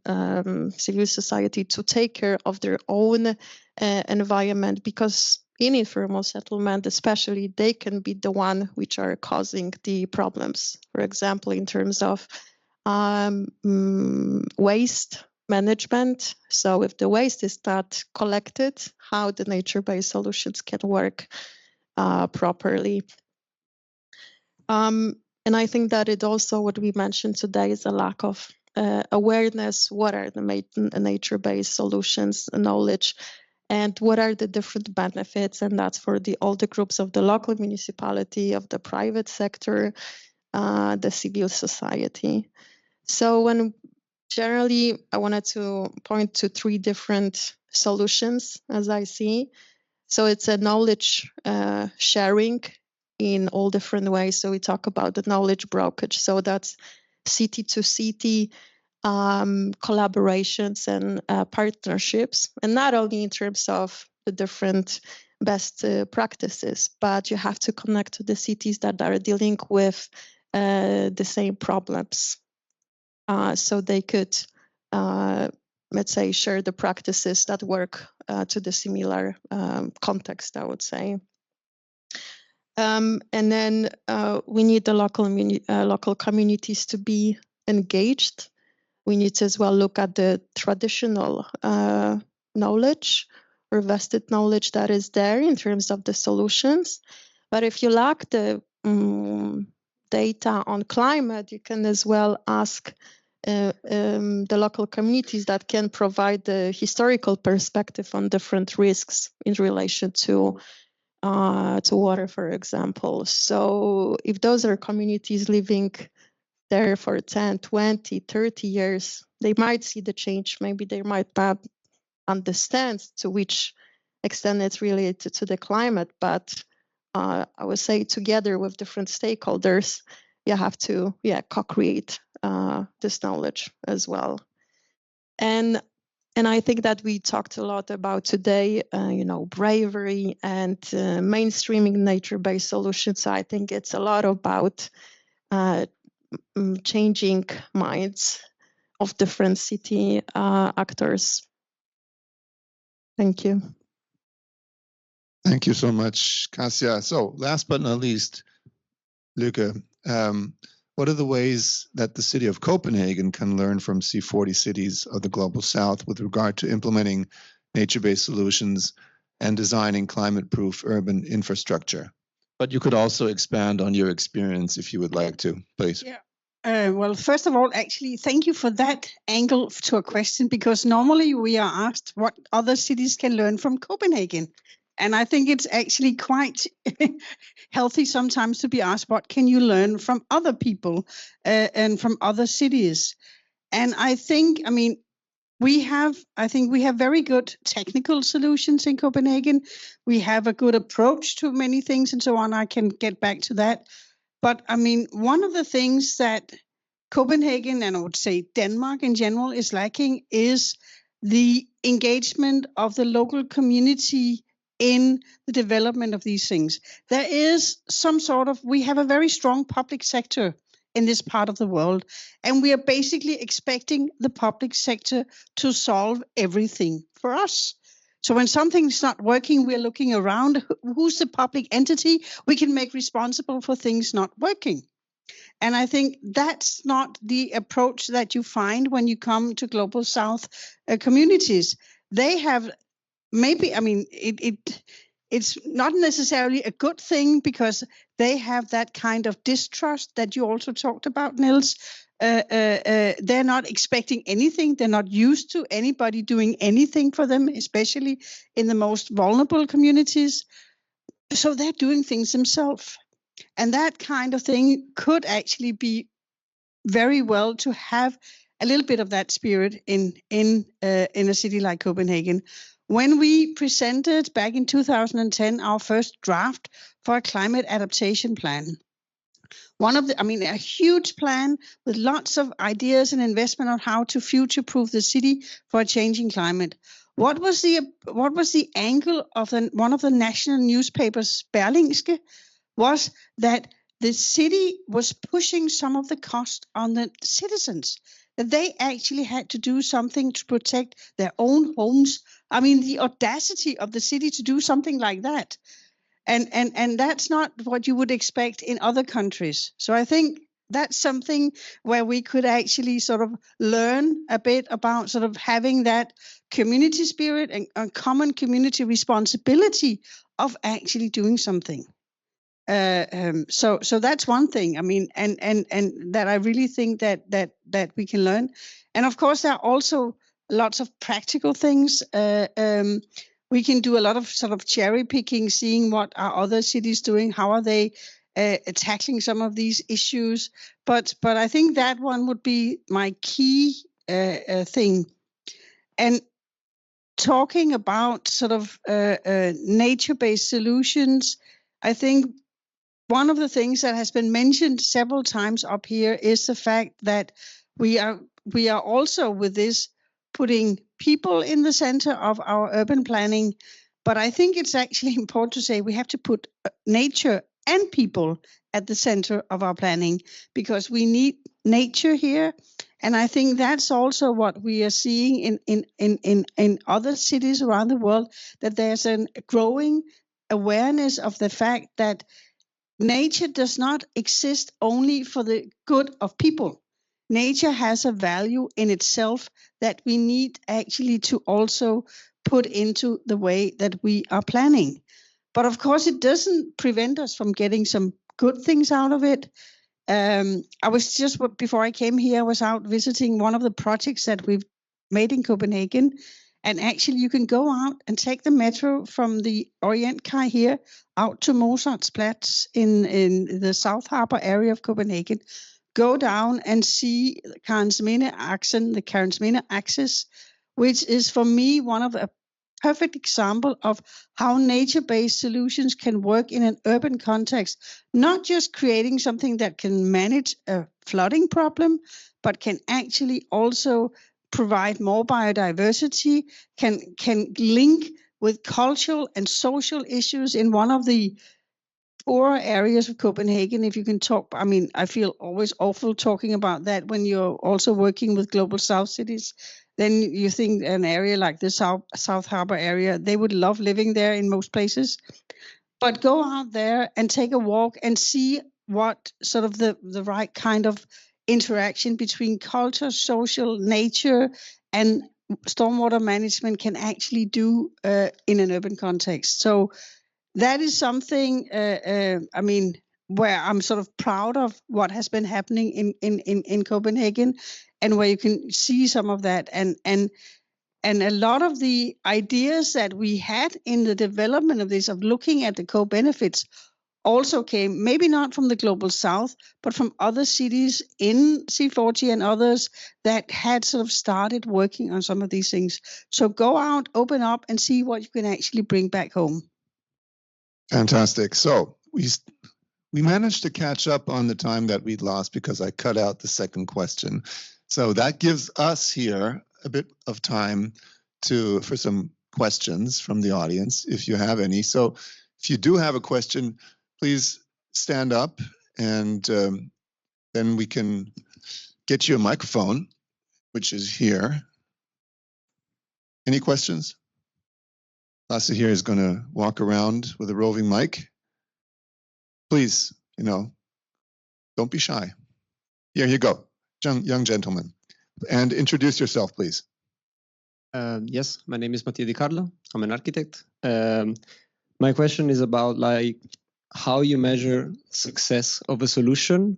O: civil society to take care of their own environment, because in informal settlement especially, they can be the one which are causing the problems. For example, in terms of waste management. So if the waste is not collected, how the nature-based solutions can work properly. And I think that it also, what we mentioned today, is a lack of awareness. What are the nature-based solutions, knowledge, and what are the different benefits? And that's for all the groups of the local municipality, of the private sector, the civil society. So when generally, I wanted to point to 3 different solutions as I see. So it's a knowledge sharing in all different ways. So we talk about the knowledge brokerage. So that's city to city collaborations and partnerships, and not only in terms of the different best practices, but you have to connect to the cities that are dealing with the same problems. So they could, let's say, share the practices that work to the similar context, I would say. And then we need the local communities to be engaged. We need to as well look at the traditional knowledge or vested knowledge that is there in terms of the solutions. But if you lack the data on climate, you can as well ask the local communities that can provide the historical perspective on different risks in relation to water, for example. So if those are communities living there for 10, 20, 30 years, they might see the change. Maybe they might not understand to which extent it's related to the climate, but I would say together with different stakeholders, you have to co-create this knowledge as well. And I think that we talked a lot about today, bravery and mainstreaming nature-based solutions. So I think it's a lot about changing minds of different city actors. Thank you.
F: Thank you so much, Kasia. So last but not least, Luca, what are the ways that the city of Copenhagen can learn from C40 cities of the Global South with regard to implementing nature-based solutions and designing climate-proof urban infrastructure? But you could also expand on your experience if you would like to, please.
N: Yeah. Well, first of all, actually, thank you for that angle to a question, because normally we are asked what other cities can learn from Copenhagen. And I think it's actually quite healthy sometimes to be asked, what can you learn from other people and from other cities? And I think, we have very good technical solutions in Copenhagen. We have a good approach to many things and so on. I can get back to that. But one of the things that Copenhagen, and I would say Denmark in general, is lacking is the engagement of the local community in the development of these things. There is we have a very strong public sector in this part of the world, and we are basically expecting the public sector to solve everything for us. So when something's not working, we're looking around, who's the public entity we can make responsible for things not working. And I think that's not the approach that you find when you come to Global South communities. They have it's not necessarily a good thing, because they have that kind of distrust that you also talked about, Niels. They're not expecting anything. They're not used to anybody doing anything for them, especially in the most vulnerable communities. So they're doing things themselves. And that kind of thing could actually be very well to have a little bit of that spirit in a city like Copenhagen. When we presented back in 2010 our first draft for a climate adaptation plan, a huge plan with lots of ideas and investment on how to future-proof the city for a changing climate. What was the angle of one of the national newspapers, Berlingske, was that the city was pushing some of the cost on the citizens, that they actually had to do something to protect their own homes. The audacity of the city to do something like that. And that's not what you would expect in other countries. So I think that's something where we could actually sort of learn a bit about sort of having that community spirit and common community responsibility of actually doing something. So that's one thing. And that I really think that we can learn. And of course, there are also lots of practical things. We can do a lot of sort of cherry picking, seeing what are other cities doing, how are they tackling some of these issues. But I think that one would be my key thing. And talking about sort of nature-based solutions, I think one of the things that has been mentioned several times up here is the fact that we are also with this putting people in the center of our urban planning. But I think it's actually important to say we have to put nature and people at the center of our planning, because we need nature here. And I think that's also what we are seeing in other cities around the world, that there's a growing awareness of the fact that nature does not exist only for the good of people. Nature has a value in itself that we need actually to also put into the way that we are planning. But of course, it doesn't prevent us from getting some good things out of it. I was just, before I came here, I was out visiting one of the projects that we've made in Copenhagen. And actually, you can go out and take the metro from the Orientkaj here out to Mozartsplatz in the South Harbor area of Copenhagen. Go down and see the Karensminde axis, which is for me one of a perfect example of how nature-based solutions can work in an urban context, not just creating something that can manage a flooding problem, but can actually also provide more biodiversity, can link with cultural and social issues in one of the poorer areas of Copenhagen. If you can talk, I mean, I feel always awful talking about that when you're also working with global south cities. Then you think an area like the South Harbor area, they would love living there in most places. But go out there and take a walk and see what sort of the right kind of interaction between culture, social, nature, and stormwater management can actually do in an urban context. So that is something, I mean, where I'm sort of proud of what has been happening in Copenhagen, and where you can see some of that. And a lot of the ideas that we had in the development of this, of looking at the co-benefits, also came maybe not from the global south, but from other cities in C40 and others that had sort of started working on some of these things. So go out, open up, and see what you can actually bring back home.
F: Fantastic. So we managed to catch up on the time that we'd lost because I cut out the second question. So that gives us here a bit of time for some questions from the audience, if you have any. So if you do have a question, please stand up, and then we can get you a microphone, which is here. Any questions? Lasse here is going to walk around with a roving mic. Please, don't be shy. Here you go, young gentleman. And introduce yourself, please.
Q: Yes, my name is Mattia Di Carlo. I'm an architect. My question is about how you measure success of a solution.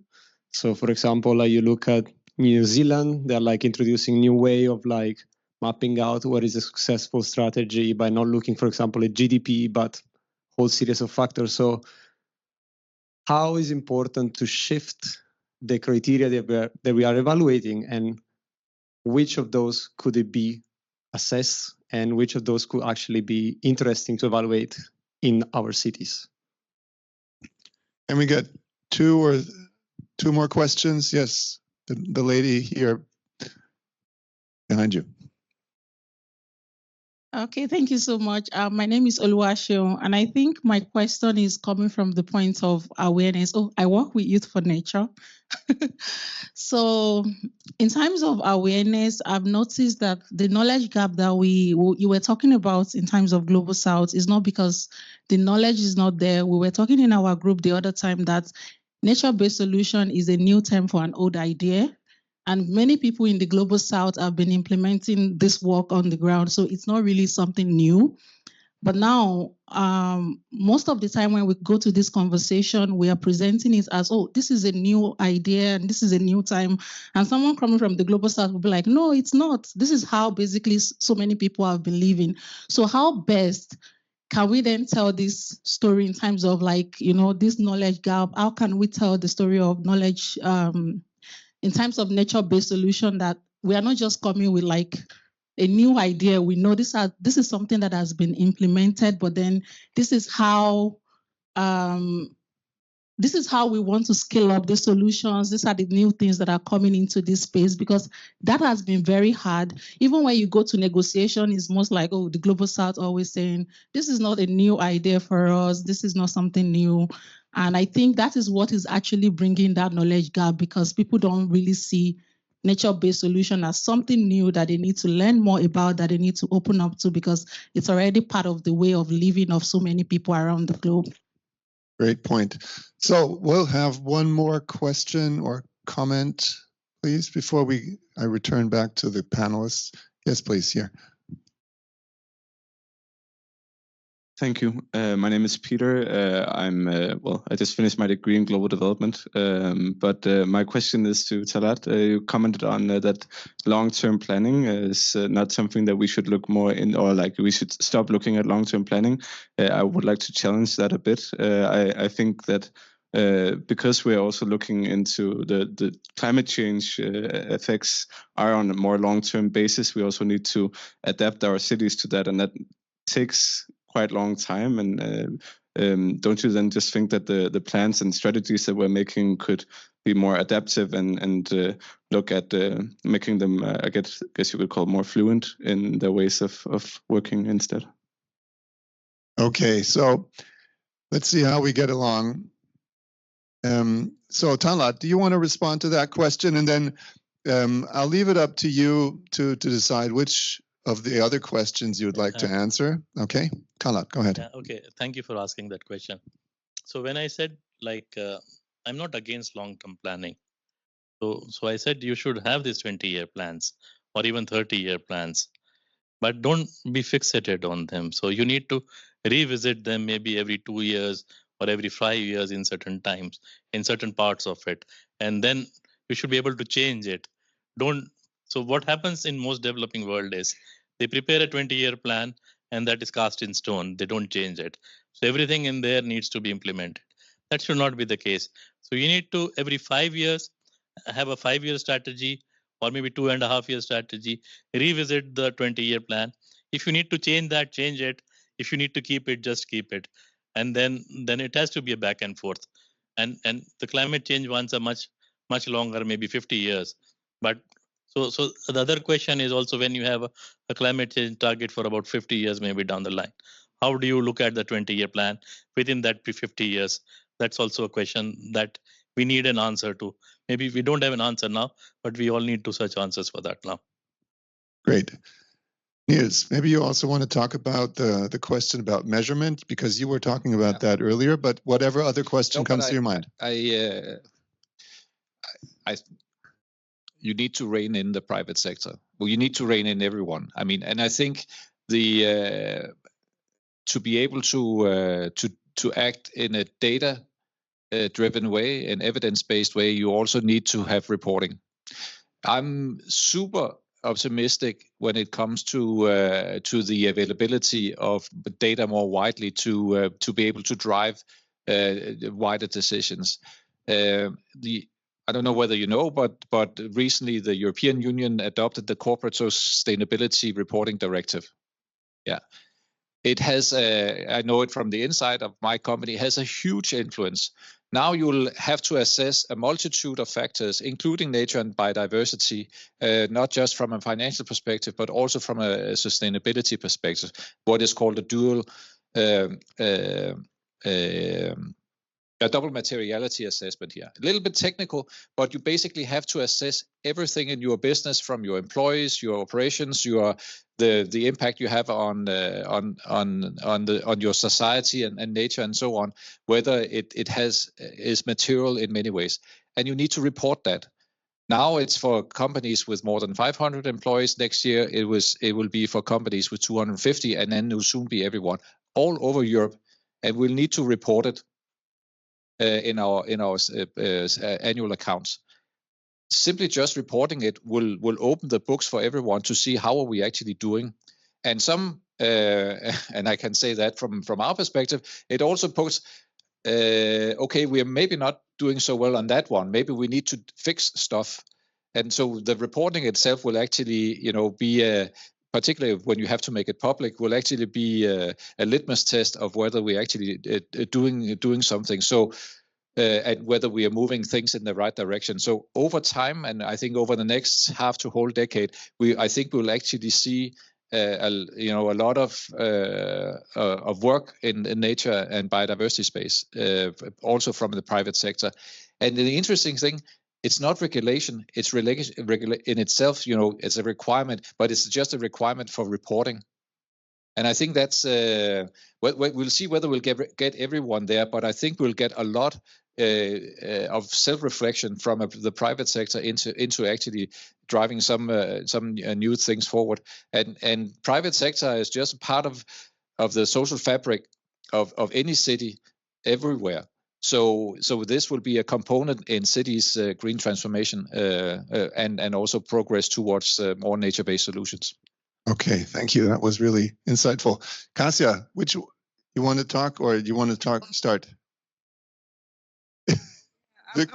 Q: So, for example, you look at New Zealand, they're introducing new way of mapping out what is a successful strategy by not looking, for example, at GDP, but whole series of factors. So how is important to shift the criteria that we are evaluating, and which of those could it be assessed, and which of those could actually be interesting to evaluate in our cities?
F: And we get two more questions. Yes, the lady here behind you.
R: Okay, thank you so much. My name is Oluwaseun, and I think my question is coming from the point of awareness. Oh, I work with Youth for Nature. So in terms of awareness, I've noticed that the knowledge gap that you were talking about in terms of Global South is not because the knowledge is not there. We were talking in our group the other time that nature-based solution is a new term for an old idea. And many people in the Global South have been implementing this work on the ground. So it's not really something new. But now, most of the time when we go to this conversation, we are presenting it as, oh, this is a new idea and this is a new time. And someone coming from the Global South will be like, no, it's not. This is how basically so many people have been living. So how best can we then tell this story in terms of this knowledge gap? How can we tell the story of knowledge in terms of nature-based solution, that we are not just coming with a new idea? We know this is something that has been implemented, but then this is how we want to scale up the solutions. These are the new things that are coming into this space, because that has been very hard. Even when you go to negotiation, it's most like, oh, the Global South always saying, this is not a new idea for us. This is not something new. And I think that is what is actually bringing that knowledge gap, because people don't really see nature-based solution as something new that they need to learn more about, that they need to open up to, because it's already part of the way of living of so many people around the globe.
F: Great point. So we'll have one more question or comment, please, before I return back to the panelists. Yes, please, here.
S: Thank you. My name is Peter. I just finished my degree in global development, but my question is to Talat. You commented on that long-term planning is not something that we should look more in, or we should stop looking at long-term planning. I would like to challenge that a bit. I think that because we're also looking into the climate change effects are on a more long-term basis, we also need to adapt our cities to that, and that takes quite long time, and don't you then just think that the plans and strategies that we're making could be more adaptive and look at making them, I guess you could call more fluent in their ways of working instead?
F: Okay, so let's see how we get along. So Talat, do you want to respond to that question? And then I'll leave it up to you to decide which of the other questions you would like to answer. Okay, Talat, go ahead.
J: Yeah, okay, thank you for asking that question. So when I said I'm not against long-term planning. So I said you should have these 20-year plans or even 30-year plans, but don't be fixated on them. So you need to revisit them maybe every 2 years or every 5 years in certain times, in certain parts of it. And then you should be able to change it. So what happens in most developing world is they prepare a 20-year plan and that is cast in stone. They don't change it. So everything in there needs to be implemented. That should not be the case. So you need to every 5 years have a 5-year strategy or maybe 2.5-year strategy, revisit the 20-year plan. If you need to change that, change it. If you need to keep it, just keep it. And then it has to be a back and forth. And the climate change ones are much longer, maybe 50 years. But so the other question is also when you have a climate change target for about 50 years, maybe down the line, how do you look at the 20-year plan within that 50 years? That's also a question that we need an answer to. Maybe we don't have an answer now, but we all need to search answers for that now.
F: Great. Niels, maybe you also want to talk about the question about measurement, because you were talking about that earlier, but whatever other question comes to your mind.
P: You need to rein in the private sector. Well, you need to rein in everyone. I mean, and I think to be able to act in a data driven way, an evidence-based way, you also need to have reporting. I'm super optimistic when it comes to the availability of data more widely to be able to drive wider decisions. I don't know whether you know, but recently the European Union adopted the Corporate Sustainability Reporting Directive. Yeah. It has, I know it from the inside of my company, has a huge influence. Now you'll have to assess a multitude of factors, including nature and biodiversity, not just from a financial perspective, but also from a sustainability perspective, what is called a dual, a double materiality assessment here. A little bit technical, but you basically have to assess everything in your business, from your employees, your operations, the impact you have on your society and nature and so on, whether it is material in many ways, and you need to report that. Now it's for companies with more than 500 employees. Next year it will be for companies with 250, and then it will soon be everyone all over Europe, and we'll need to report it in our annual accounts. Simply just reporting it will open the books for everyone to see how are we actually doing. And and I can say that from our perspective, it also puts, okay, we are maybe not doing so well on that one. Maybe we need to fix stuff. And so the reporting itself will actually, be particularly when you have to make it public, will actually be a litmus test of whether we're actually doing something. So, and whether we are moving things in the right direction. So over time, and I think over the next half to whole decade, I think we'll actually see a lot of work in nature and biodiversity space, also from the private sector. And the interesting thing, it's not regulation, it's in itself, it's a requirement, but it's just a requirement for reporting. And I think that's we'll see whether we'll get everyone there, but I think we'll get a lot of self-reflection from the private sector into actually driving some new things forward. And private sector is just part of the social fabric of any city everywhere. So this will be a component in cities' green transformation and also progress towards more nature-based solutions.
F: Okay, thank you. That was really insightful. Kasia, which you want to talk, or you want to start?
N: I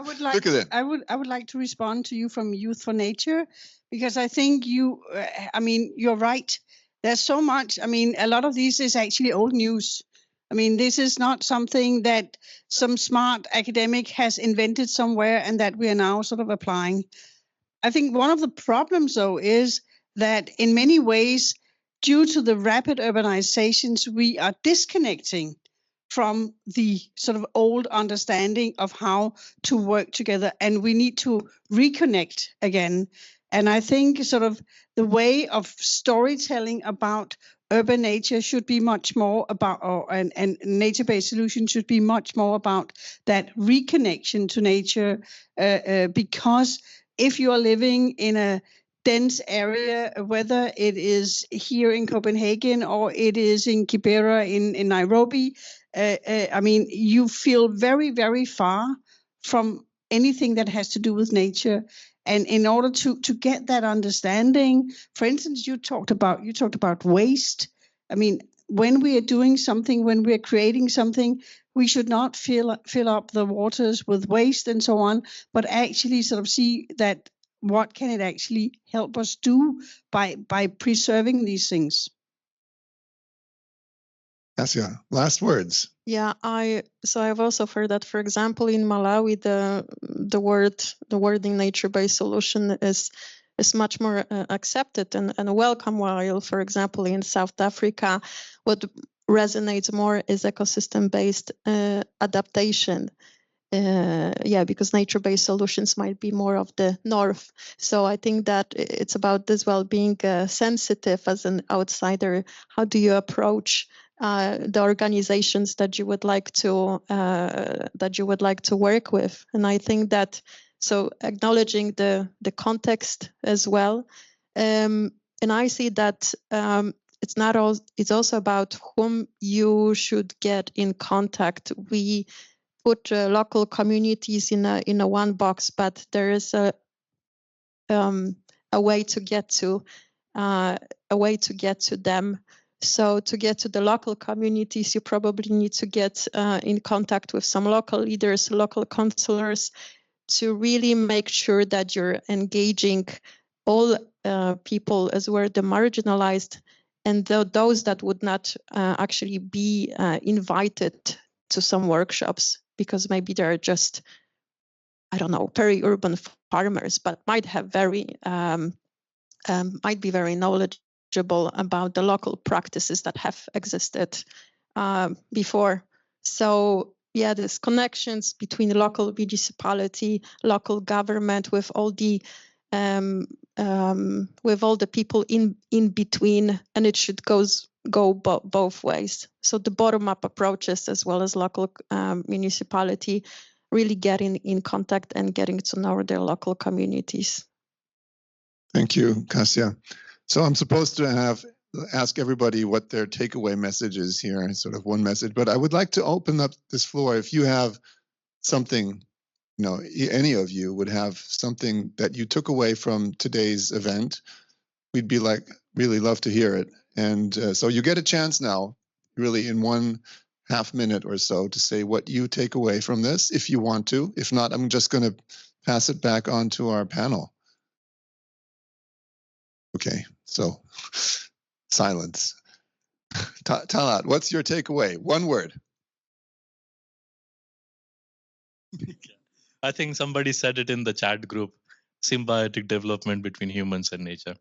N: would like to respond to you from Youth for Nature, because I think you're right. There's so much. I mean, a lot of this is actually old news. I mean, this is not something that some smart academic has invented somewhere and that we are now sort of applying. I think one of the problems, though, is that in many ways, due to the rapid urbanizations, we are disconnecting from the sort of old understanding of how to work together, and we need to reconnect again. And I think sort of the way of storytelling about urban nature should be much more about, and nature-based solutions should be much more about that reconnection to nature, because if you are living in a dense area, whether it is here in Copenhagen or it is in Kibera in Nairobi, I mean, you feel very, very far from anything that has to do with nature. And in order to get that understanding, for instance, you talked about waste. I mean, when we are doing something, when we are creating something, we should not fill up the waters with waste and so on, but actually sort of see that what can it actually help us do by preserving these things.
F: Kasia, last words.
O: Yeah, I've also heard that, for example, in Malawi, the wording nature-based solution is much more accepted and welcome. While, for example, in South Africa, what resonates more is ecosystem-based adaptation. Because nature-based solutions might be more of the north. So I think that it's about as well being sensitive as an outsider. How do you approach the organizations that you would like to work with? And I think that so acknowledging the context as well, and I see that it's not all. It's also about whom you should get in contact. We put local communities in a one box, but there is a way to get to them. So to get to the local communities, you probably need to get in contact with some local leaders, local councillors, to really make sure that you're engaging all people as were the marginalized and those that would not actually be invited to some workshops because maybe they're just, I don't know, peri-urban farmers, but might have might be very knowledgeable about the local practices that have existed before. So yeah, there's connections between the local municipality, local government, with all the people in between, and it should go both ways. So the bottom-up approaches as well as local municipality really getting in contact and getting to know their local communities.
F: Thank you, Kasia. So I'm supposed to ask everybody what their takeaway message is here, sort of one message, but I would like to open up this floor. If you have something, any of you would have something that you took away from today's event, we'd be really love to hear it. And so you get a chance now, really in 1.5 minute or so, to say what you take away from this, if you want to. If not, I'm just going to pass it back on to our panel. Okay, so silence. Talat, what's your takeaway? One word.
J: I think somebody said it in the chat group: symbiotic development between humans and nature.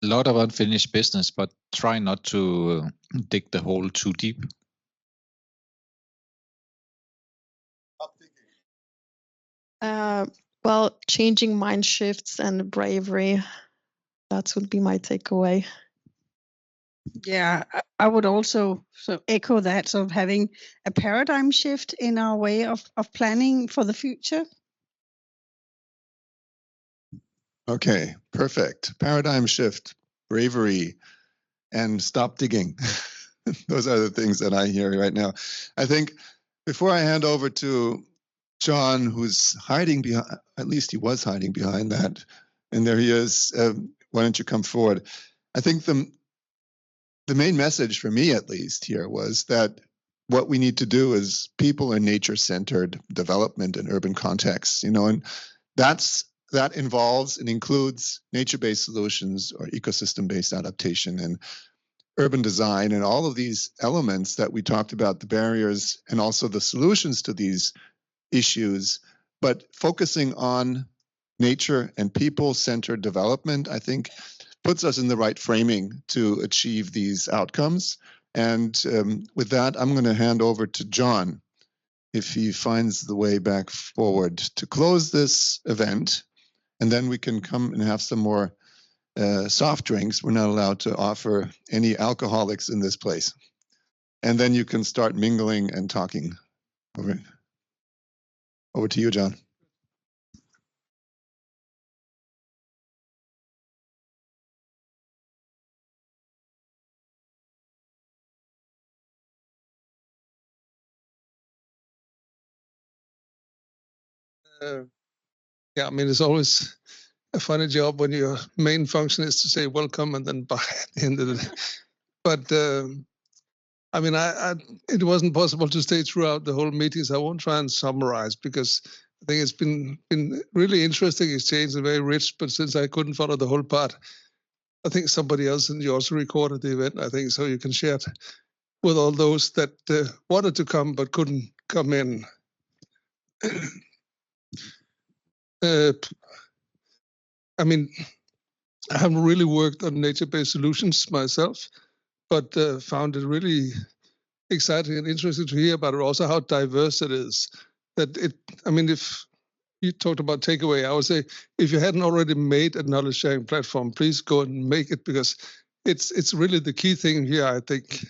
P: A lot of unfinished business, but try not to dig the hole too deep.
O: Well, changing mind shifts and bravery. That would be my takeaway.
N: Yeah, I would also echo that, sort of having a paradigm shift in our way of planning for the future.
F: Okay, perfect. Paradigm shift, bravery, and stop digging. Those are the things that I hear right now. I think before I hand over to John, who's hiding behind, at least he was hiding behind that, and there he is. Why don't you come forward? I think the main message for me, at least here, was that what we need to do is people and nature-centered development in urban contexts, and that's that involves and includes nature-based solutions or ecosystem-based adaptation and urban design and all of these elements that we talked about, the barriers and also the solutions to these issues, but focusing on nature and people-centered development, I think, puts us in the right framing to achieve these outcomes. And with that, I'm going to hand over to John, if he finds the way back forward, to close this event. And then we can come and have some more soft drinks. We're not allowed to offer any alcoholics in this place. And then you can start mingling and talking. Over to you, John.
A: Yeah, I mean, it's always a funny job when your main function is to say welcome and then bye at the end of the day. But I mean, it wasn't possible to stay throughout the whole meeting, so I won't try and summarize because I think it's been really interesting exchange and very rich. But since I couldn't follow the whole part, I think somebody else, and you also recorded the event, I think, so you can share it with all those that wanted to come but couldn't come in. I mean, I haven't really worked on nature-based solutions myself, but found it really exciting and interesting to hear about it, also how diverse it is. I mean, if you talked about takeaway, I would say if you hadn't already made a knowledge sharing platform, please go and make it, because it's really the key thing here, I think,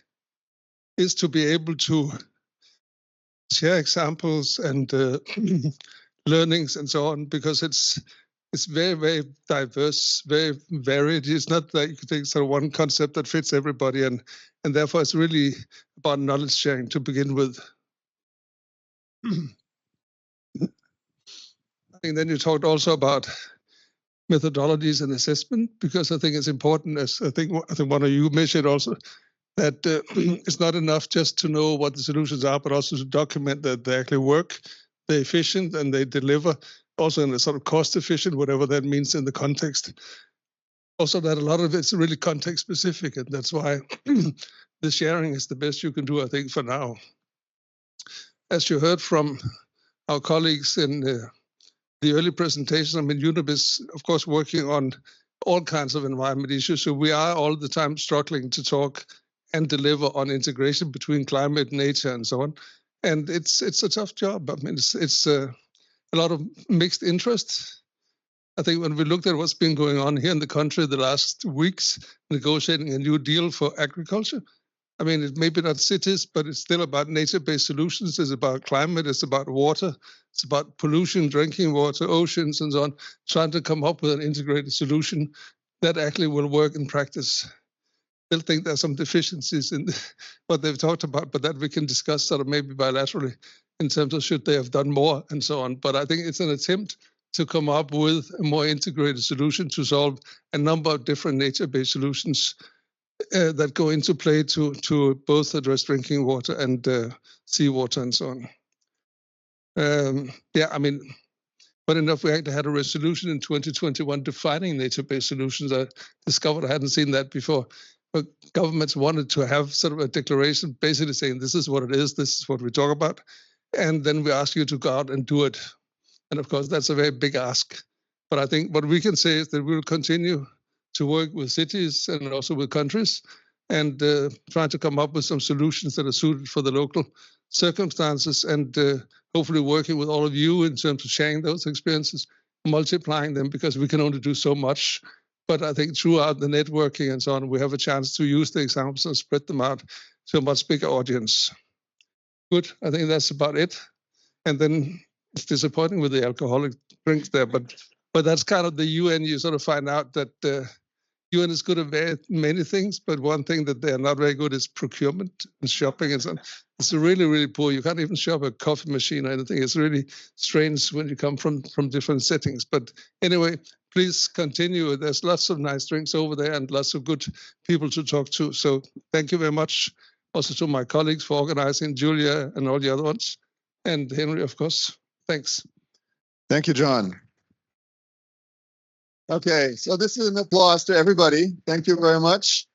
A: is to be able to share examples and learnings and so on, because it's very, very diverse, very varied. It's not that you can take sort of one concept that fits everybody, and therefore it's really about knowledge sharing to begin with. I think then you talked also about methodologies and assessment, because I think it's important, as I think one of you mentioned also, that it's not enough just to know what the solutions are, but also to document that they actually work, they're efficient, and they deliver also in a sort of cost efficient, whatever that means in the context. Also that a lot of it's really context specific, and that's why the sharing is the best you can do, I think, for now. As you heard from our colleagues in the early presentation, I mean, UNEP is, of course, working on all kinds of environment issues, so we are all the time struggling to talk and deliver on integration between climate, nature, and so on. And it's a tough job. I mean, it's a lot of mixed interest. I think when we looked at what's been going on here in the country the last weeks, negotiating a new deal for agriculture, I mean, it may be not cities, but it's still about nature-based solutions. It's about climate, it's about water, it's about pollution, drinking water, oceans, and so on, trying to come up with an integrated solution that actually will work in practice. Still think there's some deficiencies in what they've talked about, but that we can discuss sort of maybe bilaterally in terms of should they have done more and so on. But I think it's an attempt to come up with a more integrated solution to solve a number of different nature-based solutions that go into play to both address drinking water and seawater and so on. Yeah, I mean, but enough, we actually had a resolution in 2021 defining nature-based solutions. I discovered I hadn't seen that before. But governments wanted to have sort of a declaration basically saying this is what it is, this is what we talk about, and then we ask you to go out and do it. And of course, that's a very big ask. But I think what we can say is that we'll continue to work with cities and also with countries and try to come up with some solutions that are suited for the local circumstances, and hopefully working with all of you in terms of sharing those experiences, multiplying them, because we can only do so much. But I think throughout the networking and so on, we have a chance to use the examples and spread them out to a much bigger audience. Good, I think that's about it. And then it's disappointing with the alcoholic drinks there, but that's kind of the UN. You sort of find out that UN is good at very many things, but one thing that they're not very good is procurement and shopping and so on. It's really, really poor. You can't even shop a coffee machine or anything. It's really strange when you come from different settings. But anyway, please continue. There's lots of nice drinks over there and lots of good people to talk to. So thank you very much also to my colleagues for organizing, Julia and all the other ones. And Henry, of course. Thanks.
F: Thank you, John. Okay, so this is an applause to everybody. Thank you very much.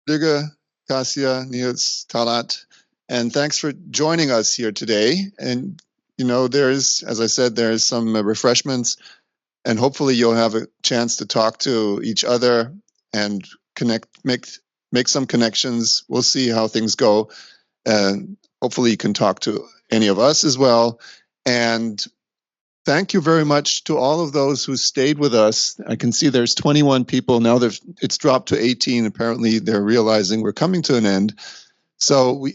F: Birger, Kasia, Niels, Talat, and thanks for joining us here today. And, you know, there's, as I said, there's some refreshments, and hopefully you'll have a chance to talk to each other and make some connections. We'll see how things go. And hopefully you can talk to any of us as well. And thank you very much to all of those who stayed with us. I can see there's 21 people now. It's dropped to 18. Apparently, they're realizing we're coming to an end. So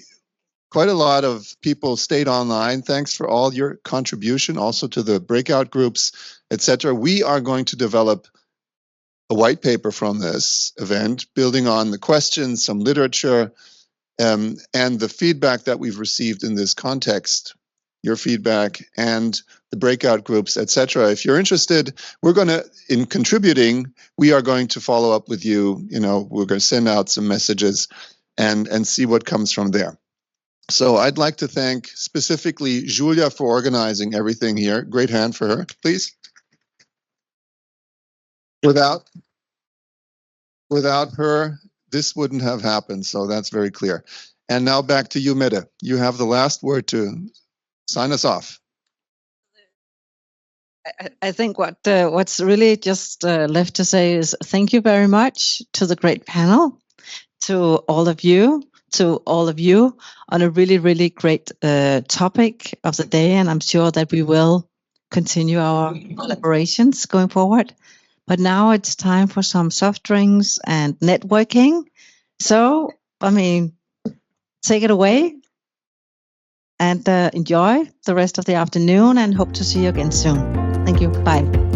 F: quite a lot of people stayed online. Thanks for all your contribution, also to the breakout groups, etc. We are going to develop a white paper from this event, building on the questions, some literature, and the feedback that we've received in this context. Your feedback and the breakout groups, etc. If you're interested, in contributing, we are going to follow up with you. You know, we're going to send out some messages and see what comes from there. So I'd like to thank specifically Julia for organizing everything here. Great hand for her, please. Without her, this wouldn't have happened. So that's very clear. And now back to you, Mette. You have the last word to sign us off.
B: I think what's really just left to say is thank you very much to the great panel, to all of you on a really, really great topic of the day. And I'm sure that we will continue our collaborations going forward. But now it's time for some soft drinks and networking. So, I mean, take it away and enjoy the rest of the afternoon, and hope to see you again soon. Thank you. Bye.